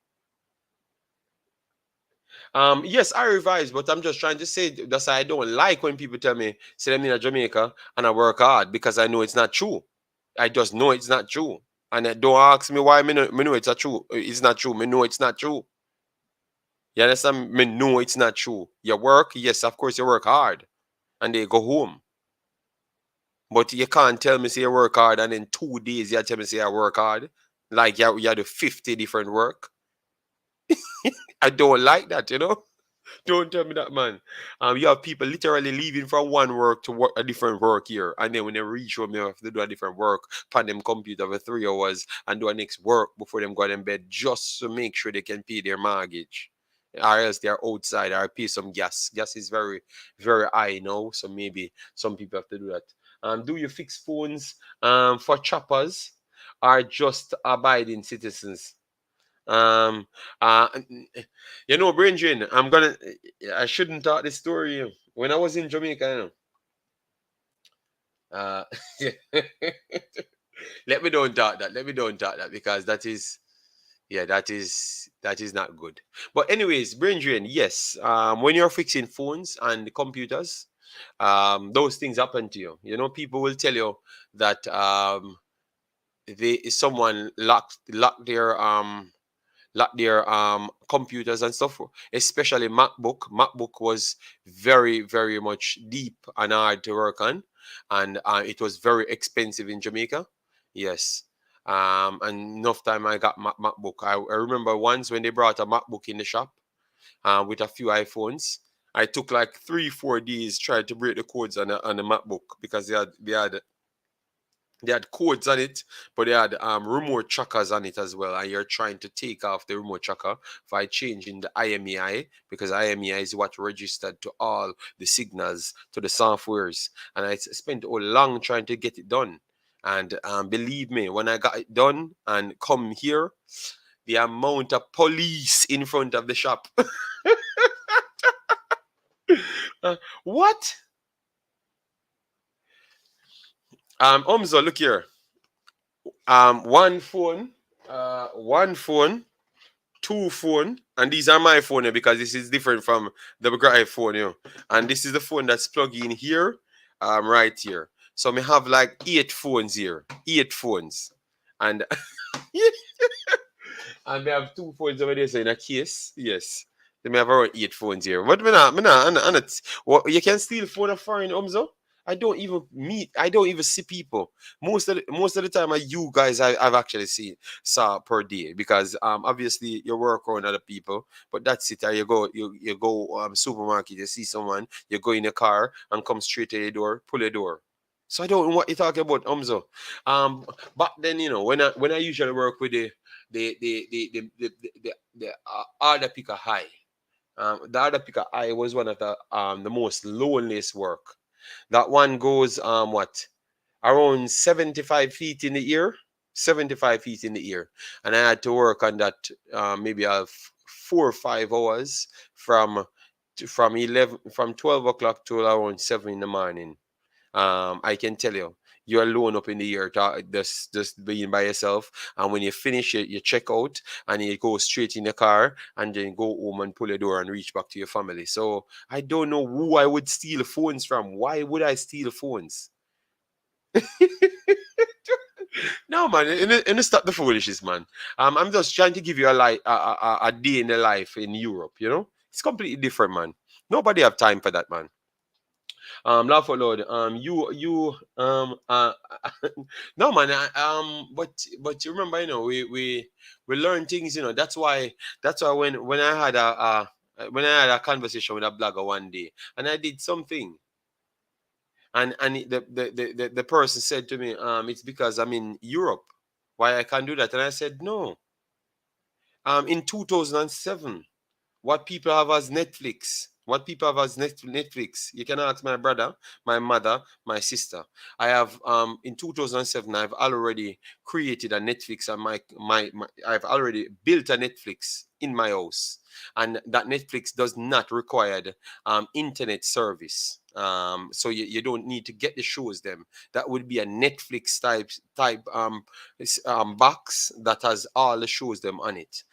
Yes, I revise, but I'm just trying to say that's why I don't like when people tell me, say I'm in Jamaica and I work hard because I know it's not true. I just know it's not true. And don't ask me why me know it's not true. It's not true. Me know it's not true. You understand? Me know it's not true. You work, yes, of course you work hard. And they go home. But you can't tell me say you work hard and in 2 days you tell me say I work hard. Like you do 50 different work. I don't like that, you know? Don't tell me that, man. You have people literally leaving from one work to work a different work here, and then when they reach home, they have to do a different work, pan them computer for 3 hours, and do a next work before them go in bed, just to make sure they can pay their mortgage, or else they're outside or pay some gas. Gas is very, very high now, so maybe some people have to do that. Do you fix phones for choppers or just abiding citizens? Um, uh, you know, brain drain. I shouldn't talk this story. When I was in Jamaica, uh, let me don't talk that. Let me don't talk that because that is, yeah, that is not good. But anyways, brain drain. Yes. When you're fixing phones and computers, those things happen to you. You know, people will tell you that someone locked their computers and stuff, especially Macbook was very, very much deep and hard to work on, and it was very expensive in Jamaica. Yes. And enough time I got Macbook. I remember once when they brought a Macbook in the shop with a few iPhones. I took like 3-4 days trying to break the codes on the MacBook because they had codes on it, but they had remote trackers on it as well. And you're trying to take off the remote tracker by changing the IMEI, because IMEI is what registered to all the signals to the softwares. And I spent a long trying to get it done. And believe me, when I got it done and come here, the amount of police in front of the shop. What? Omzo, look here. One phone, two phone, and these are my phone here because this is different from the bigger phone, you know. And this is the phone that's plugged in here, right here. So we have like 8 phones here, 8 phones, and and we have 2 phones over there, so in a case, yes. Then we have around 8 phones here. But well, you can steal phone of foreign, Umzo. I don't even see people. Most of the time, you guys I've actually saw per day because obviously you work around other people, but that's it. You go supermarket, you see someone, you go in a car and come straight to your door, pull your door. So I don't know what you're talking about, Umzo. But then when I usually work with the other picker high. The other picker high was one of the most loneliest work. That one goes around 75 feet in the air, 75 feet in the air, and I had to work on that maybe 4 or 5 hours from 12 o'clock to around 7 in the morning. I can tell you, you're alone up in the air, just being by yourself. And when you finish it, you check out and you go straight in the car and then go home and pull the door and reach back to your family. So I don't know who I would steal phones from. Why would I steal phones? No, man, and stop the foolishness, man. I'm just trying to give you a day in the life in Europe. It's completely different, man. Nobody have time for that, man. Laugh out loud. No, man. But you remember, we learn things. That's why when I had a conversation with a blogger one day, and I did something, and the person said to me, it's because I'm in Europe, why I can't do that, and I said no. In 2007. What people have as Netflix. What people have as Netflix. You can ask my brother, my mother, my sister. I have in 2007. I've already created a Netflix, and I've already built a Netflix in my house, and that Netflix does not require internet service. So you don't need to get the shows them. That would be a Netflix type box that has all the shows them on it.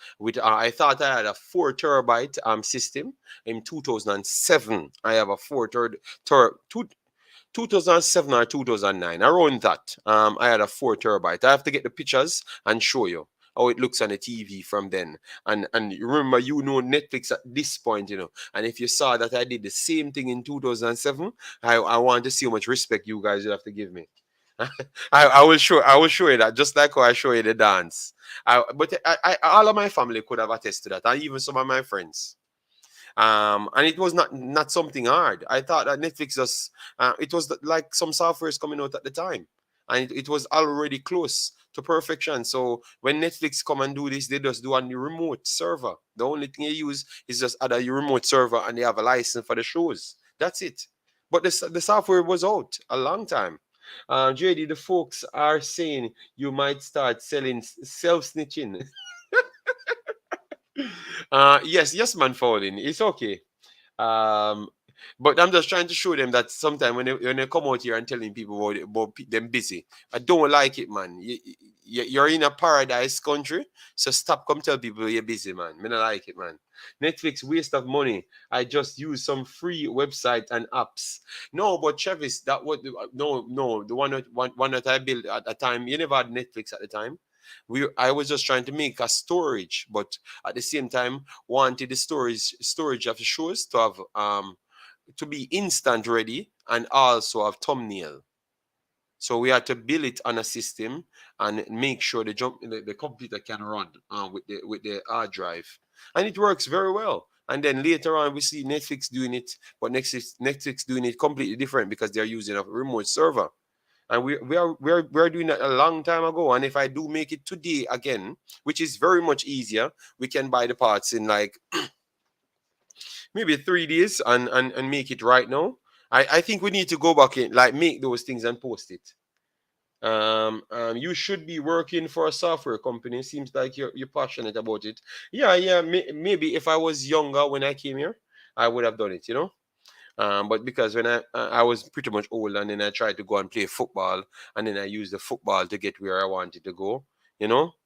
I thought I had a 4 terabyte system in 2007. I have a 2007 or 2009, around that. I had a 4 terabyte. I have to get the pictures and show you how it looks on the TV from then. And remember, Netflix at this point, and if you saw that I did the same thing in 2007, I want to see how much respect you guys will have to give me. I will show you that, just like how I show you the dance. But all of my family could have attested to that, and even some of my friends. And it was not something hard. I thought that Netflix it was like some softwares coming out at the time, and it was already close to perfection. So when Netflix come and do this, they just do on the remote server. The only thing you use is just add a remote server, and they have a license for the shows. That's it. But the software was out a long time. JD, the folks are saying you might start selling self-snitching. Yes, man, falling. It's okay. But I'm just trying to show them that sometimes when they come out here and telling people about them busy, I don't like it, man. You're in a paradise country, so stop come tell people you're busy, man. I don't like it, man. Netflix waste of money. I just use some free website and apps. No, but Travis, that was no the one that I built at the time. You never had Netflix at the time. I was just trying to make a storage, but at the same time wanted the storage of the shows to have to be instant ready and also have thumbnail. So we had to build it on a system and make sure the computer can run with the hard drive, and it works very well. And then later on, we see Netflix doing it, but Netflix doing it completely different because they're using a remote server. And we're doing that a long time ago. And if I do make it today again, which is very much easier, we can buy the parts in like maybe 3 days and make it right now. I think we need to go back in, like make those things and post it. You should be working for a software company. Seems like you're passionate about it. Yeah. Maybe if I was younger when I came here, I would have done it. But because when I was pretty much old, and then I tried to go and play football, and then I used the football to get where I wanted to go.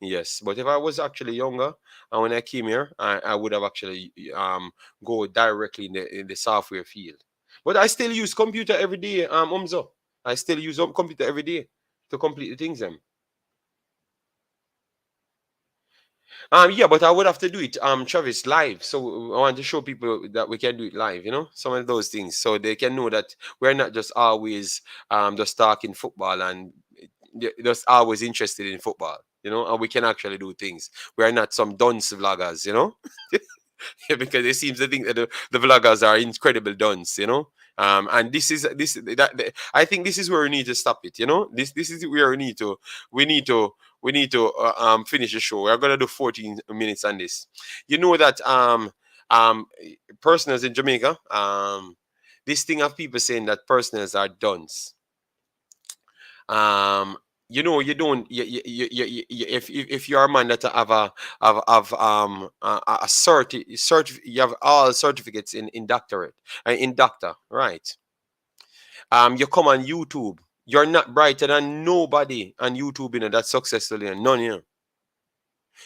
Yes. But if I was actually younger, and when I came here, I would have actually go directly in the software field. But I still use computer every day, Umzo. I still use computer every day to complete the things. Yeah, but I would have to do it, Travis, live. So I want to show people that we can do it live, some of those things, so they can know that we're not just always just talking football and just always interested in football, and we can actually do things. We're not some dunce vloggers, because it seems to think that the vloggers are incredible dunce, and I think this is where we need to stop it, this is where we need to finish the show. We're gonna do 14 minutes on this. You know that personals in Jamaica, this thing of people saying that personals are dunce. you know, you don't if you're a man that have a you have all certificates in doctorate, in doctor, right? You come on YouTube, you're not brighter than nobody on YouTube, you know, that's successful, you know, none, you know.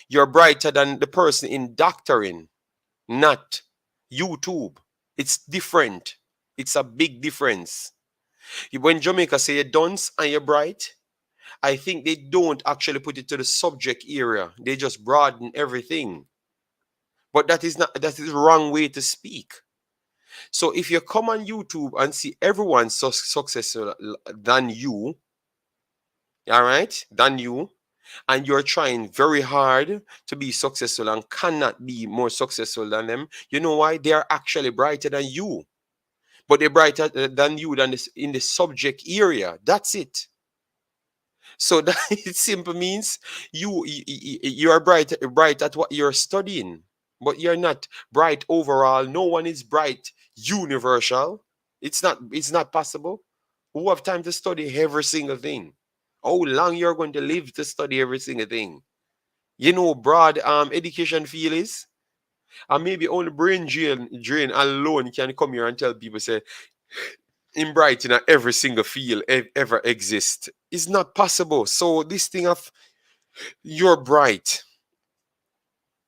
You're brighter than the person in doctoring, not YouTube. It's different. It's a big difference. When Jamaica say you're dunce and you're bright, I think they don't actually put it to the subject area. They just broaden everything. But that is the wrong way to speak. So if you come on YouTube and see everyone successful than you, all right, than you, and you're trying very hard to be successful and cannot be more successful than them, you know why? They are actually brighter than you. But they're brighter than you than this in the subject area. That's it. So that it simply means you are bright at what you're studying, but you're not bright overall. No one is bright universal. It's not possible. Who have time to study every single thing? How long you're going to live to study every single thing? You know, broad education field is, and maybe only brain drain alone can come here and tell people say in Brighton at every single field ever exist. It's not possible. So this thing of you're bright,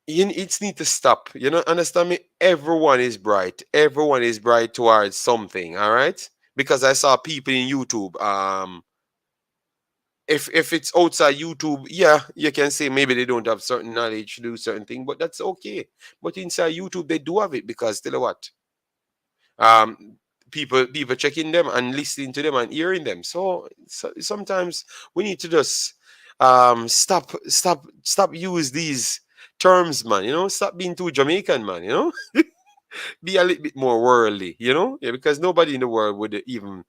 it's need to stop. You know, understand me? Everyone is bright. Everyone is bright towards something. All right. Because I saw people in YouTube. If it's outside YouTube, yeah, you can say maybe they don't have certain knowledge to do certain thing, but that's okay. But inside YouTube, they do have it because tell you what, um, people checking them and listening to them and hearing them. So sometimes we need to just stop use these terms, man. You know, stop being too Jamaican, man. You know, be a little bit more worldly, you know? Yeah, because nobody in the world would even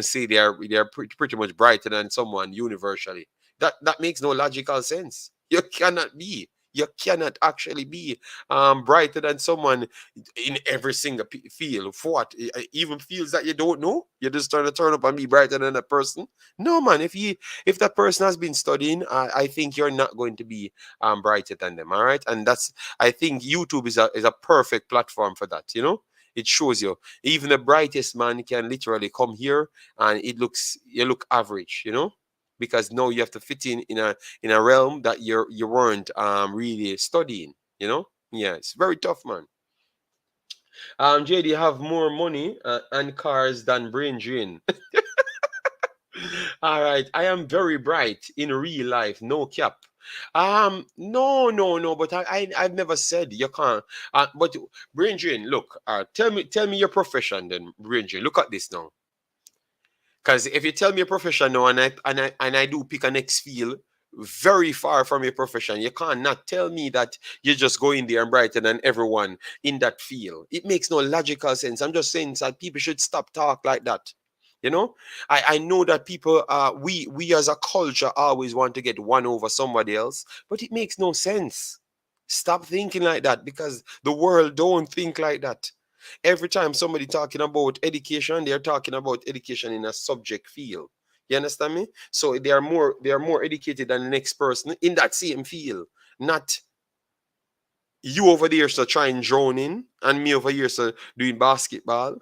say they are pretty much brighter than someone universally. That makes no logical sense. You cannot be. You cannot actually be brighter than someone in every single field. For what? Even fields that you don't know, you're just trying to turn up and be brighter than that person. No, man. If that person has been studying, I think you're not going to be brighter than them. All right, and I think YouTube is a perfect platform for that. You know, it shows you even the brightest man can literally come here and you look average. You know, because now you have to fit in a realm that you weren't really studying. You know, yeah, it's very tough, man. JD have more money and cars than brain drain. All right, I am very bright in real life, no cap. No, but I've never said you can't. But brain drain, look, tell me your profession then, brain drain. Look at this now. Because if you tell me your profession now and I do pick a next field very far from your profession, you can't not tell me that you're just going there and brighter than everyone in that field. It makes no logical sense. I'm just saying that people should stop talk like that. You know, I know that people we as a culture always want to get one over somebody else, but it makes no sense. Stop thinking like that because the world don't think like that. Every time somebody talking about education, they're talking about education in a subject field. You understand me? So they are more educated than the next person in that same field. Not you over there so trying droning and me over here so doing basketball.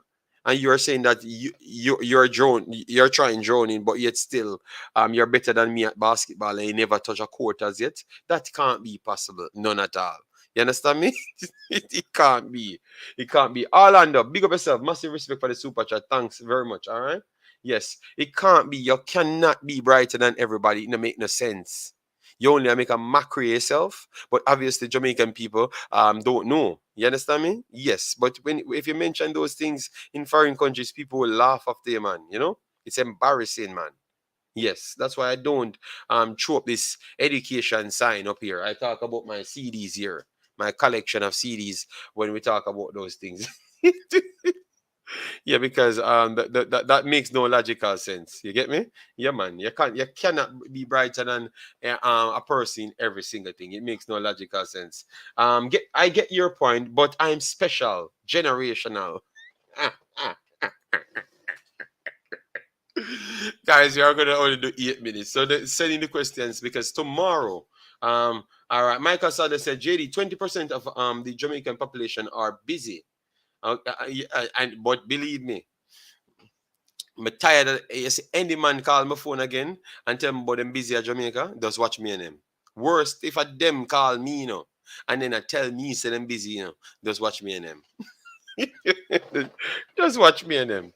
And you're saying that you're trying droning, but yet still you're better than me at basketball and you never touch a court as yet. That can't be possible. None at all. You understand me? it can't be. It can't be. Orlando, big up yourself. Massive respect for the super chat. Thanks very much. All right. Yes, it can't be. You cannot be brighter than everybody. It don't make no sense. You only make a mockery of yourself, but obviously Jamaican people don't know. You understand me? Yes, but if you mention those things in foreign countries, people will laugh after you, man. You know, it's embarrassing, man. Yes, that's why I don't throw up this education sign up here. I talk about my CDs here, my collection of CDs when we talk about those things. Yeah, because that makes no logical sense. You get me? Yeah, man. You cannot be brighter than a person in every single thing. It makes no logical sense. I get your point, but I'm special, generational. Guys, we are gonna only do 8 minutes. So send in the questions because tomorrow, all right, Michael Sada said, JD, 20% of the Jamaican population are busy. But believe me, I'm tired of you see any man call my phone again and tell me about them busy at Jamaica, just watch me and them. Worst if a them call me, and then I tell me say them busy, just watch me and them. Just watch me and them.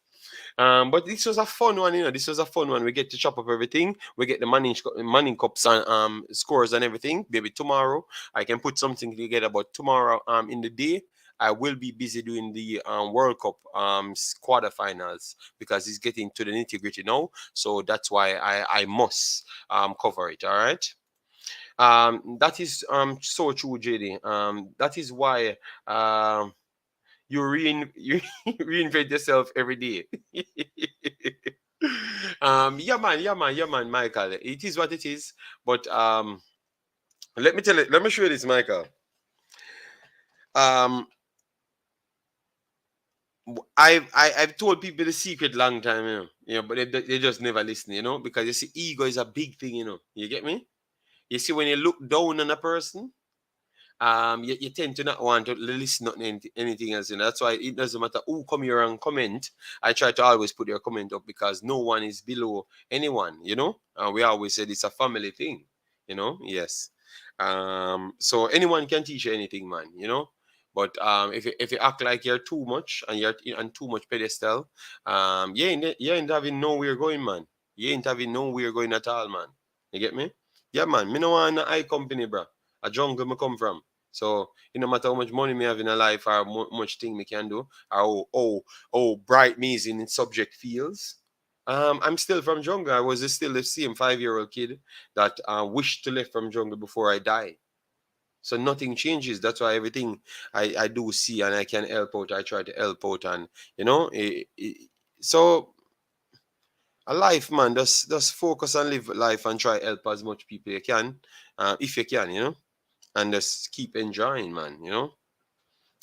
But this was a fun one, This was a fun one. We get to chop up everything. We get the Manning cups and scores and everything. Maybe tomorrow I can put something together. But tomorrow in the day I will be busy doing the World Cup quarterfinals because it's getting to the nitty gritty now. So that's why I must cover it. All right. That is so true, JD. That is why you reinvent yourself every day. Yeah, man, Michael. It is what it is. But let me show you this, Michael. I've told people the secret long time, but they just never listen, because you see, ego is a big thing, You get me? You see, when you look down on a person, you tend to not want to listen to anything else. That's why it doesn't matter who come here and comment. I try to always put your comment up because no one is below anyone. And we always said it's a family thing. Yes. So anyone can teach you anything, man. But if you act like you're too much and you're on too much pedestal, you ain't having nowhere going, man. You ain't having nowhere going at all, man. You get me? Yeah, man. Me no want a high company, bro. A jungle me come from. So no matter how much money me have in a life or much thing me can do, or bright me is in subject fields. I'm still from jungle. I was still the same 5-year-old kid that wished to live from jungle before I die. So nothing changes. That's why everything I do see and I can help out, I try to help out. And so a life, man, just focus and live life and try help as much people you can, if you can, and just keep enjoying, man, Yeah,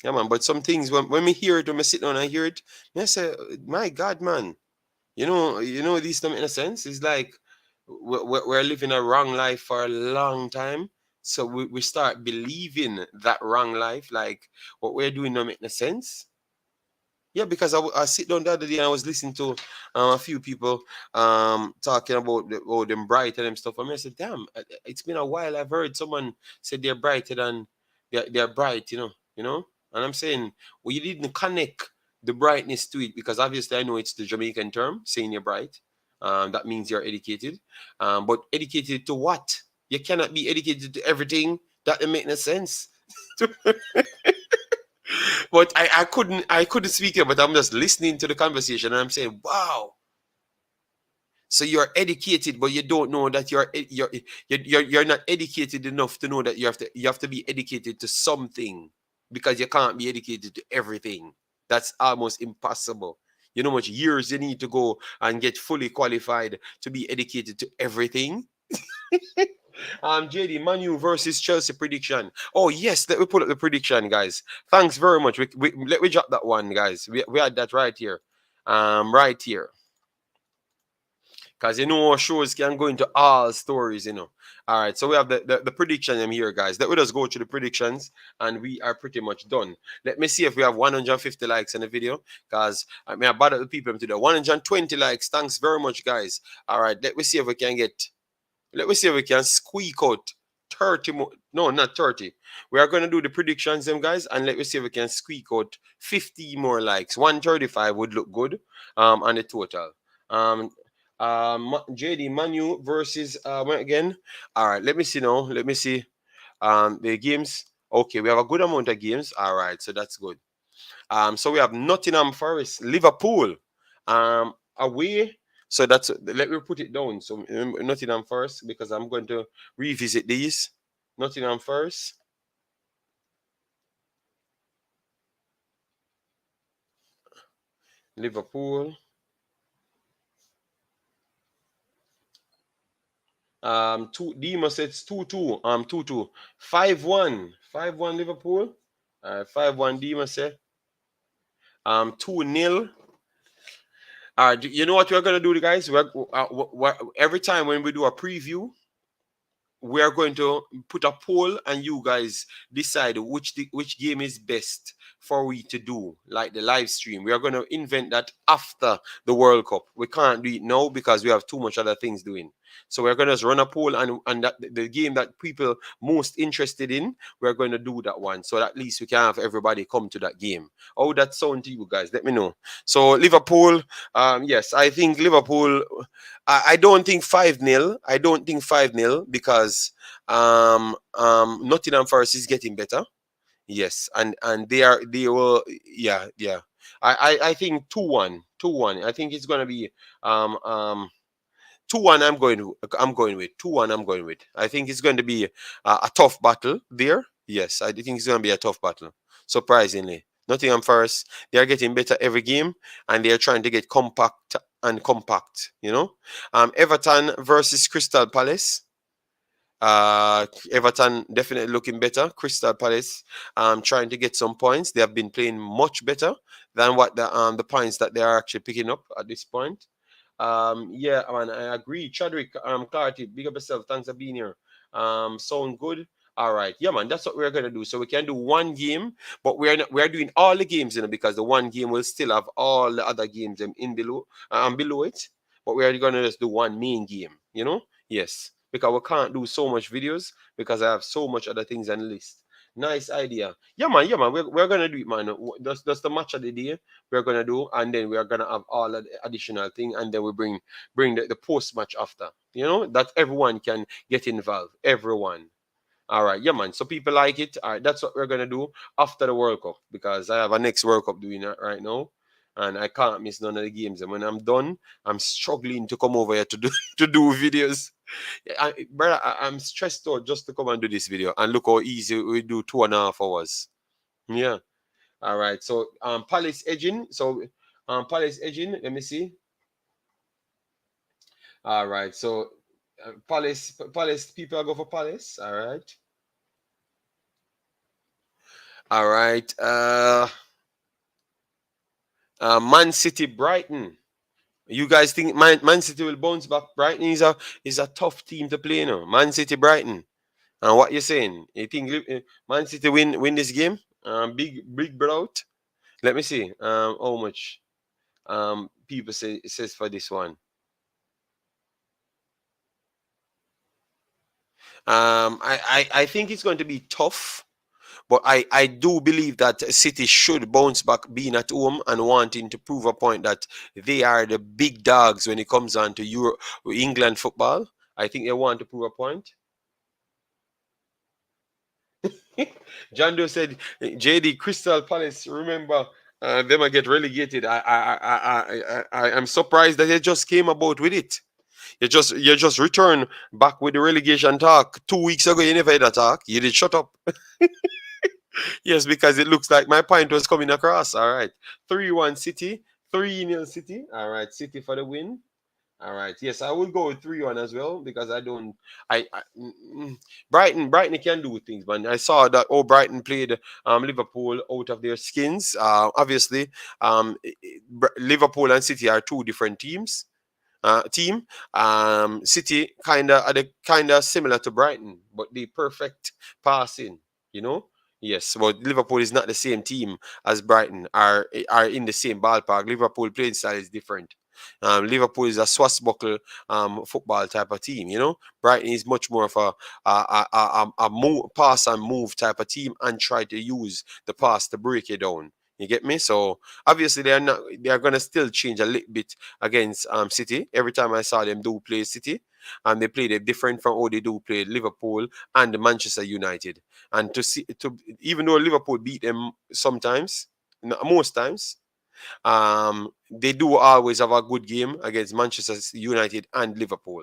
man. But some things when we hear it, when we sit down and hear it, I say, my God, man, these don't make no sense. It's like we're living a wrong life for a long time. So we start believing that wrong life, like what we're doing don't make no sense. Yeah, because I sit down the other day and I was listening to a few people talking about them bright and them stuff. And I said, damn, it's been a while. I've heard someone said they're brighter than they're bright, And I'm saying, well, you didn't connect the brightness to it because obviously I know it's the Jamaican term saying you're bright. That means you're educated. But educated to what? You cannot be educated to everything. That doesn't make no sense. But I couldn't speak it, but I'm just listening to the conversation and I'm saying, wow. So you're educated, but you don't know that you're not educated enough to know that you have to be educated to something because you can't be educated to everything. That's almost impossible. You know how much years you need to go and get fully qualified to be educated to everything? JD, Man U versus Chelsea prediction. Oh yes, let me pull up the prediction, guys. Thanks very much. Let me drop that one, guys. We had that right here. Right here. Because shows can go into all stories, All right, so we have the prediction here, guys. Let me just go through the predictions and we are pretty much done. Let me see if we have 150 likes in the video. Because I bother the people today. 120 likes. Thanks very much, guys. All right, let me see if we can squeak out 30 more. No, not 30. We are going to do the predictions, them guys, and let me see if we can squeak out 50 more likes. 135 would look good on the total. JD, Manu versus again. All right, let me see now. Let me see the games. Okay, we have a good amount of games. All right, so that's good. So we have Nottingham Forest, Liverpool away. So let me put it down. So Nottingham Forest, because I'm going to revisit these. Nottingham Forest. Liverpool. Dima says 2-2. 2-2. 5-1. 5-1 Liverpool. 5-1 Dima said. 2-0. You know what we're gonna do, guys? Every time when we do a preview, we are going to put a poll and you guys decide which game is best for we to do, like the live stream. We are going to invent that after the World Cup. We can't do it now because we have too much other things doing. So we're going to just run a poll, and that the game that people most interested in, we're going to do that one. So at least we can have everybody come to that game. How that sound to you guys? Let me know. So Liverpool, yes, I think Liverpool. I don't think 5-0. I don't think 5-0 because Nottingham Forest is getting better. Yes, and they will, yeah. I think 2-1. 2-1. I think it's gonna be 2-1. I'm going with 2-1. I'm going with. I think it's going to be a tough battle there. Yes, I think it's going to be a tough battle. Surprisingly, Nottingham Forest, they are getting better every game, and they are trying to get compact and compact. Everton versus Crystal Palace. Everton definitely looking better. Crystal Palace trying to get some points. They have been playing much better than what the points that they are actually picking up at this point. Yeah, man, I agree. Chadwick, Clarity, big up yourself. Thanks for being here. Sound good. All right, yeah, man. That's what we're gonna do. So we can do one game, but we're doing all the games, because the one game will still have all the other games in below it. But we're gonna just do one main game. Yes, because we can't do so much videos because I have so much other things on the list. Nice idea. Yeah, man. Yeah, man. We're gonna do it, man. That's the match of the day we're gonna do, and then we're gonna have all of the additional thing, and then we bring the post match after. That everyone can get involved. Everyone. All right, yeah, man. So people like it. All right, that's what we're gonna do after the World Cup, because I have a next World Cup doing that right now, and I can't miss none of the games. And when I'm done, I'm struggling to come over here to do to do videos. Brother, I'm stressed out just to come and do this video, and look how easy we do 2.5 hours. Yeah. All right. So Palace edging. So Palace edging. Let me see. All right. So Palace people go for Palace. All right. All right. Man City Brighton. You guys think Man City will bounce back? Brighton is a tough team to play now. Man City Brighton. And what you saying? You think Man City win this game? Big blowout. Let me see. How much people says for this one. I think it's going to be tough, but I do believe that City should bounce back, being at home and wanting to prove a point that they are the big dogs when it comes on to England football. I think they want to prove a point. John Doe said, JD, Crystal Palace, remember, them get relegated. I'm surprised that they just came about with it. You just returned back with the relegation talk 2 weeks ago. You never had a talk. You did shut up. Yes, because it looks like my point was coming across. All right. 3-1 City. 3-0 City. All right. City for the win. All right. Yes, I will go with 3-1 as well, because Brighton can do things, man. I saw that Brighton played Liverpool out of their skins. Obviously, Liverpool and City are two different teams. City kind of similar to Brighton, but the perfect passing, Yes, but Liverpool is not the same team as Brighton. Are in the same ballpark. Liverpool playing style is different. Liverpool is a swashbuckle football type of team. Brighton is much more of a pass and move type of team, and try to use the pass to break it down. You get me? So obviously they are gonna still change a little bit against City. Every time I saw them do play City, and they played it different from how they do play Liverpool and Manchester United. And even though Liverpool beat them sometimes, most times, they do always have a good game against Manchester United and Liverpool.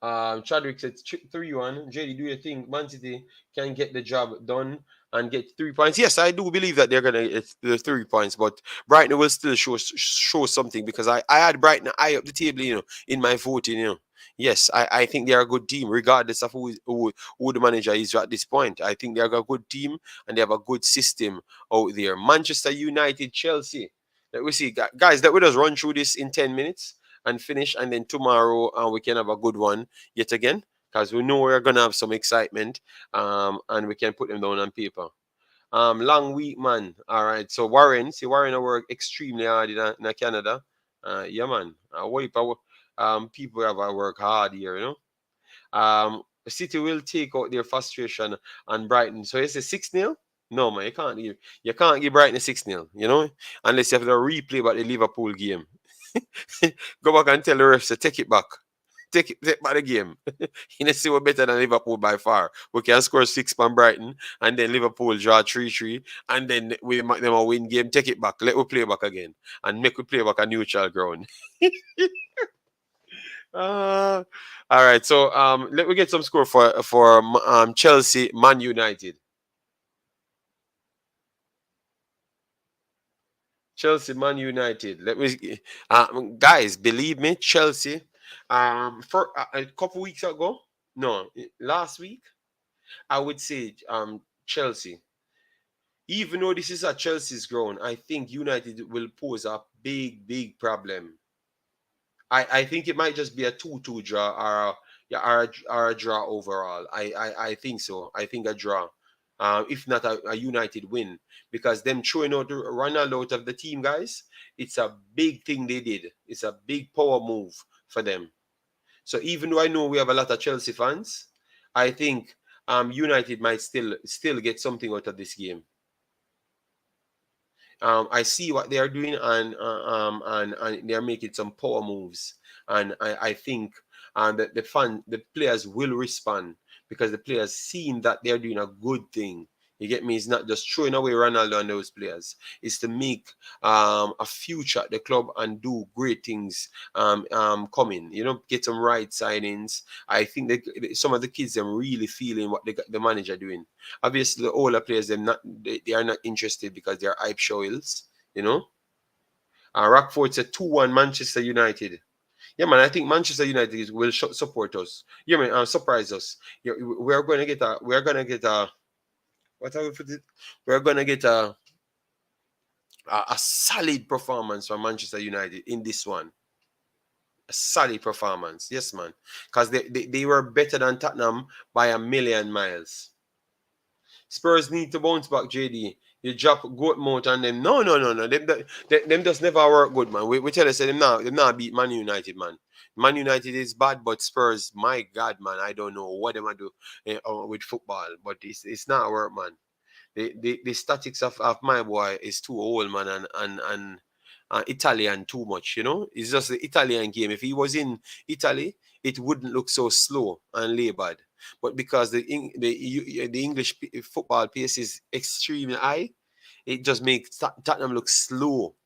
Chadwick said 3-1. JD, do you think Man City can get the job done and get 3 points? Yes, I do believe that they're gonna get the 3 points, but Brighton will still show something, because I had Brighton high up the table, in my voting, Yes, I think they're a good team, regardless of who the manager is at this point. I think they're a good team, and they have a good system out there. Manchester United, Chelsea. Let we see, guys. Let we just run through this in 10 minutes and finish, and then tomorrow we can have a good one yet again, because we know we're gonna have some excitement, and we can put them down on paper. Long week, man. All right. So Warren, see Warren, I work extremely hard in Canada. Yeah, man. People have to work hard here, you know. City will take out their frustration on Brighton. So it's a 6-0. No, man, you can't give Brighton a 6-0, you know, unless you have to replay about the Liverpool game. Go back and tell the refs to take it back. Take back the game. You know, see we're better than Liverpool by far. We can score 6 from Brighton, and then Liverpool draw 3-3, and then we make them a win game. Take it back. Let we play back again, and make we play back a neutral ground. All right. So let me get some score for Chelsea, Man United. Chelsea, Man United. Let me, guys, believe me, Chelsea. For a couple weeks ago, no, last week, I would say Chelsea. Even though this is a Chelsea's ground, I think United will pose a big problem. I think it might just be a 2-2 draw or a draw overall. I think so. I think a draw. If not a United win, because them throwing out Ronaldo out of the team, guys, it's a big thing they did. It's a big power move for them. So even though I know we have a lot of Chelsea fans, I think United might still get something out of this game. I see what they are doing, and they are making some power moves, and I think that the players will respond, because the players seeing that they are doing a good thing. You get me? It's not just throwing away Ronaldo and those players. It's to make a future at the club and do great things coming. You know, get some right signings. I think some of the kids are really feeling what the manager doing. Obviously, the older players they are not interested because they are hype shows. You know, Rockford's a 2-1 Manchester United. Yeah, man, I think Manchester United will support us. Yeah, man, surprise us. Yeah, we're gonna get a. What are we put it? We're gonna get a solid performance from Manchester United in this one. A solid performance, yes, man, because they were better than Tottenham by a million miles. Spurs need to bounce back, JD. You drop goat mouth on them. No. Them just never work good, man. We tell us them now beat Man United, man. Man United is bad, but Spurs, my God, man, I don't know what they might do with football, but it's not work, man. The statics of my boy is too old, man, and Italian too much, you know. It's just the Italian game. If he was in Italy, it wouldn't look so slow and labored. But because the English football pace is extremely high, it just makes Tottenham look slow.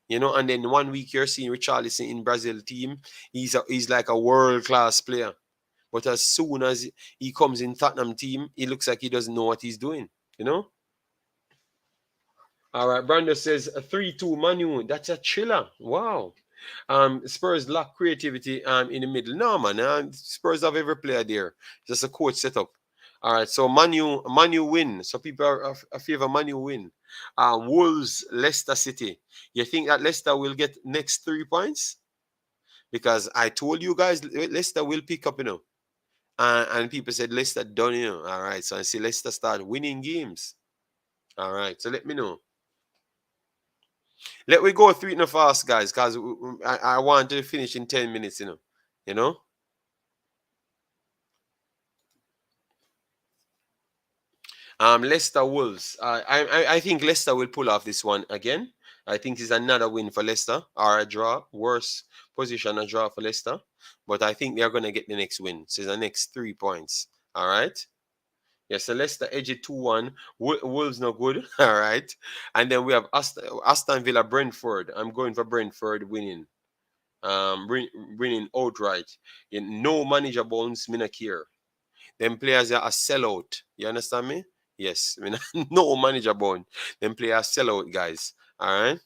You know, and then 1 week you're seeing Richarlison in Brazil team. He's like a world-class player. But as soon as he comes in Tottenham team, he looks like he doesn't know what he's doing, you know? All right, Brando says a 3-2 Manu. That's a chiller. Wow. Spurs lack creativity in the middle. No, man. Spurs have every player there. Just a coach setup. All right, so Manu win. So people are favor Manu win. Wolves, Leicester City. You think that Leicester will get next 3 points? Because I told you guys Leicester will pick up, you know. And people said Leicester done, you know. All right, so I see Leicester start winning games. All right, so let me know. Let we go through it in a fast, guys, because I want to finish in 10 minutes, you know. Leicester Wolves. I think Leicester will pull off this one again. I think it's another win for Leicester, or a draw. Worse position, a draw for Leicester. But I think they're going to get the next win. So it's the next 3 points. All right. Yes, so Leicester edge it 2-1. Wolves no good. All right. And then we have Aston Villa, Brentford. I'm going for Brentford winning. Winning outright. No manager bones, me not care. Them players are a sellout. You understand me? Yes. I mean, no manager bone. Them players sell out, guys. All right.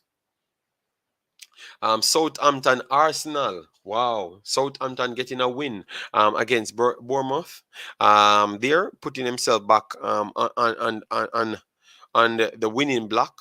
Southampton, Arsenal. Wow. Southampton getting a win against Bournemouth. They're putting themselves back on the winning block.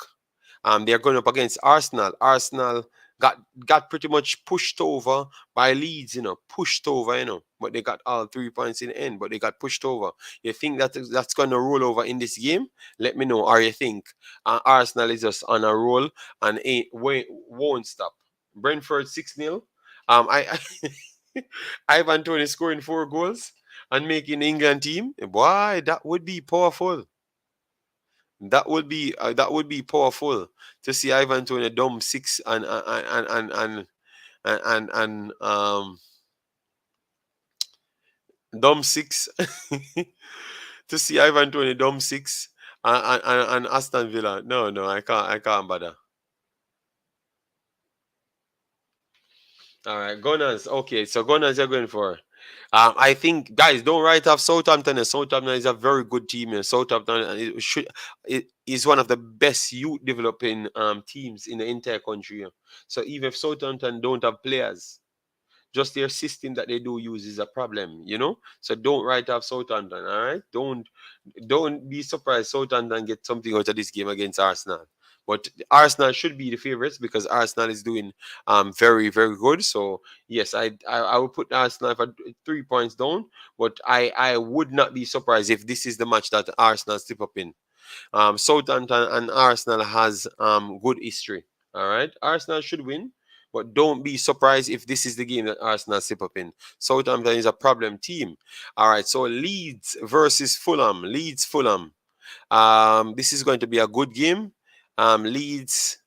They're going up against Arsenal. Arsenal got pretty much pushed over by Leeds, pushed over, but they got all 3 points in the end, but they got pushed over. You think that's going to roll over in this game? Let me know. Or you think Arsenal is just on a roll and won't stop? Brentford 6-0. Ivan Toney scoring 4 goals and making the England team. Boy, that would be powerful. That would be powerful to see Ivan Toney dumb 6 and dumb 6 to see Ivan Toney dumb 6 and Aston Villa. No, I can't bother. All right, Gunners. Okay, so Gunners you're going for. I think, guys, don't write off Southampton. Southampton is a very good team. Southampton it is one of the best youth developing teams in the entire country. So even if Southampton don't have players, just their system that they do use is a problem, So don't write off Southampton, all right? Don't be surprised Southampton get something out of this game against Arsenal. But Arsenal should be the favorites because Arsenal is doing very, very good. So yes, I would put Arsenal for 3 points down, but I would not be surprised if this is the match that Arsenal step up in. Southampton and Arsenal has good history. All right, Arsenal should win, but don't be surprised if this is the game that Arsenal step up in. Southampton is a problem team. All right, so Leeds versus Fulham. Leeds Fulham. This is going to be a good game. Leeds.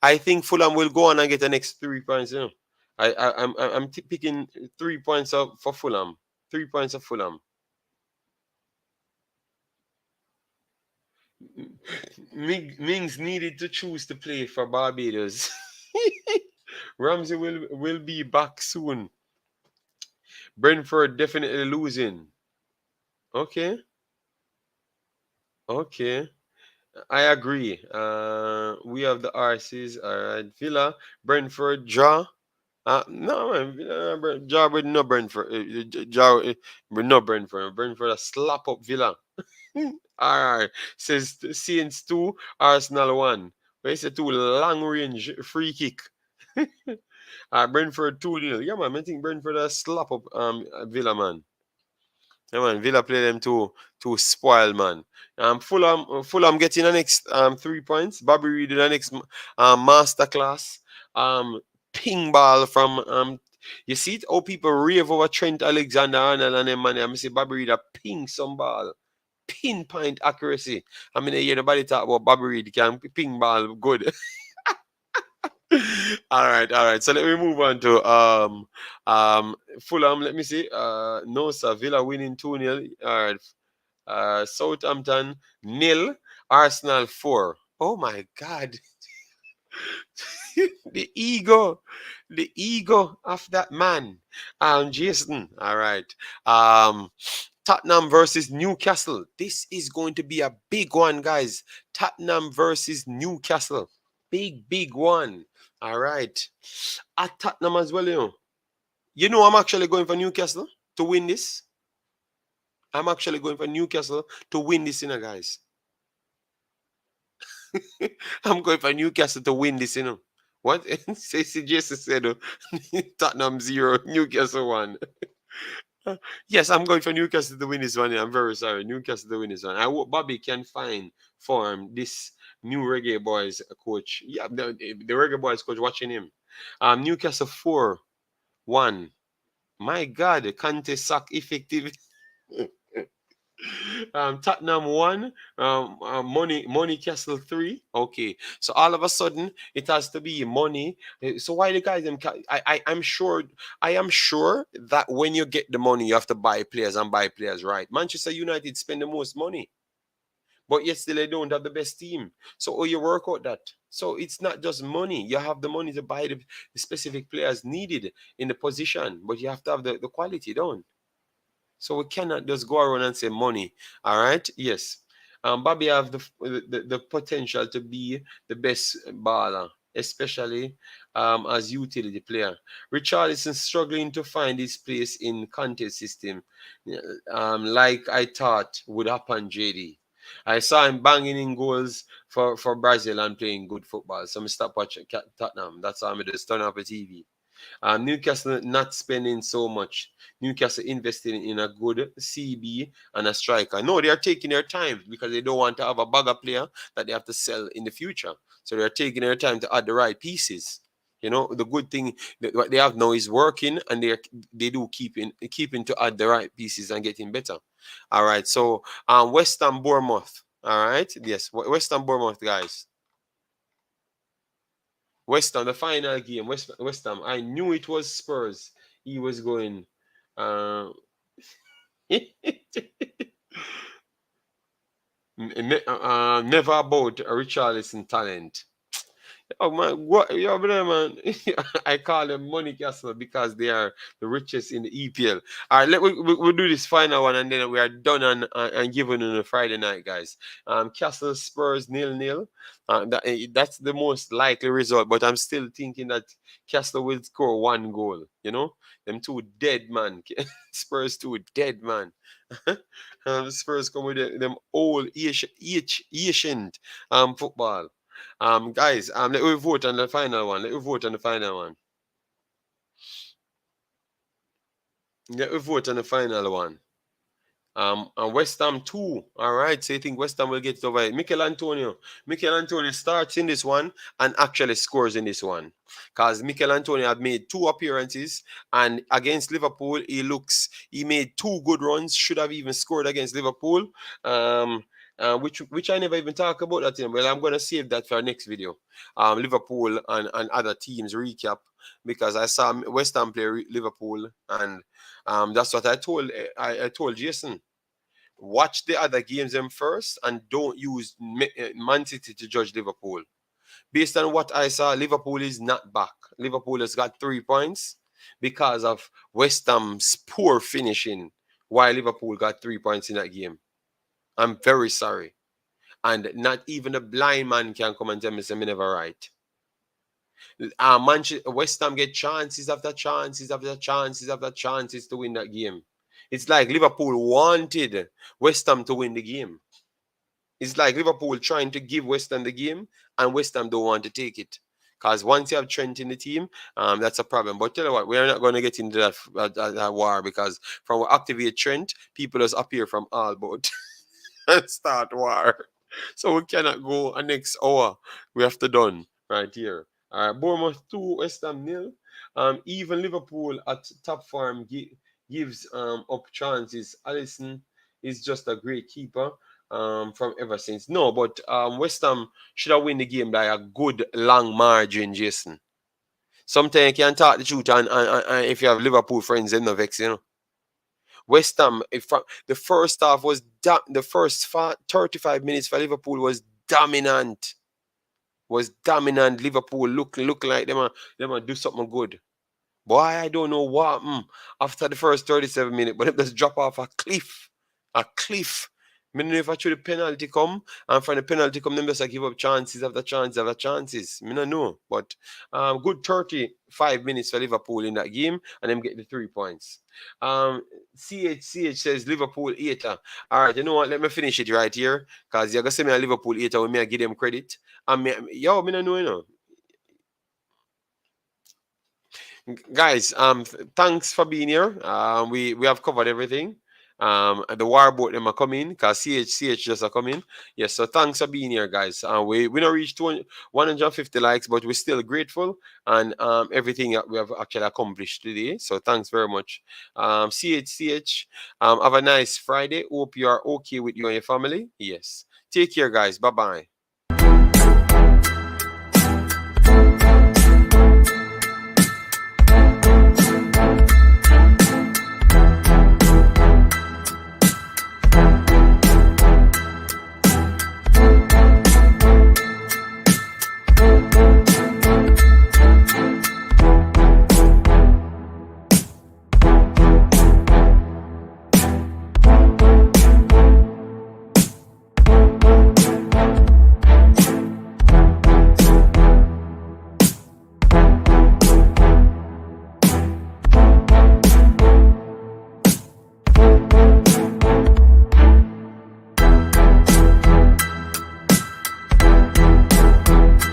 I think Fulham will go on and get the next 3 points. I'm picking 3 points up for Fulham. 3 points of Fulham. Mings needed to choose to play for Barbados. Ramsey will be back soon. Brentford definitely losing. Okay. I agree. We have the RCs. All right. Villa, Brentford, draw. No, man. Draw with no Brentford. Draw with no Brentford. Brentford a slap up Villa. All right. Says Saints 2, Arsenal 1. But it's a 2 long range free kick. Brentford 2-0. Yeah, man. I think Brentford a slap up Villa, man. Yeah, man. Villa play them to spoil, man. Fulham getting the next 3 points. Bobby Reid the next masterclass. Ping ball from you see it how people rave over Trent Alexander-Arnold and them, man. I see Bobby Reid a ping some ball. Pinpoint accuracy. I mean, you nobody talk about Bobby Reid can ping ball good. All right. So let me move on to Fulham. Let me see. No, sir. Villa winning 2-0. All right. Southampton 0. Arsenal 4. Oh my God. the ego of that man. Jason. All right. Tottenham versus Newcastle. This is going to be a big one, guys. Tottenham versus Newcastle. Big one. All right. At Tottenham as well, I'm actually going for Newcastle to win this. I'm actually going for Newcastle to win this, guys. I'm going for Newcastle to win this, What? Jason said Tottenham 0, Newcastle 1. Yes, I'm going for Newcastle to win this one. I'm very sorry. Newcastle to win this one. I hope Bobby can find form this new Reggae Boyz coach. Yeah, the Reggae Boyz coach watching him. Newcastle 4-1. My God, the Kante sack effective. Tottenham 1, Money Castle 3. Okay, so all of a sudden it has to be money. So why the guys? I am sure that when you get the money, you have to buy players and buy players, right? Manchester United spend the most money, but yet still they don't have the best team. So you work out that. So it's not just money. You have the money to buy the specific players needed in the position, but you have to have the quality, don't? So we cannot just go around and say money. All right. Yes. Bobby have the potential to be the best baller, especially as utility player. Richarlison struggling to find his place in Conte's system, like I thought would happen, JD. I saw him banging in goals for Brazil and playing good football. So I stop watching Tottenham. That's how I just turn off the TV. Newcastle not spending so much. Newcastle investing in a good CB and a striker. No, they are taking their time because they don't want to have a bagger player that they have to sell in the future. So they are taking their time to add the right pieces. You know, the good thing that what they have now is working, and they do keeping to add the right pieces and getting better. All right. So West Ham Bournemouth. All right. Yes, West Ham Bournemouth, guys. West Ham, the final game. West Ham. I knew it was Spurs. He was going. Never about Richarlison talent. Oh man, what yo, brother, man? I call them Money Castle because they are the richest in the EPL. All right, we'll do this final one and then we are done and given on a Friday night, guys. Castle Spurs 0-0. That's the most likely result, but I'm still thinking that Castle will score 1 goal. You know, them two dead man. Spurs two dead man. Spurs come with them old Asian football. Guys, let me vote on the final one. Let me vote on the final one. Let me vote on the final one. And West Ham 2. All right. So you think West Ham will get it over it. Mikel Antonio starts in this one and actually scores in this one. Because Mikel Antonio had made 2 appearances, and against Liverpool, he made 2 good runs, should have even scored against Liverpool. Which I never even talk about that in. Well, I'm gonna save that for our next video. Liverpool and other teams recap, because I saw West Ham play Liverpool, and that's what I told Jason. Watch the other games them first and don't use Man City to judge Liverpool. Based on what I saw, Liverpool is not back. Liverpool has got 3 points because of West Ham's poor finishing, while Liverpool got 3 points in that game. I'm very sorry. And not even a blind man can come and tell me I'm never right. West Ham get chances after chances after chances after chances to win that game. It's like Liverpool wanted West Ham to win the game. It's like Liverpool trying to give West Ham the game, and West Ham don't want to take it. Because once you have Trent in the team, that's a problem. But tell you what, we're not going to get into that war, because from we activate Trent, people just appear from all but and start war. So we cannot go a next hour. We have to done right here. All right, Bournemouth 2, West Ham 0. Even Liverpool at top form gives up chances. Alisson is just a great keeper from ever since. No, but West Ham should have win the game by a good long margin, Jason. Sometimes you can talk the truth, and if you have Liverpool friends, they're no vex, you know. West Ham, the first half was the first 35 minutes for Liverpool was dominant. Liverpool look like them do something good. Boy, I don't know what after the first 37 minutes, but it just drop off a cliff. I don't know if actually the penalty come, and from the penalty come, them just give up chances after chances after chances. I don't know, but good 35 minutes for Liverpool in that game, and them get the 3 points. CH says Liverpool hater. All right, you know what? Let me finish it right here, because you're gonna say me a Liverpool hater when me I give them credit. And me don't know, you know. Guys, thanks for being here. We have covered everything. The war boat them are coming, because CH just are coming. Yes, so thanks for being here, guys. We don't reach 150 likes, but we're still grateful, and everything that we have actually accomplished today. So thanks very much. CH, have a nice Friday. Hope you are okay with you and your family. Yes. Take care, guys. Bye-bye.